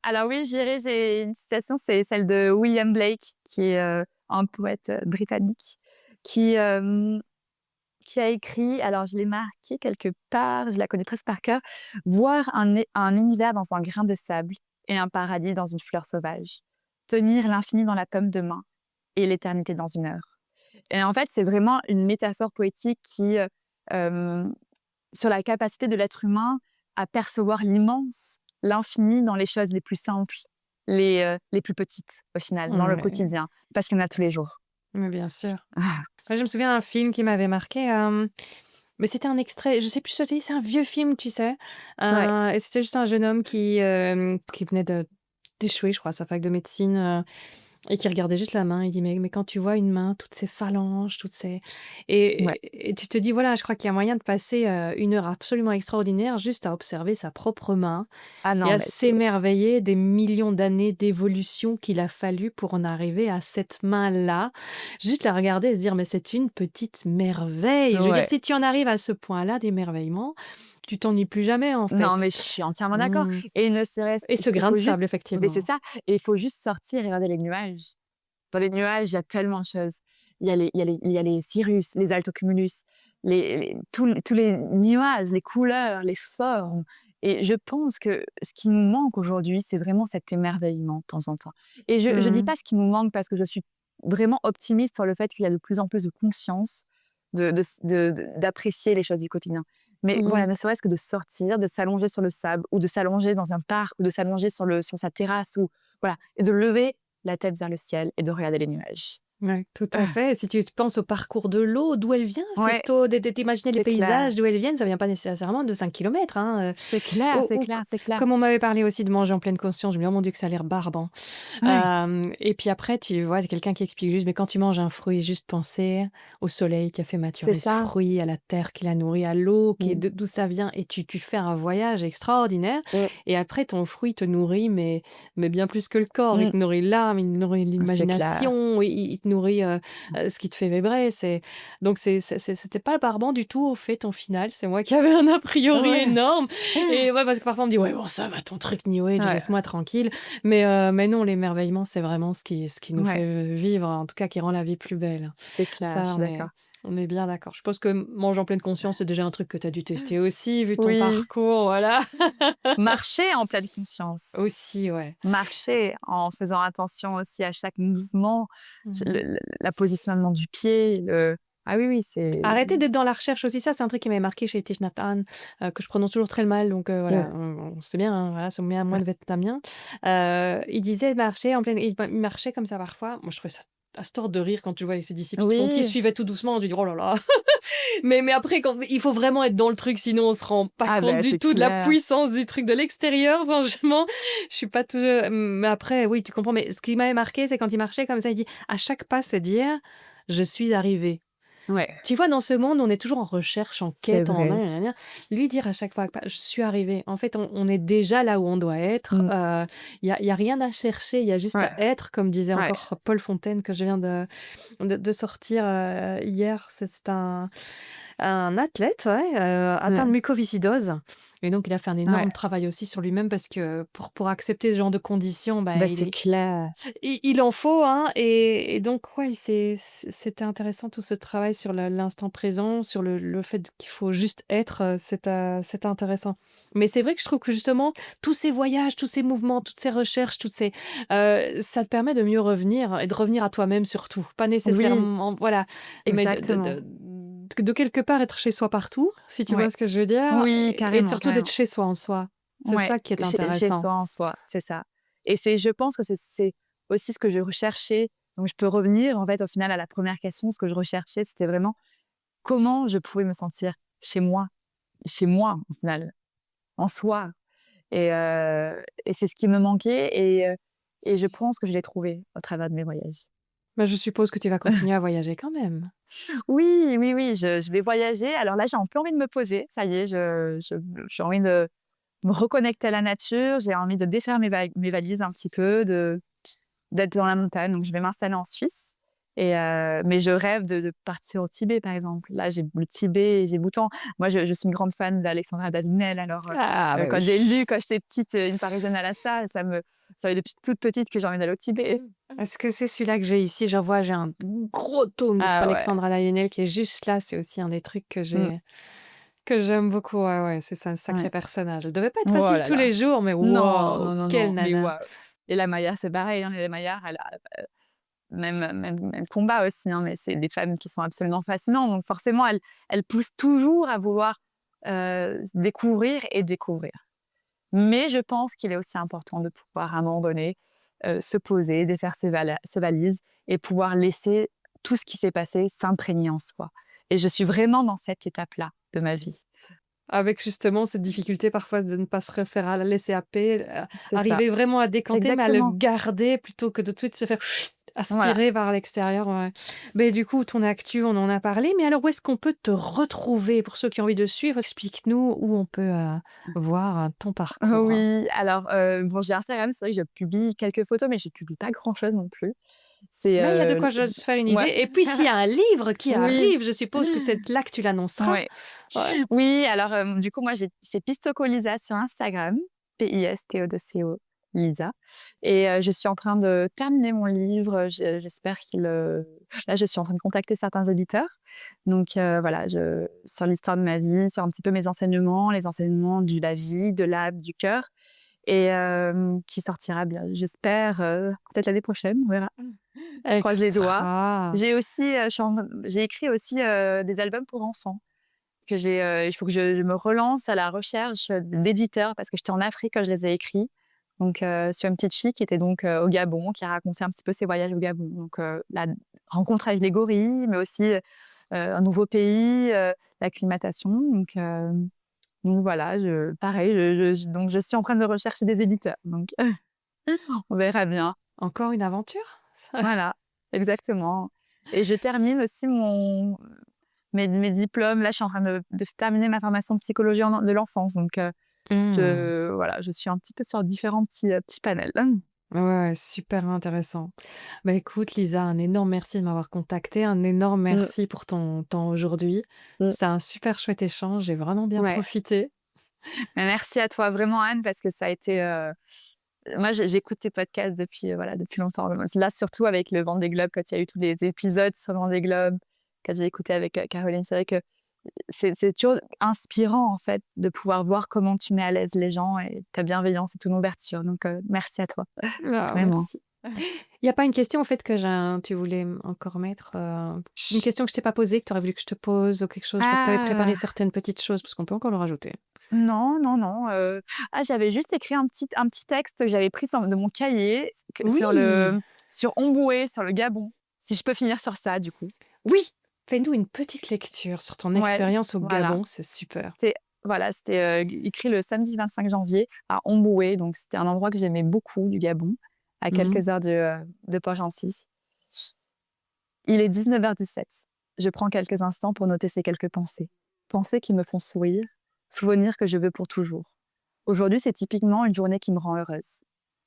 Alors oui, j'ai une citation, c'est celle de William Blake, qui est un poète britannique, qui a écrit, alors je l'ai marqué quelque part, je la connais presque par cœur, « Voir un univers dans un grain de sable et un paradis dans une fleur sauvage. Tenir l'infini dans la paume de main et l'éternité dans une heure. » Et en fait, c'est vraiment une métaphore poétique sur la capacité de l'être humain à percevoir l'immense, l'infini dans les choses les plus simples, les plus petites au final, dans le Ouais. quotidien, parce qu'il y en a tous les jours. Mais bien sûr. Ah. Moi, je me souviens d'un film qui m'avait marqué, mais c'était un extrait, je sais plus ce que c'est un vieux film, tu sais. Et c'était juste un jeune homme qui venait d'échouer, je crois, à sa fac de médecine. Et qui regardait juste la main. Il dit, mais quand tu vois une main, toutes ces phalanges, toutes ces... Ouais. Et tu te dis, voilà, je crois qu'il y a moyen de passer une heure absolument extraordinaire juste à observer sa propre main Ah et non, à mais c'est s'émerveiller des millions d'années d'évolution qu'il a fallu pour en arriver à cette main-là. Juste la regarder et se dire, mais c'est une petite merveille. Je veux dire, ouais. si tu en arrives à ce point-là d'émerveillement, tu t'ennuies plus jamais, en Non, mais fait. je suis entièrement d'accord. Mm. Et ne serait-ce Et ce il grain faut de juste sable, mais c'est effectivement. ça, et il faut juste sortir et regarder les nuages. Dans les nuages, il y a tellement de choses. Il y a les cirrus, les altocumulus, tous les nuages, les couleurs, les formes. Et je pense que ce qui nous manque aujourd'hui, c'est vraiment cet émerveillement de temps en temps. Et je dis Mm. pas ce qui nous manque parce que je suis vraiment optimiste sur le fait qu'il y a de plus en plus de conscience d'apprécier les choses du quotidien. Mais voilà, Mm. ne serait-ce que de sortir, de s'allonger sur le sable ou de s'allonger dans un parc ou de s'allonger sur sa terrasse ou voilà, et de lever la tête vers le ciel et de regarder les nuages. Ouais, tout à Ah, fait. Si tu penses au parcours de l'eau, d'où elle vient, ouais, cette eau, d'imaginer les c'est clair. paysages, d'où elles viennent, ça vient pas nécessairement de 5 kilomètres. Hein. C'est clair, c'est clair, c'est clair. Comme on m'avait parlé aussi de manger en pleine conscience, je me dis, oh mon Dieu, que ça a l'air barbant. Ouais, Et puis après, tu vois, quelqu'un qui explique juste, mais quand tu manges un fruit, juste penser au soleil qui a fait c'est maturer ce ça. fruit, à la terre qui l'a nourri, à l'eau, Mmh. d'où ça vient, et tu fais un voyage extraordinaire. Mmh. Et après, ton fruit te nourrit, mais bien plus que le corps. Il Mmh. te nourrit l'âme, il te nourrit C'est clair. l'imagination, il te nourrit ce qui te fait vibrer. C'était pas barbant du tout, au fait, en final. C'est moi qui avais un a priori Ouais. énorme. Et ouais, parce que parfois on me dit, ouais, bon, ça va, ton truc New Age, Ouais, laisse-moi tranquille. Mais non, l'émerveillement, c'est vraiment ce qui nous ouais, fait vivre, en tout cas, qui rend la vie plus belle. c'est clair, je Ça, suis d'accord. on est bien d'accord. Je pense que manger en pleine conscience, c'est déjà un truc que tu as dû tester aussi, vu ton Oui, parcours, voilà. marcher en pleine conscience. Aussi, ouais. Marcher en faisant attention aussi à chaque mouvement, Mhm. la positionnement du pied, ah oui, oui, c'est Arrêtez d'être dans la recherche aussi, ça c'est un truc qui m'avait marqué chez Thich Nhat Hanh, que je prononce toujours très mal, donc mmh, voilà, on sait bien, hein, voilà, c'est bien moins ouais. de vietnamien. Il disait marcher en pleine, il marchait comme ça parfois. Moi je trouvais ça à se tordre de rire quand tu vois ses disciples qui Oui, suivaient tout doucement, tu dis oh là là. Mais après quand il faut vraiment être dans le truc, sinon on se rend pas ah compte ben du c'est tout de la clair. puissance du truc de l'extérieur. Franchement, je suis pas tout. Mais après oui tu comprends. Mais ce qui m'avait marqué c'est quand il marchait comme ça, il dit à chaque pas se dire je suis arrivé. Ouais, Tu vois, dans ce monde, on est toujours en recherche, en c'est quête, vrai. lui dire à chaque fois, bah, je suis arrivé. En fait, on est déjà là où on doit être. Mmh, Y a rien à chercher, il y a juste à ouais, être, comme disait ouais, encore Paul Fontaine, que je viens de sortir hier. C'est un athlète, ouais, atteint de mmh, mucoviscidose. Et donc, il a fait un ouais. énorme travail aussi sur lui-même parce que pour accepter ce genre de conditions, bah, Bah, c'est clair. il en faut, hein, et donc ouais, c'était intéressant tout ce travail sur l'instant présent, sur le fait qu'il faut juste être, c'était intéressant. Mais c'est vrai que je trouve que justement, tous ces voyages, tous ces mouvements, toutes ces recherches, ça te permet de mieux revenir et de revenir à toi-même surtout. Pas Oui, nécessairement, voilà, mais exactement. de quelque part être chez soi partout, si tu vois Ouais. ce que je veux dire, Oui, et carrément, surtout d'être carrément. chez soi en soi. C'est Ouais, ça qui est chez intéressant. soi en soi, c'est ça. Et je pense que c'est aussi ce que je recherchais. Donc je peux revenir en fait au final à la première question. Ce que je recherchais, c'était vraiment comment je pouvais me sentir chez moi au final, en soi. Et c'est ce qui me manquait et je pense que je l'ai trouvé au travers de mes voyages. Bah, je suppose que tu vas continuer à voyager quand même. Oui, oui, oui, je vais voyager. Alors là, j'ai un peu envie de me poser. Ça y est, j'ai envie de me reconnecter à la nature. J'ai envie de défaire mes valises un petit peu, d'être dans la montagne. Donc, je vais m'installer en Suisse. Mais je rêve de partir au Tibet, par exemple. Là, j'ai le Tibet, j'ai Bhoutan. Moi, je suis une grande fan d'Alexandra Davinel. Alors, Ah bah quand j'ai oui. lu, quand j'étais petite, Une Parisienne à la salle, ça fait depuis toute petite que j'ai envie d'aller au Tibet. Est-ce que c'est celui-là que j'ai ici? J'en vois, j'ai un gros tome sur Ah ouais, Alexandra Lionel qui est juste là. C'est aussi un des trucs mmh, que j'aime beaucoup. Ouais, ouais, c'est ça, un sacré ouais. personnage. Elle devait pas être Oh facile là tous là. les jours, mais Non, wow, non, non, quelle non, mais nana. waouh. Et la Maillard, c'est pareil, hein, les Maillard, elle a même combat aussi, hein, mais c'est des femmes qui sont absolument fascinantes. Donc forcément, elles poussent toujours à vouloir se découvrir et découvrir. Mais je pense qu'il est aussi important de pouvoir, à un moment donné, se poser, défaire ses valises et pouvoir laisser tout ce qui s'est passé s'imprégner en soi. Et je suis vraiment dans cette étape-là de ma vie. Avec justement cette difficulté parfois de ne pas se refaire à la laisser happer, C'est ça, arriver vraiment à décanter, mais à le exactement. garder plutôt que de tout de suite se faire Voilà. aspirer par l'extérieur, ouais. Mais du coup, ton actu, on en a parlé, mais alors où est-ce qu'on peut te retrouver? Pour ceux qui ont envie de suivre, explique-nous où on peut, voir, ton parcours. Oui, alors, bon, j'ai Instagram, c'est vrai que je publie quelques photos, mais je publie pas grand-chose non plus. C'est, Mais il y a de quoi se faire une idée ouais. et puis s'il y a un livre qui Oui. arrive, je suppose que c'est là que tu l'annonceras? Ouais. Ouais. Oui, alors, du coup, moi, c'est Pistoco Lisa sur Instagram, Pisto2co Lisa et je suis en train de terminer mon livre, j'espère là, je suis en train de contacter certains éditeurs. Donc voilà, sur l'histoire de ma vie, sur un petit peu mes enseignements, les enseignements de la vie, de l'âme, du cœur et qui sortira bien, j'espère, peut-être l'année prochaine, on verra. Je croise les doigts. Extra. J'ai aussi, j'ai écrit aussi, des albums pour enfants il faut que je me relance à la recherche d'éditeurs parce que j'étais en Afrique quand je les ai écrits. Donc, sur une petite fille qui était donc au Gabon, qui a raconté un petit peu ses voyages au Gabon. Donc, la rencontre avec les gorilles, mais aussi un nouveau pays, l'acclimatation. Donc voilà, pareil, donc je suis en train de rechercher des éditeurs. Donc, on verra bien. Encore une aventure? Voilà, exactement. Et je termine aussi mes diplômes. Là, je suis en train de terminer ma formation de psychologie de l'enfance. Donc, Mmh. voilà, je suis un petit peu sur différents petits panels. Ouais, super intéressant. Bah, écoute Lisa, un énorme merci de m'avoir contactée, un énorme Mmh, merci pour ton temps aujourd'hui. mmh, C'était un super chouette échange, j'ai vraiment bien ouais. profité. Mais merci à toi vraiment, Anne, parce que ça a été, moi, j'écoute tes podcasts depuis, voilà, depuis longtemps. Là, surtout avec le Vendée Globe, quand il y a eu tous les épisodes sur le Vendée Globe, quand j'ai écouté avec, Caroline, c'est vrai que c'est toujours inspirant, en fait, de pouvoir voir comment tu mets à l'aise les gens et ta bienveillance et ton ouverture. Donc, merci à toi, Ah, vraiment. merci. Il y a pas une question, en fait, tu voulais encore mettre, une question que je t'ai pas posée, que tu aurais voulu que je te pose ou quelque chose? Je vois que tu avais préparé Ah! certaines petites choses, parce qu'on peut encore le rajouter. Non, non, non, j'avais juste écrit un petit texte que j'avais pris de mon cahier Oui! sur Omboué, sur le Gabon. Si je peux finir sur ça, du coup. Oui! Fais-nous une petite lecture sur ton Ouais, expérience au voilà. Gabon, c'est super. C'était écrit le samedi 25 janvier à Omboué, donc c'était un endroit que j'aimais beaucoup du Gabon, à Mmh. quelques heures de Port-Gentil. Il est 19h17. Je prends quelques instants pour noter ces quelques pensées. Pensées qui me font sourire, souvenirs que je veux pour toujours. Aujourd'hui, c'est typiquement une journée qui me rend heureuse.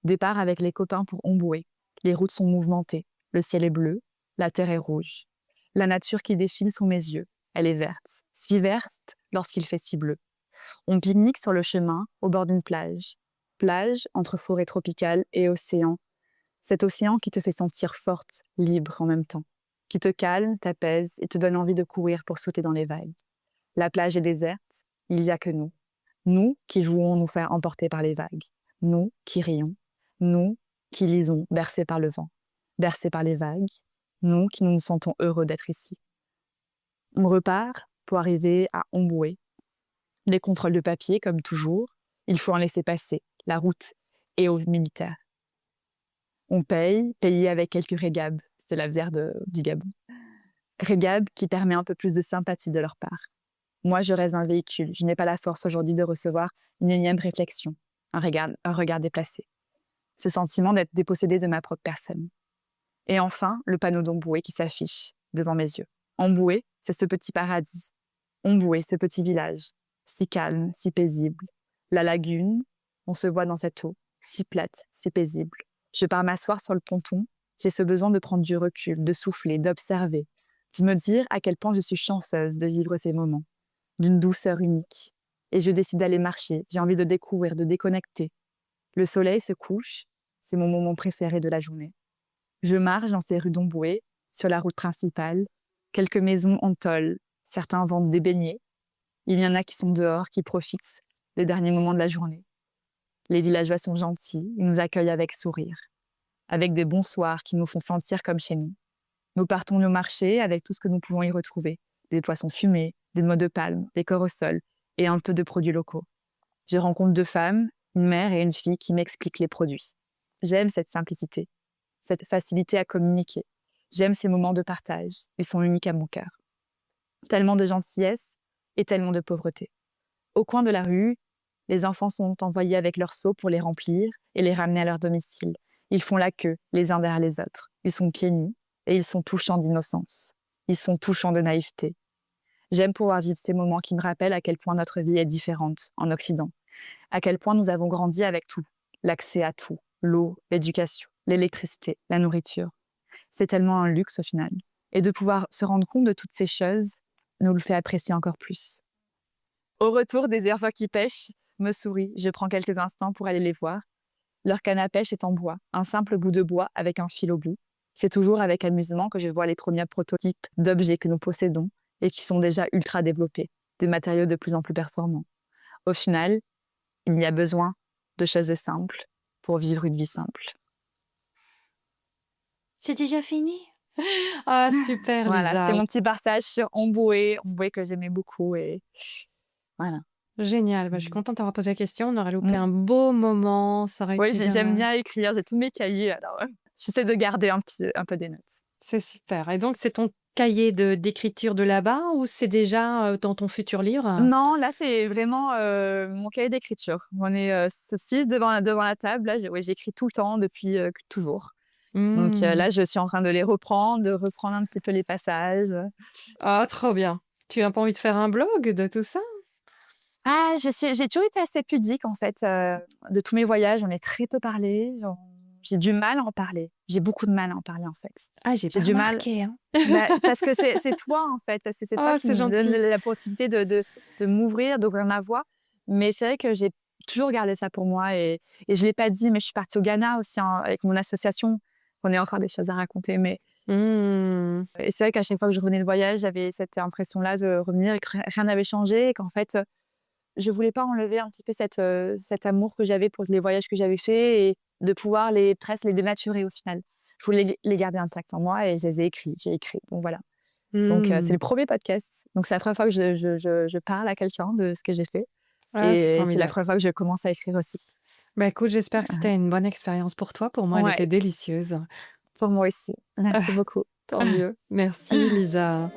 Départ avec les copains pour Omboué. Les routes sont mouvementées. Le ciel est bleu. La terre est rouge. La nature qui défile sous mes yeux. Elle est verte. Si verte lorsqu'il fait si bleu. On pique-nique sur le chemin, au bord d'une plage. Plage entre forêt tropicale et océan. Cet océan qui te fait sentir forte, libre en même temps. Qui te calme, t'apaise et te donne envie de courir pour sauter dans les vagues. La plage est déserte. Il n'y a que nous. Nous qui jouons nous faire emporter par les vagues. Nous qui rions. Nous qui lisons, bercés par le vent. Bercés par les vagues. Nous qui nous sentons heureux d'être ici. On repart pour arriver à Omboué. Les contrôles de papier, comme toujours. Il faut en laisser passer. La route est aux militaires. On payer avec quelques régabes. C'est la bière du Gabon. Régabes qui permet un peu plus de sympathie de leur part. Moi, je reste un véhicule. Je n'ai pas la force aujourd'hui de recevoir une énième réflexion, un regard déplacé. Ce sentiment d'être dépossédé de ma propre personne. Et enfin, le panneau d'Omboué qui s'affiche devant mes yeux. Omboué, c'est ce petit paradis. Omboué, ce petit village. Si calme, si paisible. La lagune, on se voit dans cette eau. Si plate, si paisible. Je pars m'asseoir sur le ponton. J'ai ce besoin de prendre du recul, de souffler, d'observer. De me dire à quel point je suis chanceuse de vivre ces moments. D'une douceur unique. Et je décide d'aller marcher. J'ai envie de découvrir, de déconnecter. Le soleil se couche. C'est mon moment préféré de la journée. Je marche dans ces rues d'Omboué, sur la route principale. Quelques maisons en tôle. Certains vendent des beignets. Il y en a qui sont dehors, qui profitent des derniers moments de la journée. Les villageois sont gentils. Ils nous accueillent avec sourire. Avec des bonsoirs qui nous font sentir comme chez nous. Nous partons au marché avec tout ce que nous pouvons y retrouver. Des poissons fumés, des noix de palme, des corossoles et un peu de produits locaux. Je rencontre 2 femmes, une mère et une fille qui m'expliquent les produits. J'aime cette simplicité, cette facilité à communiquer. J'aime ces moments de partage. Ils sont uniques à mon cœur. Tellement de gentillesse et tellement de pauvreté. Au coin de la rue, les enfants sont envoyés avec leurs seaux pour les remplir et les ramener à leur domicile. Ils font la queue, les uns derrière les autres. Ils sont pieds nus et ils sont touchants d'innocence. Ils sont touchants de naïveté. J'aime pouvoir vivre ces moments qui me rappellent à quel point notre vie est différente en Occident, à quel point nous avons grandi avec tout, l'accès à tout, l'eau, l'éducation, l'électricité, la nourriture. C'est tellement un luxe au final. Et de pouvoir se rendre compte de toutes ces choses nous le fait apprécier encore plus. Au retour, des éleveurs qui pêchent me sourient. Je prends quelques instants pour aller les voir. Leur canne à pêche est en bois, un simple bout de bois avec un fil au bout. C'est toujours avec amusement que je vois les premiers prototypes d'objets que nous possédons et qui sont déjà ultra développés, des matériaux de plus en plus performants. Au final, il y a besoin de choses simples pour vivre une vie simple. C'est déjà fini? Ah, super, Voilà, Lisa. c'est mon petit passage sur Emboué que j'aimais beaucoup et voilà. Génial. Je suis contente d'avoir posé la question. On aurait loupé Mm. un beau moment. Ça aurait Oui, été j'aime bien écrire, j'ai tous mes cahiers, alors j'essaie de garder un peu des notes. C'est super. Et donc, c'est ton cahier d'écriture de là-bas ou c'est déjà dans ton futur livre? Non, là, c'est vraiment mon cahier d'écriture. On est 6 devant la table. Là, j'écris tout le temps depuis toujours. Donc Mm. là, je suis en train de les reprendre, de reprendre un petit peu les passages. Ah, trop bien. Tu n'as pas envie de faire un blog de tout ça? Ah, j'ai toujours été assez pudique, en fait. De tous mes voyages, j'en ai très peu parlé. J'ai du mal à en parler. J'ai beaucoup de mal à en parler, en fait. Ah, j'ai J'ai pas du mal. remarqué, hein. Parce que c'est toi, en fait. C'est toi Ah, qui c'est me donne gentil. la possibilité de m'ouvrir, d'ouvrir ma voix. Mais c'est vrai que j'ai toujours gardé ça pour moi. Et je ne l'ai pas dit, mais je suis partie au Ghana aussi avec mon association. On a encore des choses à raconter. Mm. Et c'est vrai qu'à chaque fois que je revenais de voyage, j'avais cette impression-là de revenir et que rien n'avait changé. Et qu'en fait, je ne voulais pas enlever un petit peu cet amour que j'avais pour les voyages que j'avais faits et de pouvoir presque les dénaturer au final. Je voulais les garder intacts en moi et je les ai écrits. J'ai écrit. Donc voilà. Donc c'est le premier podcast. Donc c'est la première fois que je parle à quelqu'un de ce que j'ai fait. Ah, c'est Et c'est la formidable. première fois que je commence à écrire aussi. Écoute, j'espère que c'était une bonne expérience pour toi. Pour moi, elle Ouais. était délicieuse. Pour moi aussi. Merci beaucoup. Tant mieux. Merci, Lisa.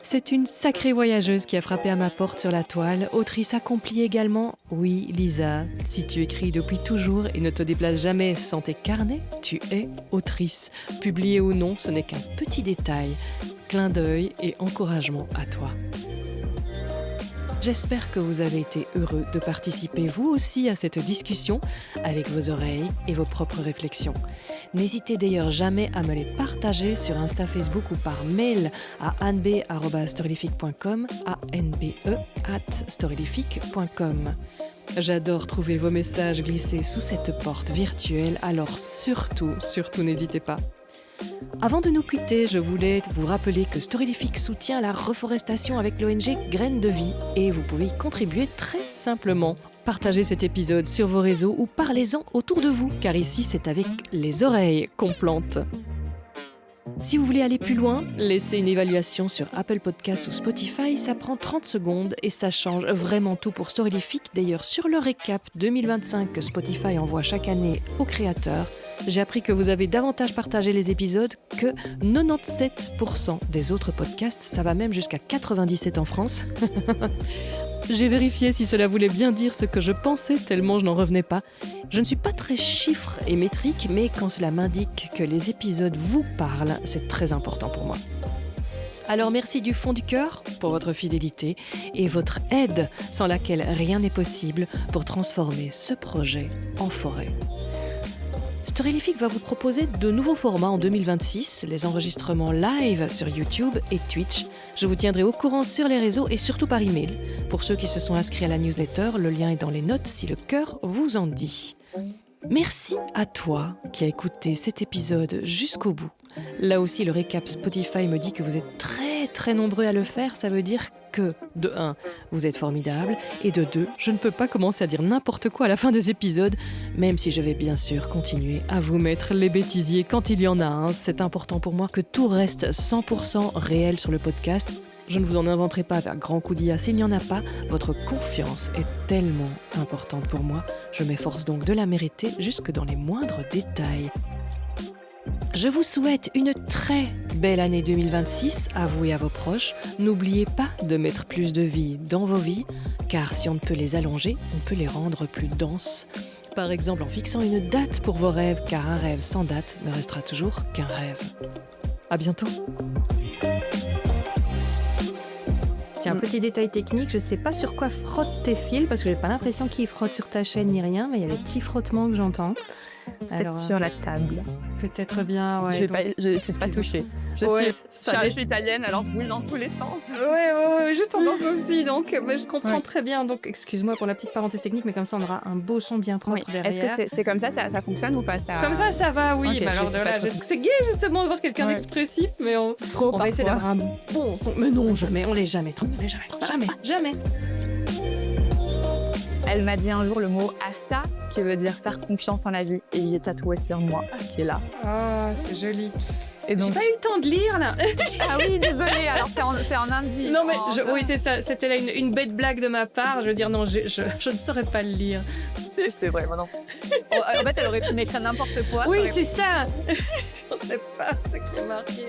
C'est une sacrée voyageuse qui a frappé à ma porte sur la toile, autrice accomplie également. Oui, Lisa, si tu écris depuis toujours et ne te déplaces jamais sans tes carnets, tu es autrice. Publiée ou non, ce n'est qu'un petit détail. Clin d'œil et encouragement à toi. J'espère que vous avez été heureux de participer vous aussi à cette discussion avec vos oreilles et vos propres réflexions. N'hésitez d'ailleurs jamais à me les partager sur Insta, Facebook ou par mail à anbe@storylific.com, anbe@storylific.com. J'adore trouver vos messages glissés sous cette porte virtuelle, alors surtout n'hésitez pas. Avant de nous quitter, je voulais vous rappeler que Storylific soutient la reforestation avec l'ONG Graines de Vie et vous pouvez y contribuer très simplement. Partagez cet épisode sur vos réseaux ou parlez-en autour de vous, car ici c'est avec les oreilles qu'on plante. Si vous voulez aller plus loin, laissez une évaluation sur Apple Podcast ou Spotify, ça prend 30 secondes et ça change vraiment tout pour Storylific. D'ailleurs, sur le récap 2025 que Spotify envoie chaque année aux créateurs, j'ai appris que vous avez davantage partagé les épisodes que 97% des autres podcasts, ça va même jusqu'à 97 en France. J'ai vérifié si cela voulait bien dire ce que je pensais tellement je n'en revenais pas. Je ne suis pas très chiffre et métrique, mais quand cela m'indique que les épisodes vous parlent, c'est très important pour moi. Alors merci du fond du cœur pour votre fidélité et votre aide sans laquelle rien n'est possible pour transformer ce projet en forêt. Storylific va vous proposer de nouveaux formats en 2026, les enregistrements live sur YouTube et Twitch. Je vous tiendrai au courant sur les réseaux et surtout par email. Pour ceux qui se sont inscrits à la newsletter, le lien est dans les notes si le cœur vous en dit. Merci à toi qui as écouté cet épisode jusqu'au bout. Là aussi, le récap Spotify me dit que vous êtes très nombreux à le faire. Ça veut dire que, de 1, vous êtes formidable, et de 2, je ne peux pas commencer à dire n'importe quoi à la fin des épisodes, même si je vais bien sûr continuer à vous mettre les bêtisiers quand il y en a un. C'est important pour moi que tout reste 100% réel sur le podcast. Je ne vous en inventerai pas à grands coups d'IA s'il n'y en a pas. Votre confiance est tellement importante pour moi. Je m'efforce donc de la mériter jusque dans les moindres détails. Je vous souhaite une très belle année 2026 à vous et à vos proches. N'oubliez pas de mettre plus de vie dans vos vies, car si on ne peut les allonger, on peut les rendre plus denses. Par exemple en fixant une date pour vos rêves, car un rêve sans date ne restera toujours qu'un rêve. À bientôt. Tiens, petit détail technique, je sais pas sur quoi frottent tes fils, parce que j'ai pas l'impression qu'ils frottent sur ta chaîne ni rien, mais il y a des petits frottements que j'entends. Peut-être Alors, sur la table. peut-être bien, ouais. je donc- ne sais pas toucher. Je Ouais, suis italienne, alors je bouge dans tous les sens. Ouais, j'ai tendance aussi, donc je comprends Ouais. très bien. Donc, excuse-moi pour la petite parenthèse technique, mais comme ça, on aura un beau son bien propre Oui. derrière. Est-ce que c'est comme ça fonctionne ou pas ça... Comme ça va, oui. Ok, mais je alors, sais pas voilà, trop. c'est gai justement de voir quelqu'un Ouais. d'expressif, mais on Trop va essayer parfois. d'avoir un bon son. Mais non, jamais, on l'est jamais trop. Jamais. Elle m'a dit un jour le mot asta, qui veut dire faire confiance en la vie, et il est tatoué sur moi, qui est là. Ah, c'est joli. Et J'ai donc, pas eu le temps de lire là. ah oui, désolée, alors c'est en indie. Non mais oui, En- c'est ça. C'était là une bête blague de ma part. Je veux dire non, je ne saurais pas le lire. c'est vrai, maintenant. En fait, elle aurait pu m'écrire n'importe quoi. Oui, ça aurait- c'est ça. Je ne sais pas ce qui est marqué.